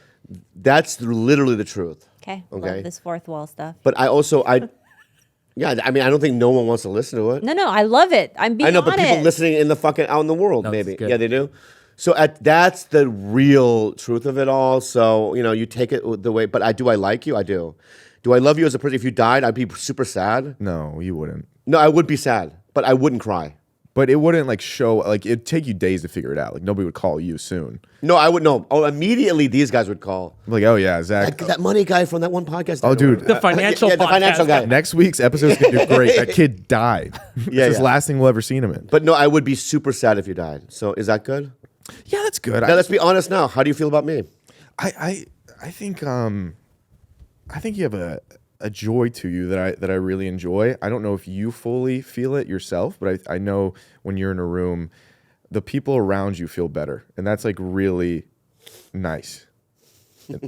Speaker 2: that's literally the truth.
Speaker 1: Okay.
Speaker 2: Okay.
Speaker 1: Love this fourth wall stuff.
Speaker 2: But yeah, I mean, I don't think no one wants to listen to it.
Speaker 1: No, I love it. I'm being
Speaker 2: I know, but people
Speaker 1: honest.
Speaker 2: listening in the fucking out in the world,
Speaker 4: No,
Speaker 2: maybe.
Speaker 4: it's good.
Speaker 2: Yeah, they do. So that's the real truth of it all. So, you know, you take it the way, but I like you? I do. Do I love you as a person? If you died, I'd be super sad.
Speaker 3: No, you wouldn't.
Speaker 2: No, I would be sad, but I wouldn't cry.
Speaker 3: But it wouldn't like show, like it'd take you days to figure it out. Like nobody would call you soon.
Speaker 2: No, I would know. Oh, immediately these guys would call.
Speaker 3: Like, oh yeah, Zach.
Speaker 2: That money guy from that one podcast.
Speaker 3: Oh, dude.
Speaker 4: The financial
Speaker 2: the financial
Speaker 4: podcast.
Speaker 2: guy.
Speaker 3: Next week's episode's gonna be great. That kid died. It's
Speaker 2: Yeah.
Speaker 3: the last thing we'll ever seen him in.
Speaker 2: But no, I would be super sad if you died. So is that good?
Speaker 3: Yeah, that's good.
Speaker 2: Now let's be honest now. How do you feel about me?
Speaker 3: I think you have a joy to you that I really enjoy. I don't know if you fully feel it yourself, but I know when you're in a room, the people around you feel better, and that's like really nice.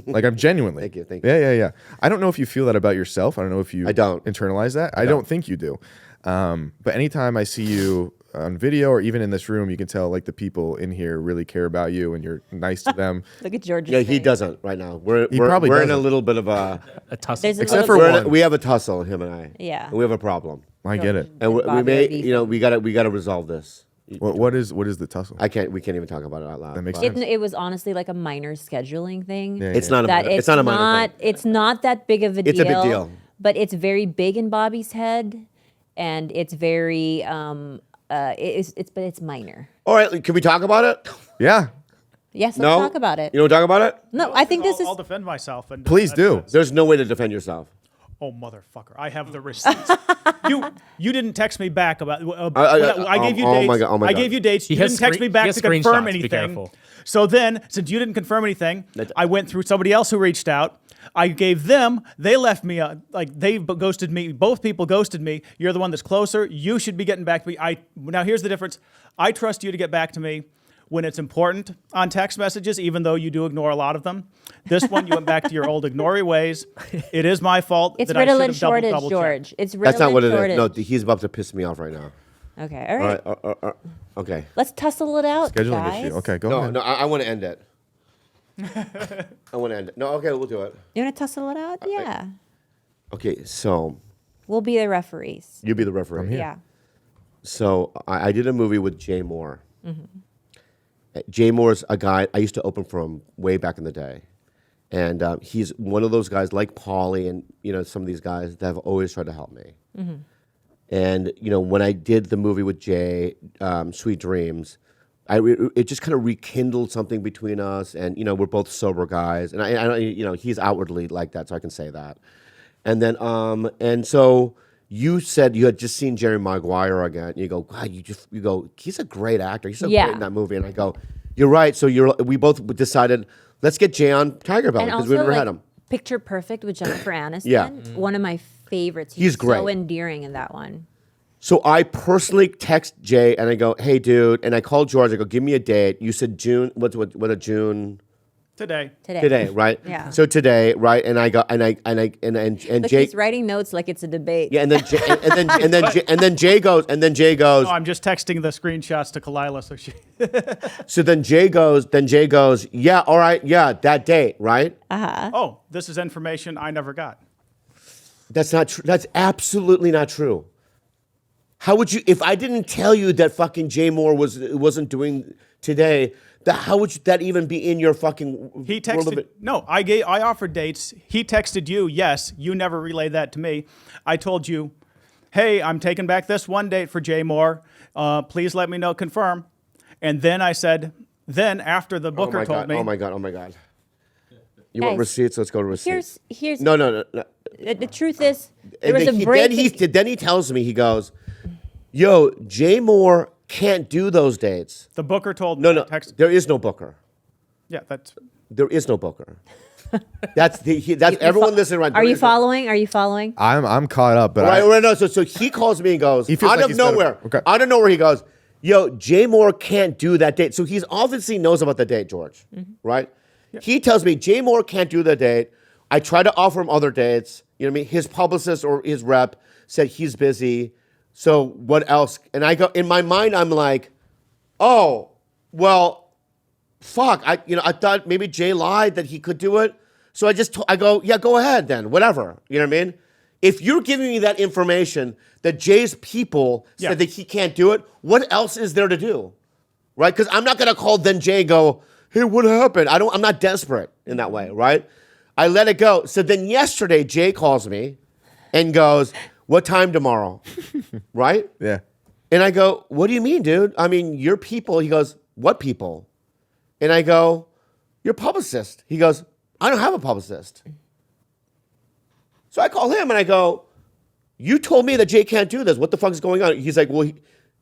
Speaker 3: Like I'm genuinely.
Speaker 2: Thank you.
Speaker 3: Yeah. I don't know if you feel that about yourself. I don't know if you
Speaker 2: I don't.
Speaker 3: internalize that. I don't think you do. But anytime I see you on video or even in this room, you can tell like the people in here really care about you and you're nice to them.
Speaker 1: Look at George's
Speaker 2: Yeah, he
Speaker 1: face.
Speaker 2: doesn't right now. We're
Speaker 3: probably
Speaker 2: in a
Speaker 3: doesn't.
Speaker 2: little bit of a.
Speaker 4: A tussle.
Speaker 1: There's a
Speaker 3: Except
Speaker 1: little
Speaker 3: for
Speaker 1: bit-
Speaker 3: one.
Speaker 2: We have a tussle, him and I.
Speaker 1: Yeah.
Speaker 2: And we have a problem,
Speaker 3: I get it.
Speaker 2: and we
Speaker 1: Bobby
Speaker 2: may,
Speaker 1: beef.
Speaker 2: you know, we gotta resolve this.
Speaker 3: What is the tussle?
Speaker 2: We can't even talk about it out loud.
Speaker 3: That makes
Speaker 2: but-
Speaker 3: sense.
Speaker 1: It was honestly like a minor scheduling thing.
Speaker 3: Yeah,
Speaker 2: It's not a
Speaker 1: That
Speaker 2: minor, it's not a minor thing.
Speaker 1: It's not that big of a deal.
Speaker 2: It's a big deal.
Speaker 1: But it's very big in Bobby's head, and it's very it's minor.
Speaker 2: All right, can we talk about it?
Speaker 3: Yeah,
Speaker 1: Yes, let's
Speaker 2: No,
Speaker 1: talk about it.
Speaker 2: You don't talk about it.
Speaker 1: No, I think this is.
Speaker 6: I'll defend myself. And
Speaker 3: please do.
Speaker 2: There's no way to defend yourself.
Speaker 6: Oh, motherfucker! I have the receipts. you didn't text me back about. I gave you
Speaker 2: oh
Speaker 6: dates.
Speaker 2: my God, oh my
Speaker 6: I
Speaker 2: God.
Speaker 6: gave you dates. You
Speaker 4: has
Speaker 6: didn't text
Speaker 4: screen-
Speaker 6: me back
Speaker 4: he has
Speaker 6: to confirm
Speaker 4: screenshots, be
Speaker 6: anything.
Speaker 4: careful.
Speaker 6: So then, since you didn't confirm anything, I went through somebody else who reached out. I gave them. They left me. They ghosted me. Both people ghosted me. You're the one that's closer. You should be getting back to me. Now here's the difference. I trust you to get back to me when it's important on text messages, even though you do ignore a lot of them. This one, you went back to your old ignory ways. It is my fault
Speaker 1: It's
Speaker 6: that I should
Speaker 1: Ritalin
Speaker 6: have
Speaker 1: shortage,
Speaker 6: double
Speaker 1: George. It's Ritalin
Speaker 2: That's not what it
Speaker 1: shortage.
Speaker 2: is. No, he's about to piss me off right now.
Speaker 1: Okay, all
Speaker 2: All
Speaker 1: right.
Speaker 2: right. Okay.
Speaker 1: Let's tussle it out,
Speaker 3: Scheduling
Speaker 1: guys.
Speaker 3: issue. Okay, go
Speaker 2: No,
Speaker 3: ahead.
Speaker 2: no, I want to end it. I want to end it. No, okay, we'll do it.
Speaker 1: You want to tussle it out? Yeah.
Speaker 2: Okay, so
Speaker 1: We'll be the referees.
Speaker 2: you be the referee.
Speaker 1: Yeah.
Speaker 2: So I did a movie with Jay Moore. Jay Moore's a guy I used to open for him way back in the day, and he's one of those guys like Paulie and some of these guys that have always tried to help me. And when I did the movie with Jay, Sweet Dreams, it just kind of rekindled something between us, and we're both sober guys, and I he's outwardly like that, so I can say that. And then and so. You said you had just seen Jerry Maguire again. You go, God, you go, he's a great actor. He's so great in that movie. And I go, you're right. So we both decided, let's get Jay on TigerBelly
Speaker 1: And
Speaker 2: because we've
Speaker 1: also,
Speaker 2: never had him.
Speaker 1: Picture Perfect with Jennifer Aniston.
Speaker 2: Yeah.
Speaker 1: One of my favorites.
Speaker 2: He's great.
Speaker 1: So endearing in that one.
Speaker 2: So I personally text Jay and I go, hey, dude. And I called George. I go, give me a date. You said June. What a June?
Speaker 6: today.
Speaker 2: Today, right?
Speaker 1: Yeah.
Speaker 2: So today, right? And I go, and
Speaker 1: Look,
Speaker 2: Jay.
Speaker 1: he's writing notes like it's a debate.
Speaker 2: Yeah, and then Jay, and then Jay goes,
Speaker 6: No, I'm just texting the screenshots to Khalyla, so she.
Speaker 2: So then Jay goes, yeah, all right, yeah, that date, right?
Speaker 6: Oh, this is information I never got.
Speaker 2: That's not true. That's absolutely not true. How would you, if I didn't tell you that fucking Jay Moore wasn't doing today, how would that even be in your fucking
Speaker 6: He
Speaker 2: world of
Speaker 6: texted.
Speaker 2: it?
Speaker 6: No, I offered dates. He texted you. Yes, you never relayed that to me. I told you, hey, I'm taking back this one date for Jay Moore. Please let me know, confirm. And then I said, then after the booker told me.
Speaker 2: Oh my God. You want
Speaker 1: Guys,
Speaker 2: receipts? Let's go to receipts.
Speaker 1: Here's
Speaker 2: No.
Speaker 1: the truth is there was a break.
Speaker 2: Then he tells me, he goes, yo, Jay Moore can't do those dates.
Speaker 6: The booker told me.
Speaker 2: No,
Speaker 6: Text,
Speaker 2: there is no booker.
Speaker 6: yeah, that's.
Speaker 2: There is no booker. That's everyone listening around.
Speaker 1: Are you following?
Speaker 3: I'm caught up, but
Speaker 2: Right, no. So he calls me and goes,
Speaker 3: He feels
Speaker 2: out
Speaker 3: like
Speaker 2: of
Speaker 3: he's better.
Speaker 2: nowhere.
Speaker 3: Okay.
Speaker 2: Out of nowhere, he goes, yo, Jay Moore can't do that date. So he's obviously knows about the date, George. Right? Yeah. He tells me Jay Moore can't do the date. I try to offer him other dates. You know what I mean? His publicist or his rep said he's busy. So what else? And I go, in my mind, I'm like, oh, well, fuck. I thought maybe Jay lied that he could do it. So I go, yeah, go ahead then, whatever. You know what I mean? If you're giving me that information that Jay's people said that he can't do it, what else is there to do? Right? Because I'm not going to call then Jay and go, hey, what happened? I'm not desperate in that way, right? I let it go. So then yesterday, Jay calls me and goes, what time tomorrow? Right?
Speaker 3: yeah.
Speaker 2: And I go, what do you mean, dude? I mean, your people. He goes, what people? And I go, your publicist. He goes, I don't have a publicist. So I call him and I go, you told me that Jay can't do this. What the fuck is going on? He's like, well,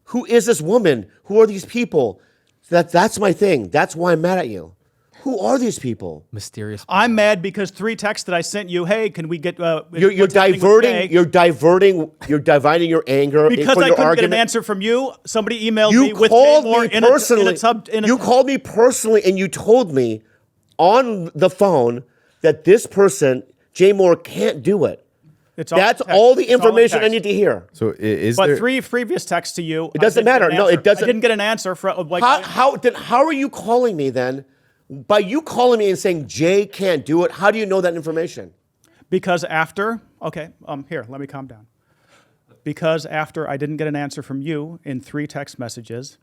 Speaker 2: who is this woman? Who are these people? That's my thing. That's why I'm mad at you. Who are these people?
Speaker 4: Mysterious.
Speaker 6: I'm mad because 3 texts that I sent you. Hey, can we get?
Speaker 2: You're diverting. You're dividing your anger
Speaker 6: because
Speaker 2: for
Speaker 6: I
Speaker 2: your
Speaker 6: couldn't
Speaker 2: argument.
Speaker 6: get an answer from you. Somebody emailed
Speaker 2: You
Speaker 6: me with
Speaker 2: called
Speaker 6: Jay Moore
Speaker 2: me
Speaker 6: in
Speaker 2: personally.
Speaker 6: a
Speaker 2: You called me personally, and you told me on the phone that this person, Jay Moore, can't do it. That's all the information I need to hear.
Speaker 3: So is
Speaker 6: But
Speaker 3: there
Speaker 6: 3 previous texts to you.
Speaker 2: It doesn't matter. No, it doesn't.
Speaker 6: I didn't get an answer from like.
Speaker 2: How are you calling me then? By you calling me and saying Jay can't do it, how do you know that information?
Speaker 6: Because after, here, let me calm down. Because after I didn't get an answer from you in 3 text messages,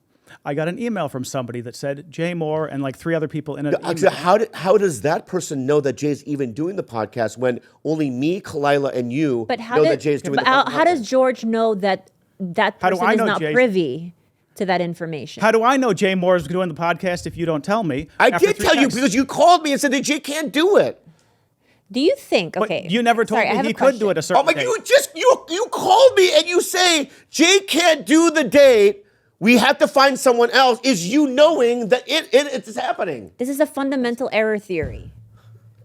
Speaker 6: I got an email from somebody that said Jay Moore and like 3 other people in an email.
Speaker 2: How does that person know that Jay's even doing the podcast when only me, Khalyla, and you know that Jay's doing the podcast?
Speaker 1: How does George know that person is not
Speaker 6: Jay?
Speaker 1: privy to that information?
Speaker 6: How do I know Jay Moore is doing the podcast if you don't tell me?
Speaker 2: I
Speaker 6: after
Speaker 2: did
Speaker 6: 3
Speaker 2: tell you
Speaker 6: texts?
Speaker 2: because you called me and said that Jay can't do it.
Speaker 1: Do you think?
Speaker 6: But
Speaker 1: Okay,
Speaker 6: you never told
Speaker 1: Sorry, I
Speaker 6: me
Speaker 1: have
Speaker 6: he
Speaker 1: a
Speaker 6: could do
Speaker 1: question.
Speaker 6: it a certain
Speaker 2: Oh my!
Speaker 6: date.
Speaker 2: You called me and you say Jay can't do the date. We have to find someone else. Is you knowing that it's happening?
Speaker 1: This is a fundamental error theory.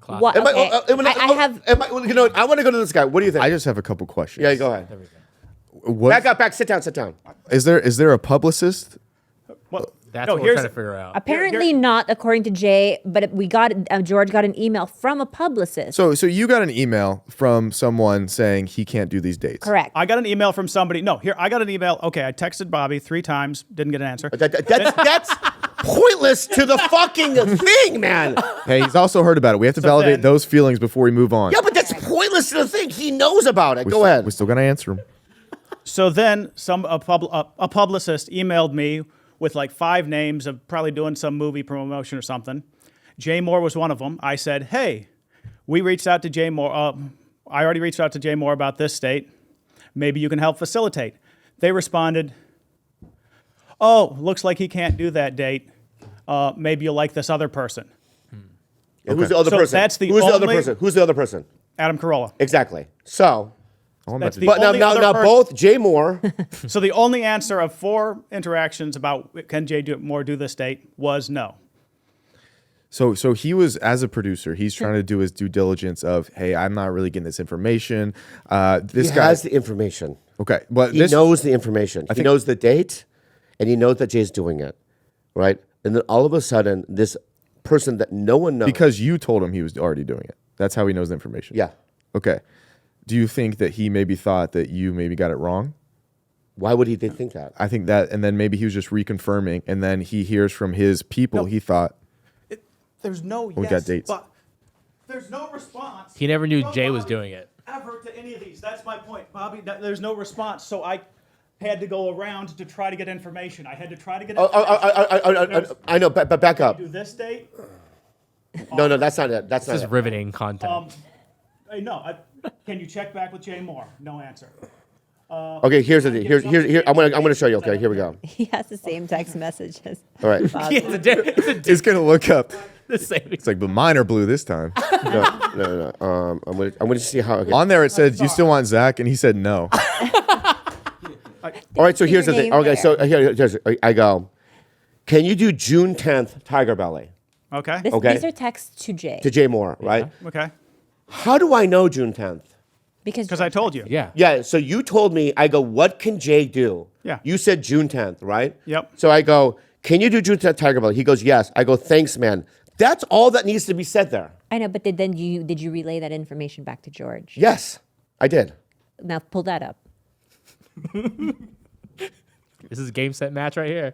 Speaker 4: Classic.
Speaker 1: What? Okay. I have.
Speaker 2: I want to go to this guy. What do you think?
Speaker 3: I just have a couple questions.
Speaker 2: Yeah, go ahead.
Speaker 3: What,
Speaker 2: Back. Sit down.
Speaker 3: is there a publicist?
Speaker 6: Well,
Speaker 4: That's
Speaker 6: no,
Speaker 4: what we're
Speaker 6: here's
Speaker 4: trying to figure out.
Speaker 1: Apparently not, according to Jay. But George got an email from a publicist.
Speaker 3: So you got an email from someone saying he can't do these dates.
Speaker 1: Correct.
Speaker 6: I got an email from somebody. No, here I got an email. Okay, I texted Bobby 3 times, didn't get an answer.
Speaker 2: That's pointless to the fucking thing, man.
Speaker 3: Hey, he's also heard about it. We have to validate
Speaker 6: then-
Speaker 3: those feelings before we move on.
Speaker 2: Yeah, but that's pointless to the thing. He knows about it. Go ahead.
Speaker 3: We're still gonna answer him.
Speaker 6: So then a publicist emailed me with like 5 names of probably doing some movie promotion or something. Jay Moore was one of them. I said, hey, we reached out to Jay Moore. I already reached out to Jay Moore about this date. Maybe you can help facilitate. They responded, oh, looks like he can't do that date. Maybe you'll like this other person.
Speaker 2: Who's the other
Speaker 6: So
Speaker 2: person?
Speaker 6: that's the
Speaker 2: Who's the other
Speaker 6: only-
Speaker 2: person? Who's the other person?
Speaker 6: Adam Carolla.
Speaker 2: Exactly. So,
Speaker 6: That's the
Speaker 2: but
Speaker 6: only other
Speaker 2: now
Speaker 6: person.
Speaker 2: both Jay Moore.
Speaker 6: So the only answer of 4 interactions about can Jay Moore do this date was no.
Speaker 3: So he was, as a producer, he's trying to do his due diligence of, hey, I'm not really getting this information. This
Speaker 2: He
Speaker 3: guy
Speaker 2: has the information.
Speaker 3: Okay, but
Speaker 2: He knows the information. He
Speaker 3: think-
Speaker 2: knows the date, and he knows that Jay's doing it, right? And then all of a sudden, this person that no one knows.
Speaker 3: because you told him he was already doing it. That's how he knows the information.
Speaker 2: Yeah.
Speaker 3: Okay. Do you think that he maybe thought that you maybe got it wrong?
Speaker 2: Why would he think that?
Speaker 3: I think that, and then maybe he was just reconfirming, and then he hears from his people.
Speaker 6: No.
Speaker 3: He thought,
Speaker 6: There's no
Speaker 3: We
Speaker 6: yes,
Speaker 3: got dates.
Speaker 6: but there's no response.
Speaker 4: He never knew
Speaker 6: from
Speaker 4: Jay was
Speaker 6: Bobby
Speaker 4: doing it.
Speaker 6: Ever to any of these. That's my point, Bobby. There's no response, so I had to go around to try to get information. I had to try to get.
Speaker 2: I know, but back up.
Speaker 6: Do this date.
Speaker 2: No, that's not it. That's
Speaker 4: This
Speaker 2: not
Speaker 4: is
Speaker 2: it.
Speaker 4: riveting content.
Speaker 6: Can you check back with Jay Moore? No answer.
Speaker 2: Okay, here's the here. I'm gonna show you. Okay, here we go.
Speaker 1: He has the same text messages.
Speaker 2: All right.
Speaker 3: He's gonna look up.
Speaker 4: The same.
Speaker 3: It's like, but mine are blue this time.
Speaker 2: No. I'm gonna see how. Okay.
Speaker 3: On there it said, "You still want Zach?" And he said no.
Speaker 2: All right, so here's the
Speaker 1: your
Speaker 2: thing.
Speaker 1: name
Speaker 2: Okay, so here's, I go. Can you do June 10th, TigerBelly?
Speaker 6: Okay.
Speaker 2: Okay.
Speaker 1: These are texts to Jay.
Speaker 2: To Jay Moore, right?
Speaker 6: Okay.
Speaker 2: How do I know June 10th?
Speaker 6: Because I told you.
Speaker 4: Yeah.
Speaker 2: Yeah, so you told me, I go, what can Jay do?
Speaker 6: Yeah.
Speaker 2: You said June 10th, right?
Speaker 6: Yep.
Speaker 2: So I go, can you do June 10th, TigerBelly? He goes, yes. I go, thanks, man. That's all that needs to be said there.
Speaker 1: I know, but did you relay that information back to George?
Speaker 2: Yes, I did.
Speaker 1: Now pull that up.
Speaker 4: This is a game set match right here.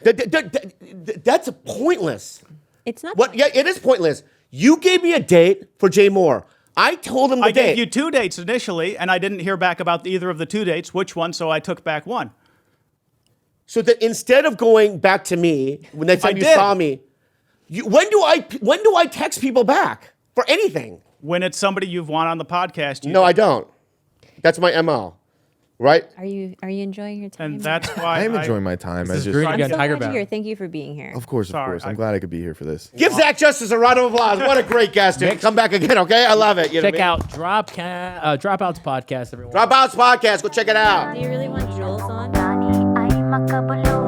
Speaker 2: That's pointless.
Speaker 1: It's not.
Speaker 2: What? Yeah, it is pointless. You gave me a date for Jay Moore. I told him the
Speaker 6: I
Speaker 2: date.
Speaker 6: gave you 2 dates initially, and I didn't hear back about either of the 2 dates. Which one? So I took back one.
Speaker 2: So that instead of going back to me when next time you
Speaker 6: did.
Speaker 2: saw me, when do I text people back for anything?
Speaker 6: When it's somebody you've won on the podcast.
Speaker 2: No, I don't. That's my MO, right?
Speaker 1: Are you enjoying your time?
Speaker 6: And that's why
Speaker 3: I am enjoying my time. I
Speaker 4: is
Speaker 3: just,
Speaker 4: great.
Speaker 1: I'm
Speaker 4: Again,
Speaker 1: so glad
Speaker 4: TigerBelly.
Speaker 1: you're here. Thank you for being here.
Speaker 3: of course.
Speaker 6: Sorry,
Speaker 3: I'm glad I could be here for this.
Speaker 2: Give Zach Justice a round of applause. What a great guest, dude. Come back again, okay? I love it. You know
Speaker 4: Check
Speaker 2: what I mean?
Speaker 4: out Dropouts Podcast, everyone.
Speaker 2: Dropouts Podcast. Go check it out.
Speaker 1: Do you really want Jules on?
Speaker 7: Ay, makabulo.